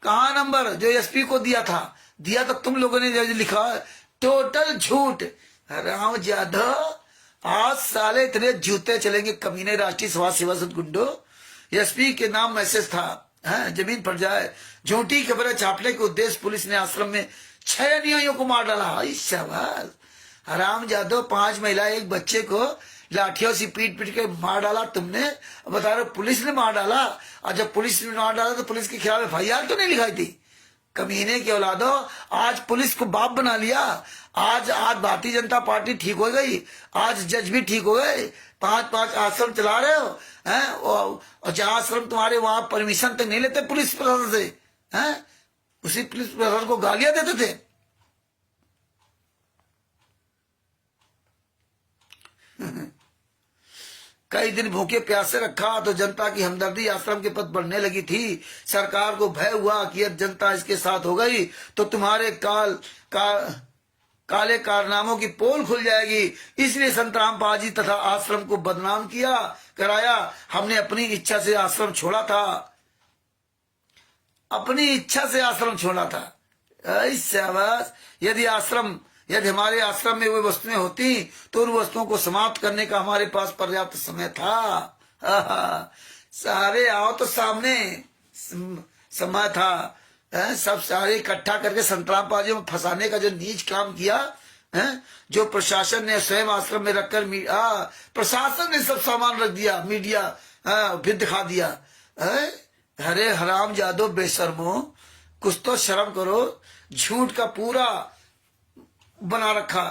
कहाँ नंबर जो एसपी को दिया तो तुम लोगों ने लिखा है। टोटल झूठ। राम जाधव, आज साले इतने जूते चलेंगे कमीने राष्ट्रीय सभा सेवा समिति गुंडो। एसपी के नाम मैसेज था, जमीन पर जाए। झूठी खबरें छापने के उद्देश्य पुलिस ने आश्रम में 6 अनुयायियों को मार डाला। शाबाश हराम जादो, 5 महिला 1 बच्चे को लाठियों से पीट पीट के मार डाला तुमने। बता रहे पुलिस ने मार डाला, और जब पुलिस ने मार डाला तो पुलिस के खिलाफ FIR तो नहीं लिखाई थी। कमीने के औलादो, आज पुलिस को बाप बना लिया। आज भारतीय जनता पार्टी ठीक हो गई, आज जज भी ठीक हो गए। 5-5 आश्रम चला रहे हो हैं, और जहां आश्रम तुम्हारे वहां परमिशन तक नहीं लेते पुलिस प्रशासन से, हैं उसी पुलिस प्रशासन को गालियां देते थे। कई दिन भूखे प्यासे रखा तो जनता की हमदर्दी आश्रम के पद बढ़ने लगी थी। सरकार को भय हुआ कि अब जनता इसके साथ हो गई तो तुम्हारे काले कारनामों की पोल खुल जाएगी। इसलिए संत रामपाल जी तथा आश्रम को बदनाम कराया। हमने अपनी इच्छा से आश्रम छोड़ा था, अपनी इच्छा से आश्रम छोड़ा था। शाबाश। यदि हमारे आश्रम में वो वस्तुएं होती तो उन वस्तुओं को समाप्त करने का हमारे पास पर्याप्त समय था। सारे आओ तो सामने समय था। सब सारे इकट्ठा करके संत रामपाल जी में फंसाने का जो नीच काम किया, जो प्रशासन ने स्वयं आश्रम में रखकर प्रशासन ने सब सामान रख दिया, मीडिया भी दिखा दिया। अरे हराम जादो बेशर्मो, कुछ तो शर्म करो। झूठ का पूरा बना रखा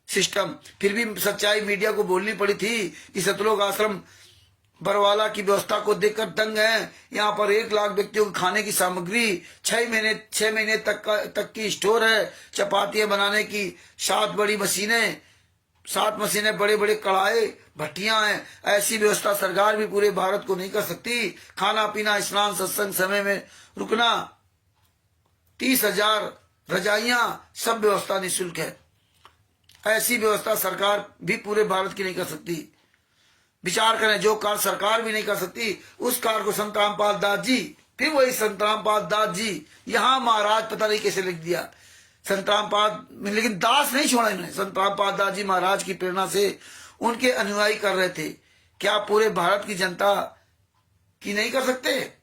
सिस्टम, फिर भी सच्चाई मीडिया को बोलनी पड़ी थी कि सतलोक आश्रम बरवाला की व्यवस्था को देखकर दंग है। यहाँ पर 1 लाख व्यक्तियों को खाने की सामग्री, 6 महीने तक की स्टोर है। चपातियां बनाने की 7 बड़ी मशीनें, 7 मशीनें, बड़े बड़े कढ़ाई, भट्टियां हैं। ऐसी व्यवस्था सरकार भी पूरे भारत को नहीं कर सकती। खाना पीना, स्नान, सत्संग, समय में रुकना, 30,000 रजाइयां, सब व्यवस्था निःशुल्क है। ऐसी व्यवस्था सरकार भी पूरे भारत की नहीं कर सकती। विचार करें, जो कार्य सरकार भी नहीं कर सकती उस कार्य को संत रामपाल दास जी, फिर वही संत रामपाल दास जी, यहाँ महाराज पता नहीं कैसे लिख दिया संत रामपाल, लेकिन दास नहीं छोड़ा इन्होंने। संत रामपाल दास जी महाराज की प्रेरणा से उनके अनुयायी कर रहे थे। क्या पूरे भारत की जनता की नहीं कर सकते?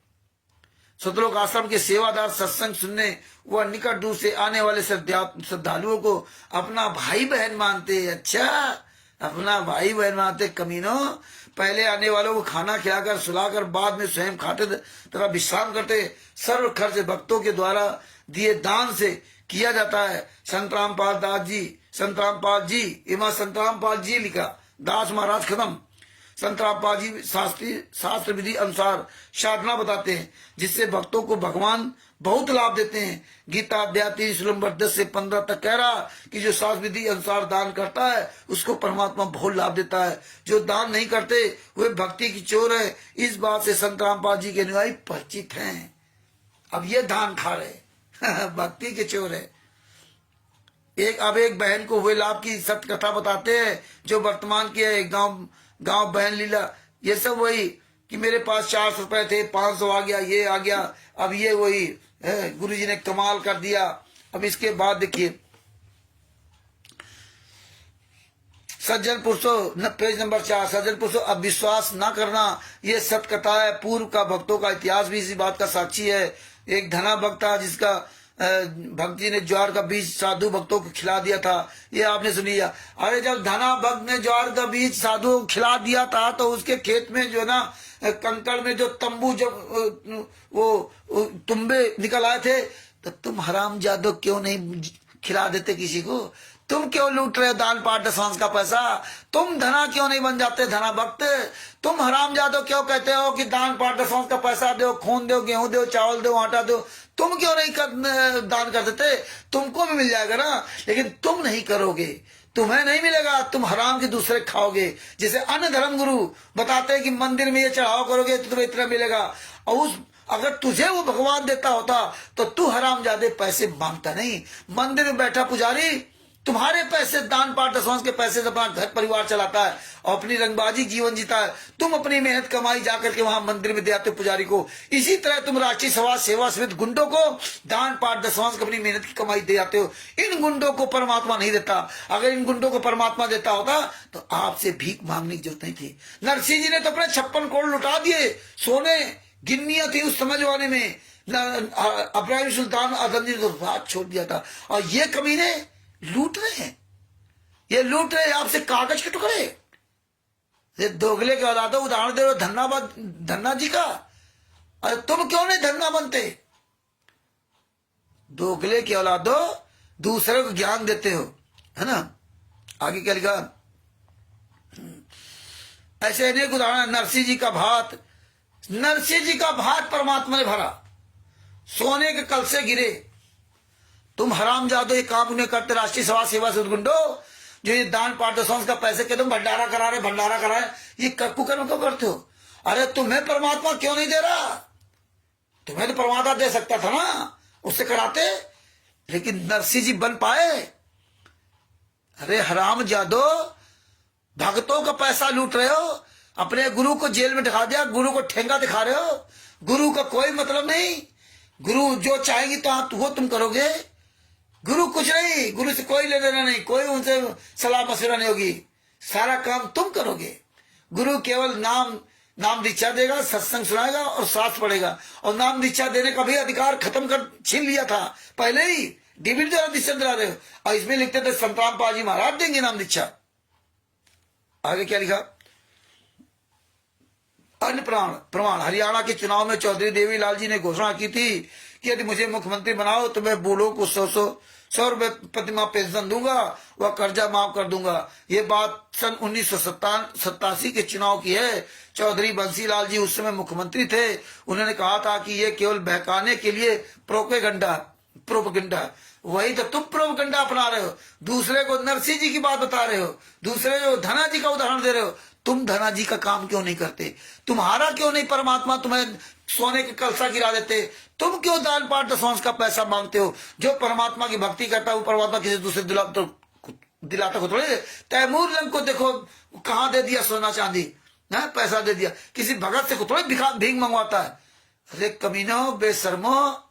सतलोक आश्रम के सेवादार सत्संग सुनने व निकट दूर से आने वाले श्रद्धालुओं को अपना भाई बहन मानते। अच्छा, अपना भाई बहन मानते। कमीनों, पहले आने वालों को खाना खिलाकर सुलाकर बाद में स्वयं खाते तथा विश्राम करते। सर्व खर्च भक्तों के द्वारा दिए दान से किया जाता है। संत रामपाल दास जी, संत रामपाल जी, इमा संत रामपाल जी लिखा, दास महाराज खत्म। संत रामपाल जी शास्त्र विधि अनुसार साधना बताते हैं जिससे भक्तों को भगवान बहुत लाभ देते हैं। गीता अध्याय 3 श्लोक 10 से 15 तक कह रहा कि जो शास्त्र विधि अनुसार दान करता है उसको परमात्मा बहुत लाभ देता है। जो दान नहीं करते वे भक्ति की चोर है। इस बात से संत रामपाल जी के अनुयायी परिचित हैं। अब ये दान खा रहे भक्ति के चोर है। एक बहन को हुए लाभ की सत्य कथा बताते हैं जो वर्तमान की है। गांव बहन लीला, ये सब वही कि मेरे पास 400 रुपए थे, 500 आ गया, ये आ गया। अब ये वही गुरुजी ने कमाल कर दिया। अब इसके बाद देखिए सज्जन पुरुषों, पेज नंबर 4, सज्जन पुरुषों अब विश्वास ना करना, ये सत्य कथा है। पूर्व का भक्तों का इतिहास भी इसी बात का साक्षी है। एक धना भक्त था जिसका भक्त जी ने ज्वार का बीज साधु भक्तों को खिला दिया था। ये आपने सुनी है। अरे जब धना भक्त ने ज्वार का बीज साधु को खिला दिया था तो उसके खेत में जो ना कंकड़ में जो तंबू, जब वो तुम्बे निकल आए थे, तो तुम हराम जादो क्यों नहीं खिला देते किसी को? तुम क्यों लूट रहे हो दान पाठ दशांश का पैसा? तुम धना क्यों नहीं बन जाते धना भक्त? तुम हराम जादो क्यों कहते हो कि दान पाठ दशांश का पैसा दो, खून दो, गेहूं दो, चावल दो, आटा दो? तुम क्यों नहीं दान कर देते? तुमको भी मिल जाएगा ना, लेकिन तुम नहीं करोगे, तुम्हें नहीं मिलेगा, तुम हराम के दूसरे खाओगे। जैसे अन्य धर्म गुरु बताते हैं कि मंदिर में ये चढ़ाव करोगे तो तुम्हें इतना मिलेगा, और अगर तुझे वो भगवान देता होता तो तू हराम ज्यादा पैसे मांगता नहीं। मंदिर में बैठा पुजारी तुम्हारे पैसे, दान पाठ दशांश के पैसे से अपना घर परिवार चलाता है और अपनी रंगबाजी जीवन जीता है। तुम अपनी मेहनत कमाई जाकर के वहां मंदिर में दे आते हो पुजारी को। इसी तरह तुम राष्ट्रीय समाज सेवा समिति गुंडों को दान पाठ दशांश अपनी मेहनत की कमाई दे आते हो। इन गुंडों को परमात्मा नहीं देता। अगर इन गुंडों को परमात्मा देता होता तो आपसे भीख मांगने की जरूरत नहीं थी। नरसिंह जी ने तो अपने 56 करोड़ लुटा दिए सोने गिन्नियां थी उस समय जमाने में। इब्राहिम सुल्तान आजम ने तो रात छोड़ दिया था, और ये कमीने लूट रहे हैं, ये लूट रहे हैं आपसे कागज के टुकड़े। ये दोगले के औलादो, उदाहरण दे रहे हो धन्ना जी का। अरे तुम क्यों नहीं धन्ना बनते? दोगले के औलादो, दूसरे को ज्ञान देते हो, है ना। आगे क्या लिखा? ऐसे अनेक उदाहरण। नरसिंह जी का भात, नरसिंह जी का भात परमात्मा ने भरा, सोने के कल से गिरे। तुम हराम जादो ये काम उन्हें करते, राष्ट्रीय समाज सेवा से गुंडो, जो ये दान पार्टिशन का पैसे के तुम भंडारा करा रहे, ये कुकर्म क्यों करते हो? अरे तुम्हें परमात्मा क्यों नहीं दे रहा? तुम्हें तो परमात्मा दे सकता था ना, उससे कराते। लेकिन नरसिंह जी बन पाए? अरे हराम जादो, भक्तों का पैसा लूट रहे हो, अपने गुरु को जेल में दिखा दिया, गुरु को ठेंगा दिखा रहे हो। गुरु का कोई मतलब नहीं, गुरु जो चाहेगी तो वो तुम करोगे। गुरु कुछ नहीं, गुरु से कोई लेना देना नहीं, कोई उनसे सलाह मशवरा नहीं होगी, सारा काम तुम करोगे। गुरु केवल नाम दीक्षा देगा, सत्संग सुनाएगा और शास्त्र पढ़ेगा। और नाम दीक्षा देने का भी अधिकार खत्म कर छीन लिया था पहले ही, डीवीडी द्वारा दीक्षा दिला रहे हो। और इसमें लिखते थे संतराम पाजी महाराज देंगे नाम दीक्षा। आगे क्या लिखा? अन्य प्रमाण। हरियाणा के चुनाव में चौधरी देवीलाल जी ने घोषणा की थी कि यदि मुझे मुख्यमंत्री बनाओ तो मैं बूढ़ों को 100 रुपए प्रतिमाह पेंशन दूंगा, वह कर्जा माफ कर दूंगा। ये बात सन 1987 के चुनाव की है। चौधरी बंसीलाल जी उस समय मुख्यमंत्री थे। उन्होंने कहा था कि ये केवल बहकाने के लिए प्रोपेगेंडा। वही तो तुम प्रोपेगेंडा अपना रहे हो। दूसरे को नरसिंह जी की बात बता रहे हो, दूसरे को धना जी का उदाहरण दे रहे हो। तुम धना जी का काम क्यों नहीं करते? तुम्हारा क्यों नहीं परमात्मा तुम्हें सोने के कलसा गिरा देते? तुम क्यों दान पाठ दशवांश का पैसा मांगते हो? जो परमात्मा की भक्ति करता है वो परमात्मा किसी दूसरे दिलाता को थोड़े। तैमूर लंग को देखो कहां दे दिया सोना चांदी, पैसा दे दिया। किसी भगत से को थोड़े भीख मंगवाता है। अरे कमीनो, बेशर्मो,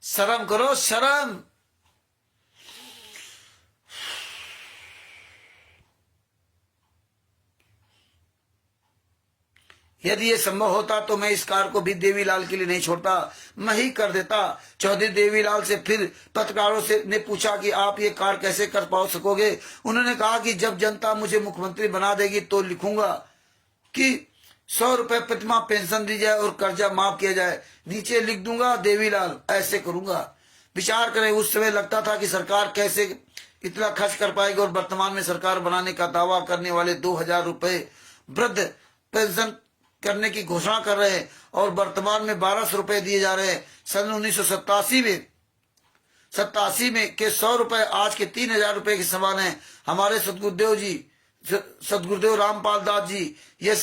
शर्म करो, शर्म। यदि ये संभव होता तो मैं इस कार को भी देवीलाल के लिए नहीं छोड़ता, मैं ही कर देता। चौधरी देवीलाल से फिर पत्रकारों से ने पूछा कि आप ये कार कैसे कर सकोगे? उन्होंने कहा कि जब जनता मुझे मुख्यमंत्री बना देगी तो लिखूंगा कि 100 रुपए प्रतिमाह पेंशन दी जाए और कर्जा माफ किया जाए। नीचे लिख दूंगा देवीलाल, ऐसे करूंगा। विचार करें, उस समय लगता था कि सरकार कैसे इतना खर्च कर पाएगी, और वर्तमान में सरकार बनाने का दावा करने वाले 2000 रुपए वृद्ध पेंशन करने की घोषणा कर रहे हैं, और वर्तमान में 1200 रुपए दिए जा रहे हैं। सन 1987 में के 100 रुपए आज के 3000 रुपए के समान है। हमारे सदगुरुदेव रामपाल दास जी, यह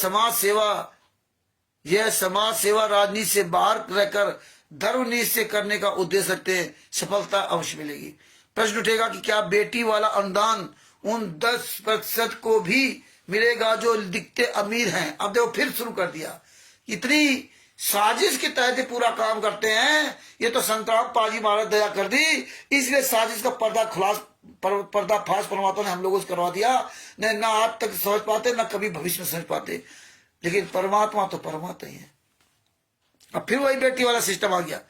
समाज सेवा राजनीति से बाहर रहकर धर्मनीति से करने का उद्देश्य रखते हैं, सफलता अवश्य मिलेगी। प्रश्न उठेगा कि क्या बेटी वाला अनुदान उन 10% को भी मिलेगा जो दिखते अमीर हैं? अब देखो फिर शुरू कर दिया। इतनी साजिश के तहत पूरा काम करते हैं। ये तो संतराम पाजी महाराज दया कर दी, इसलिए साजिश का पर्दाफाश परमात्मा ने हम लोगों से करवा दिया। न आज तक समझ पाते, न कभी भविष्य में समझ पाते। लेकिन परमात्मा तो परमात्मा ही है। अब फिर वही बेटी वाला सिस्टम आ गया।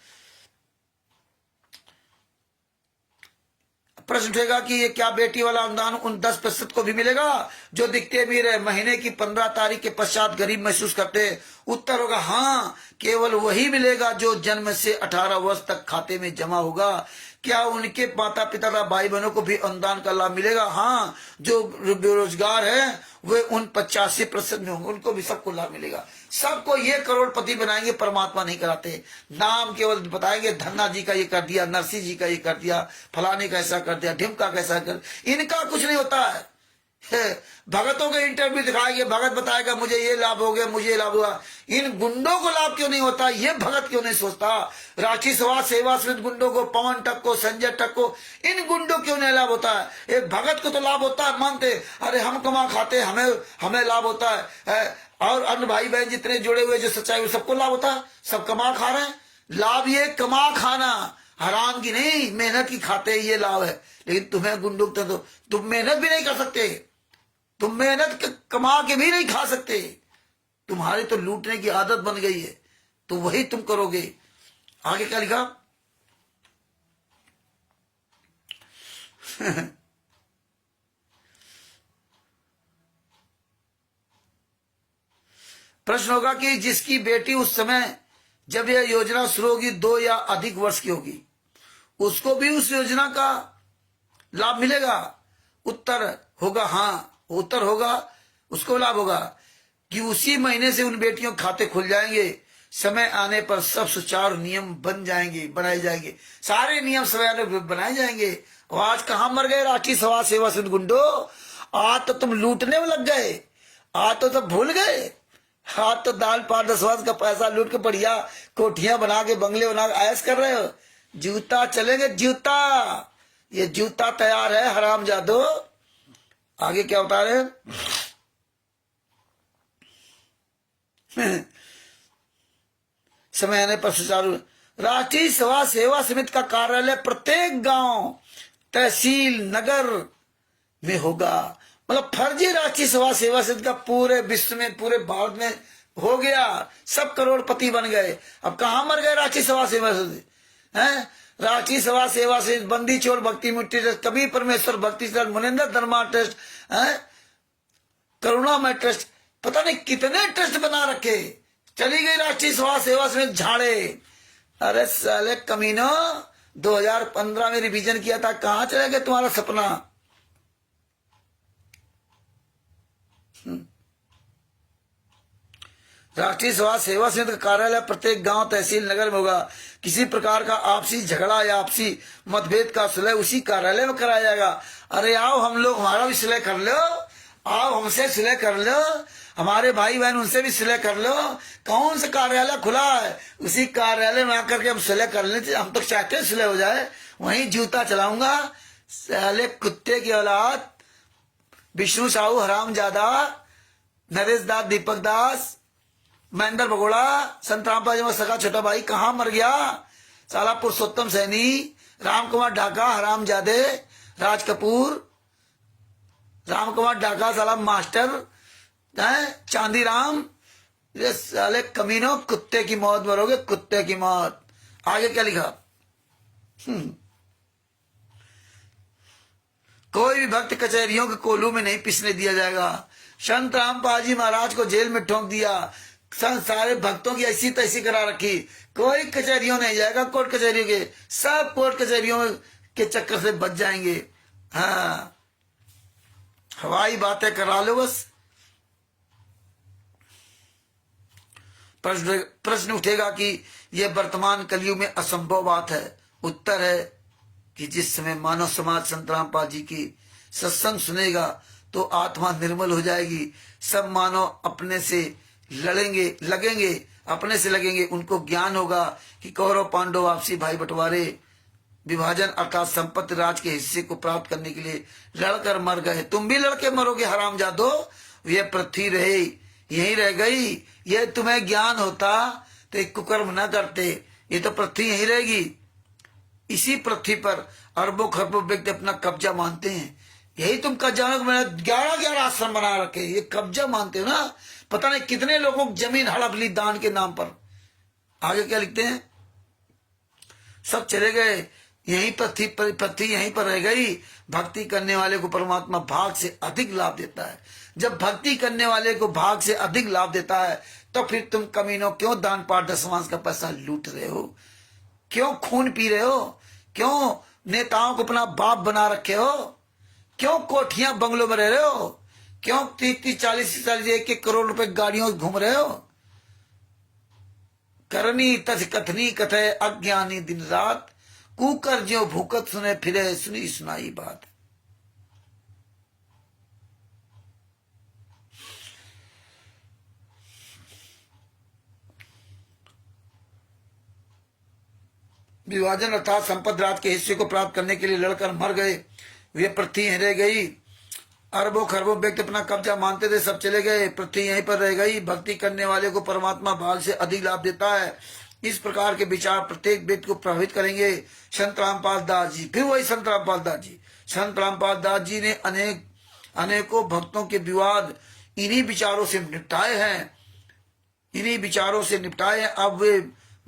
प्रश्न उठेगा कि ये क्या बेटी वाला अनुदान उन 10% को भी मिलेगा जो दिखते अमीर है, महीने की 15 तारीख के पश्चात गरीब महसूस करते हैं? उत्तर होगा हाँ, केवल वही मिलेगा जो जन्म से 18 वर्ष तक खाते में जमा होगा। क्या उनके माता पिता या भाई बहनों को भी अनुदान का लाभ मिलेगा? हाँ, जो बेरोजगार है वे उन 85% में होंगे, उनको भी सबको लाभ मिलेगा। सबको ये करोड़पति बनाएंगे, परमात्मा नहीं कराते। नाम केवल बताएंगे, धन्ना जी का ये कर दिया, नरसिंह जी का ये कर दिया, फलाने का ऐसा कर दिया, ढिमका कैसा कर। इनका कुछ नहीं होता है। भगतों के इंटरव्यू दिखाएंगे, भगत बताएगा मुझे ये लाभ हो गया, मुझे ये लाभ हुआ। इन गुंडों को लाभ क्यों नहीं होता? ये भगत क्यों नहीं सोचता? राष्ट्रीय समाज सेवा समिति गुंडों को, पवन टक को, संजय टक को, इन गुंडों क्यों नहीं लाभ होता है? एक भगत को तो लाभ होता है, मानते अरे हम कमा खाते, हमें लाभ होता है। और अन्य भाई बहन जितने जुड़े हुए जो सच्चाई, सबको लाभ होता है, सब कमा खा रहे हैं। लाभ ये कमा खाना, हराम की नहीं, मेहनत की खाते, ये लाभ है। लेकिन तुम्हें गुंडों तो तुम मेहनत भी नहीं कर सकते, तुम मेहनत कमा के भी नहीं खा सकते। तुम्हारी तो लूटने की आदत बन गई है। तो वही तुम करोगे। आगे क्या लिखा? प्रश्न होगा कि जिसकी बेटी उस समय जब यह योजना शुरू होगी 2 या अधिक वर्ष की होगी, उसको भी उस योजना का लाभ मिलेगा? उत्तर होगा हाँ। उत्तर होगा उसको लाभ होगा कि उसी महीने से उन बेटियों के खाते खुल जाएंगे। समय आने पर सब सुचारू नियम बनाए जाएंगे। सारे नियम समय बनाए जाएंगे। और आज कहां मर गए राष्ट्रीय समाज सेवा से गुंडो? आज तो तुम लूटने में लग गए। आज तो भूल गए। आज तो दाल पार दसवास का पैसा लूट के बढ़िया कोठियां बना के बंगले बना के ऐश कर रहे हो। जूता चलेंगे जूता। ये जूता तैयार है हरामजादो। आगे क्या बता रहे हैं? समय आने पर सुचारू राष्ट्रीय सभा सेवा समिति का कार्यालय प्रत्येक गांव, तहसील, नगर में होगा। मतलब फर्जी राष्ट्रीय सभा सेवा समिति का पूरे विश्व में, पूरे भारत में हो गया। सब करोड़पति बन गए। अब कहां मर गए राष्ट्रीय सभा सेवा समिति? हैं? राष्ट्रीय सभा सेवा से बंदी छोड़ भक्ति मुट्ठी ट्रस्ट, कबीर परमेश्वर भक्ति ट्रस्ट, मुनिंदर धर्मा ट्रस्ट, करुणामय ट्रस्ट, पता नहीं कितने ट्रस्ट बना रखे। चली गई राष्ट्रीय सभा सेवा समिति झाड़े। अरे साले कमीनो, 2015 में रिवीजन किया था, कहां चले गए तुम्हारा सपना? राष्ट्रीय सभा सेवा समिति का कार्यालय प्रत्येक गांव, तहसील, नगर में होगा। किसी प्रकार का आपसी झगड़ा या आपसी मतभेद का सुलह उसी कार्यालय में कराया जाएगा। अरे आओ हम लोग, हमारा भी सुलह कर लो। आओ हमसे सुलह कर लो, हमारे भाई बहन उनसे भी सुलह कर लो। कौन सा कार्यालय खुला है? उसी कार्यालय में आकर के हम सुलह कर लेते। हम तो चाहते सुलह हो जाए। वहीं जूता चलाऊंगा। साले कुत्ते की औलाद, विष्णु साहू हरामजादा, नरेश दास, दीपक दास, महेंद्र भगोड़ा, संत रामपाल जी सगा छोटा भाई कहां मर गया? साला पुरुषोत्तम सैनी, राम कुमार ढाका हरामजादे, राज कपूर, राम कुमार ढाका साला मास्टर, चांदी राम, ये साले कमीनों, कुत्ते की मौत मरोगे, कुत्ते की मौत। आगे क्या लिखा? कोई भी भक्त कचहरियों के कोल्हू में नहीं पिसने दिया जाएगा। संत रामपाल जी महाराज को जेल में ठोक दिया। सारे भक्तों की ऐसी तैसी करा रखी। कोई कचहरियों नहीं जाएगा। कोर्ट कचहरियों के सब कोर्ट कचहरियों के चक्कर से बच जाएंगे। हाँ, हवाई बातें करा लो बस। प्रश्न उठेगा कि यह वर्तमान कलयुग में असंभव बात है। उत्तर है कि जिस समय मानव समाज संत रामपाल जी की सत्संग सुनेगा तो आत्मा निर्मल हो जाएगी। सब मानव अपने से लगेंगे। उनको ज्ञान होगा कि कौरव पांडव आपसी भाई बंटवारे, विभाजन अर्थात संपत्ति राज के हिस्से को प्राप्त करने के लिए लड़कर मर गए। तुम भी लड़के मरोगे हरामजादो। यह पृथ्वी रहे यहीं रह गई। यह तुम्हें ज्ञान होता तो एक कुकर्म न करते। ये तो पृथ्वी यहीं रहेगी। इसी पृथ्वी पर अरबों खरबों व्यक्ति अपना कब्जा मानते हैं। यही तुम कब्जा, 11 आश्रम बना रखे, ये कब्जा मानते हो ना। पता नहीं कितने लोगों को जमीन हड़प ली दान के नाम पर। आगे क्या लिखते हैं? सब चले गए। यही पृथ्वी यहीं पर रह गई। भक्ति करने वाले को परमात्मा भाग से अधिक लाभ देता है। जब भक्ति करने वाले को भाग से अधिक लाभ देता है तो फिर तुम कमीनों क्यों दान पाठ दशमांश का पैसा लूट रहे हो? क्यों खून पी रहे हो? क्यों नेताओं को अपना बाप बना रखे हो? क्यों कोठियां बंगलों में रह रहे हो? क्यों 30-40 1 करोड़ रुपए गाड़ियों में घूम रहे हो? करनी तज कथनी कथे अज्ञानी दिन रात, कुकर ज्यो भूकत सुने फिरे सुनी सुनाई बात। विभाजन अर्थात संपद राज के हिस्से को प्राप्त करने के लिए लड़कर मर गए। वे पृथ्वी रह गई। अरबों खरबों व्यक्ति अपना कब्जा मानते थे, सब चले गए। पृथ्वी यहीं पर रह गई। भक्ति करने वाले को परमात्मा भाग से अधिक लाभ देता है। इस प्रकार के विचार प्रत्येक व्यक्ति को प्रभावित करेंगे। संत रामपाल दास जी, फिर वही संत रामपाल दास जी। संत रामपाल दास जी ने अनेकों भक्तों के विवाद इन्हीं विचारों से निपटाए हैं। इन्हीं विचारों से निपटाए। अब वे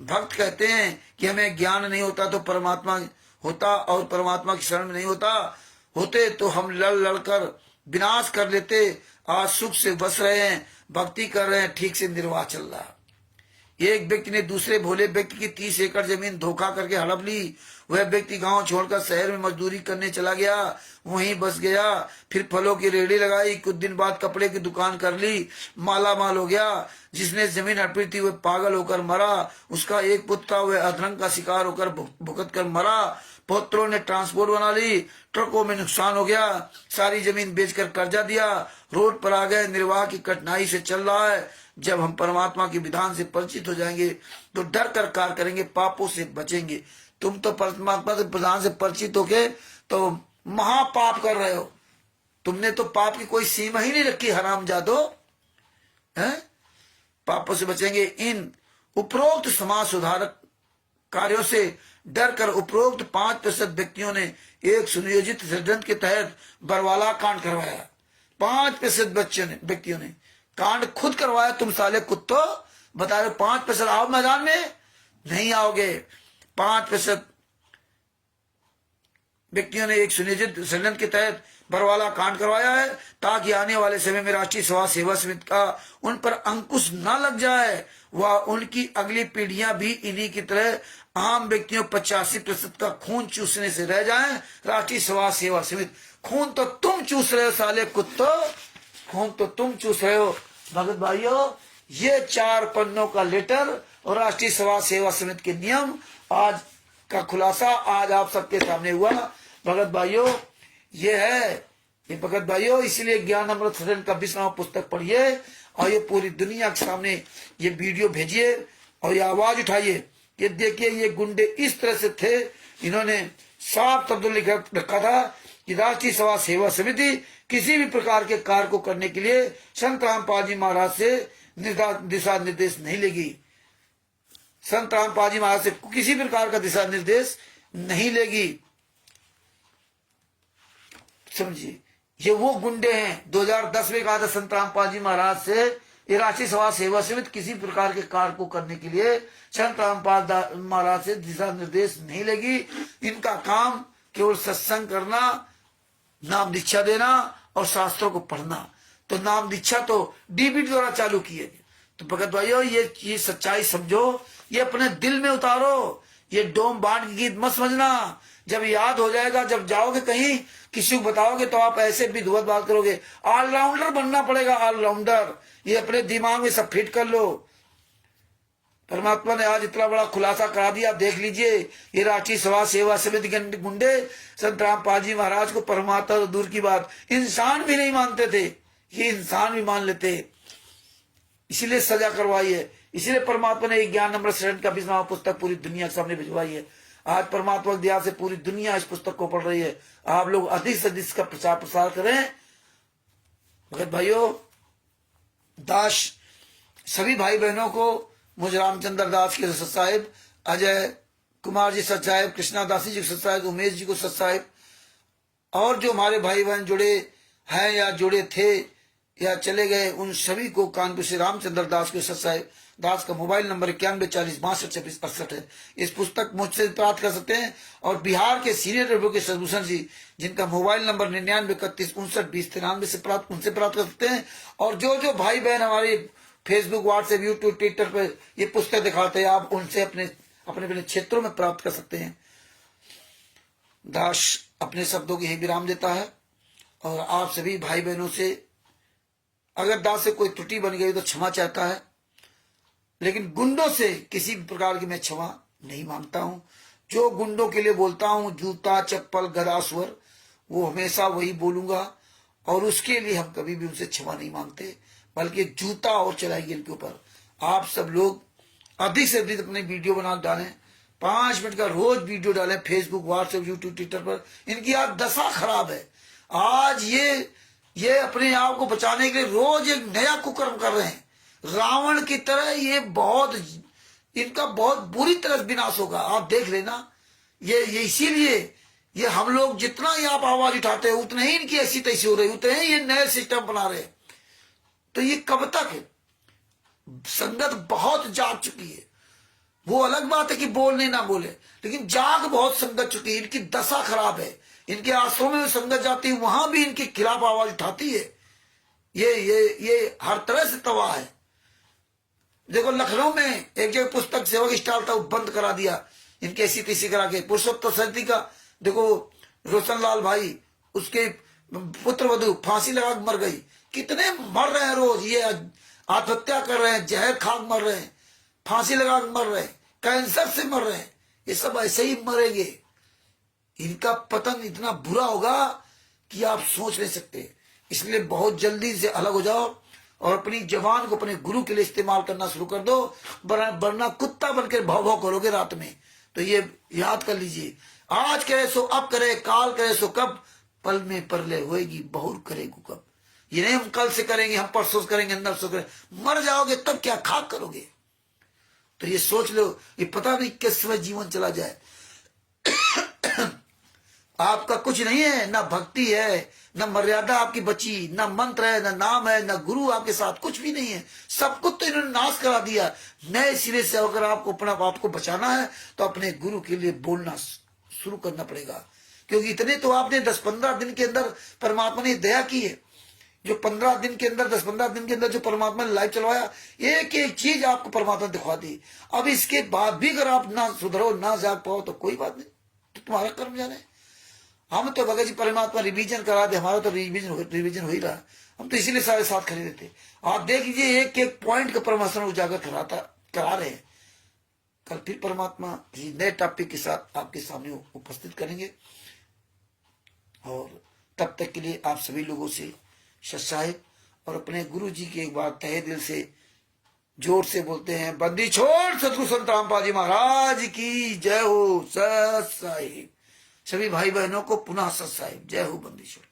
भक्त कहते हैं कि हमें ज्ञान नहीं होता तो परमात्मा होता, और परमात्मा की शरण में नहीं होते तो हम लड़ लड़कर विनाश कर लेते। आज सुख से बस रहे हैं, भक्ति कर रहे हैं, ठीक से निर्वाह चल रहा है। एक व्यक्ति ने दूसरे भोले व्यक्ति की 30 एकड़ जमीन धोखा करके हड़प ली। वह व्यक्ति गांव छोड़कर शहर में मजदूरी करने चला गया, वहीं बस गया। फिर फलों की रेहड़ी लगाई, कुछ दिन बाद कपड़े की दुकान कर ली, माला माल हो गया। जिसने जमीन हड़पी थी वह पागल होकर मरा। उसका एक पुत्र था, वह अधरंग का शिकार होकर भुगत कर मरा। पुत्रों ने ट्रांसपोर्ट बना ली, ट्रकों में नुकसान हो गया, सारी जमीन बेचकर कर्जा दिया, रोड पर आ गए, निर्वाह की कठिनाई से चल रहा है। जब हम परमात्मा के विधान से परिचित हो जाएंगे तो डर कर कार्य करेंगे, पापों से बचेंगे। तुम तो परमात्मा के विधान से परिचित होके तो महापाप कर रहे हो। तुमने तो पाप की कोई सीमा ही नहीं रखी, हरामजादो है। पापों से बचेंगे। इन उपरोक्त समाज सुधारक कार्यों से डर कर उपरोक्त 5% व्यक्तियों ने एक सुनियोजित षड्यंत्र के तहत बरवाला कांड करवाया। 5% व्यक्तियों ने कांड खुद करवाया। तुम साले कुत्तो बता रहे 5% आओ मैदान में, नहीं आओगे। 5% व्यक्तियों ने एक सुनियोजित षड्यंत्र के तहत बरवाला कांड करवाया है, ताकि आने वाले समय में राष्ट्रीय समाज सेवा समिति का उन पर अंकुश न लग जाए, वह उनकी अगली पीढ़ियां भी इन्हीं की तरह आम व्यक्तियों 85% का खून चूसने से रह जाएं। राष्ट्रीय समाज सेवा समिति, खून तो तुम चूस रहे हो साले कुत्तो, खून तो तुम चूस रहे हो। भगत भाइयों, ये 4 पन्नों का लेटर और राष्ट्रीय समाज सेवा समिति के नियम आज का खुलासा आज आप सबके सामने हुआ। भगत भाइयों, ये है ये भगत भाइयों, इसलिए ज्ञान अमृत सदन का 20वां पुस्तक पढ़िए और ये पूरी दुनिया के सामने ये वीडियो भेजिए और ये आवाज उठाइए। ये देखिए, ये गुंडे इस तरह से थे, इन्होंने साफ शब्दों लिख रखा था कि राष्ट्रीय समाज सेवा समिति किसी भी प्रकार के कार्य को करने के लिए संत रामपाल जी महाराज से दिशा निर्देश नहीं लेगी। संत रामपाल जी महाराज से किसी प्रकार का दिशा निर्देश नहीं लेगी। समझिए, ये वो गुंडे हैं। 2010 में कहा था संत रामपाल जी महाराज से, ये राष्ट्रीय समाज सेवा समिति किसी प्रकार के कार्य को करने के लिए संत रामपाल महाराज से दिशा निर्देश नहीं लेगी। इनका काम केवल सत्संग करना, नाम दीक्षा देना और शास्त्रों को पढ़ना। तो नाम दीक्षा तो डीबीटी द्वारा चालू किए गए। तो भगत भाइयों, ये सच्चाई समझो, ये अपने दिल में उतारो। ये डोम बांट के गीत मत समझना। जब याद हो जाएगा, जब जाओगे कहीं किसी को बताओगे तो आप ऐसे विधिवत बात करोगे। ऑलराउंडर बनना पड़ेगा, ऑलराउंडर। ये अपने दिमाग में सब फिट कर लो। परमात्मा ने आज इतना बड़ा खुलासा करा दिया, देख लीजिए। ये राष्ट्रीय समाज सेवा समिति के गुंडे संत रामपाल जी महाराज को परमात्मा तो दूर की बात, इंसान भी नहीं मानते थे, ये इंसान भी मान लेते, इसीलिए सजा करवाई है। इसीलिए परमात्मा ने ज्ञान अमृत सदन का 20वां पुस्तक पूरी दुनिया के सामने भिजवाई है। आज परमात्मा की दया से पूरी दुनिया इस पुस्तक को पढ़ रही है। आप लोग अधिक से अधिक इसका प्रचार प्रसार करें। भगत भाइयों, दास सभी भाई बहनों को, मुझे रामचंद्र दास के सत साहिब, अजय कुमार जी सत साहिब, कृष्णा दासी जी सत साहिब, उमेश जी को सत साहिब, और जो हमारे भाई बहन जुड़े हैं या जुड़े थे या चले गए, उन सभी को कानपुर से रामचंद्र दास के सत साहिब। दास का मोबाइल नंबर 9140626268 है। इस पुस्तक मुझसे प्राप्त कर सकते हैं। और बिहार के सीनियर एडवोकेट सदभूषण जी, जिनका मोबाइल नंबर 9931592093 से उनसे प्राप्त कर सकते हैं। और जो भाई बहन हमारे फेसबुक, व्हाट्सएप, यूट्यूब, ट्विटर पर ये पुस्तक दिखाते हैं, आप उनसे अपने क्षेत्रों में प्राप्त कर सकते हैं। दास अपने शब्दों की ही विराम देता है और आप सभी भाई बहनों से अगर दास से कोई त्रुटि बन गई तो क्षमा चाहता है, लेकिन गुंडों से किसी भी प्रकार की मैं क्षमा नहीं मांगता हूं। जो गुंडों के लिए बोलता हूं, जूता, चप्पल, गदा, स्वर, वो हमेशा वही बोलूंगा और उसके लिए हम कभी भी उनसे क्षमा नहीं मांगते, बल्कि जूता और चलाएंगे इनके ऊपर। आप सब लोग अधिक से अधिक अपने वीडियो बना डालें, 5 मिनट का रोज वीडियो डालें, फेसबुक, व्हाट्सएप, यूट्यूब, ट्विटर पर। इनकी आज दशा खराब है। आज ये अपने आप को बचाने के लिए रोज एक नया कुकर्म कर रहे हैं। रावण की तरह इनका बहुत बुरी तरह विनाश होगा, आप देख लेना। ये इसीलिए ये हम लोग जितना ही आप आवाज उठाते हैं उतने ही इनकी ऐसी तैसी हो रही, उतने ही ये नए सिस्टम बना रहे हैं। तो ये कब तक है? संगत बहुत जाग चुकी है। वो अलग बात है कि बोलने ना बोले, लेकिन जाग बहुत संगत चुकी है। इनकी दशा खराब है। इनके आश्रम में संगत जाती है, वहां भी इनके खिलाफ आवाज उठाती है। ये हर तरह से तबाह है। देखो लखनऊ में एक जगह पुस्तक सेवक स्टॉल था, वो बंद करा दिया इनके ऐसी तैसी करा के। पुरुषोत्तम समिति का देखो रोशन लाल भाई, उसके पुत्र वधु फांसी लगा के मर गई। कितने मर रहे हैं रोज, ये आत्महत्या कर रहे हैं, जहर खा मर रहे हैं, फांसी लगा के मर रहे हैं, कैंसर से मर रहे हैं। ये सब ऐसे ही मरेंगे। इनका पतन इतना बुरा होगा कि आप सोच नहीं सकते। इसलिए बहुत जल्दी से अलग हो जाओ और अपनी जवान को अपने गुरु के लिए इस्तेमाल करना शुरू कर दो, वरना कुत्ता बनकर भाव भाव करोगे रात में। तो ये याद कर लीजिए, आज करे सो अब करे, काल करे सो कब, पल में परले होएगी बहुर करेगू कब। ये नहीं हम कल से करेंगे, हम परसों से करेंगे, नरसों करेंगे। मर जाओगे तब क्या खाक करोगे। तो ये सोच लो, ये पता नहीं किस समय जीवन चला जाए। आपका कुछ नहीं है, ना भक्ति है, ना मर्यादा आपकी बची, ना मंत्र है, ना नाम है, ना गुरु आपके साथ, कुछ भी नहीं है। सब कुछ तो इन्होंने नाश करा दिया। नए सिरे से अगर आपको अपना आप को बचाना है तो अपने गुरु के लिए बोलना शुरू करना पड़ेगा। क्योंकि इतने तो आपने 10-15 दिन के अंदर परमात्मा ने दया की है। जो 15 दिन के अंदर 10-15 दिन के अंदर जो परमात्मा ने लाइव चलवाया, एक एक चीज आपको परमात्मा दिखा दी। अब इसके बाद भी अगर आप ना सुधरो, ना जाग पाओ तो कोई बात नहीं, तो तुम्हारा कर्म जाने। हम तो भगत जी परमात्मा रिवीजन करा दे, हमारा तो रिवीजन हो ही रहा। हम तो इसीलिए सारे साथ खरीदे थे। आप देख लीजिए, एक एक पॉइंट का परमात्मा उजागर करा रहे हैं। कल फिर परमात्मा किसी नए टॉपिक के साथ आपके सामने उपस्थित करेंगे। और तब तक के लिए आप सभी लोगों से सत साहिब और अपने गुरु जी की एक बार तहे दिल से जोर से बोलते हैं, बंदी छोड़ सतगुरु संत रामपाल जी महाराज की जय हो। सत साहिब। सभी भाई बहनों को पुनः सत साहिब, जय हो बंदी छोड़।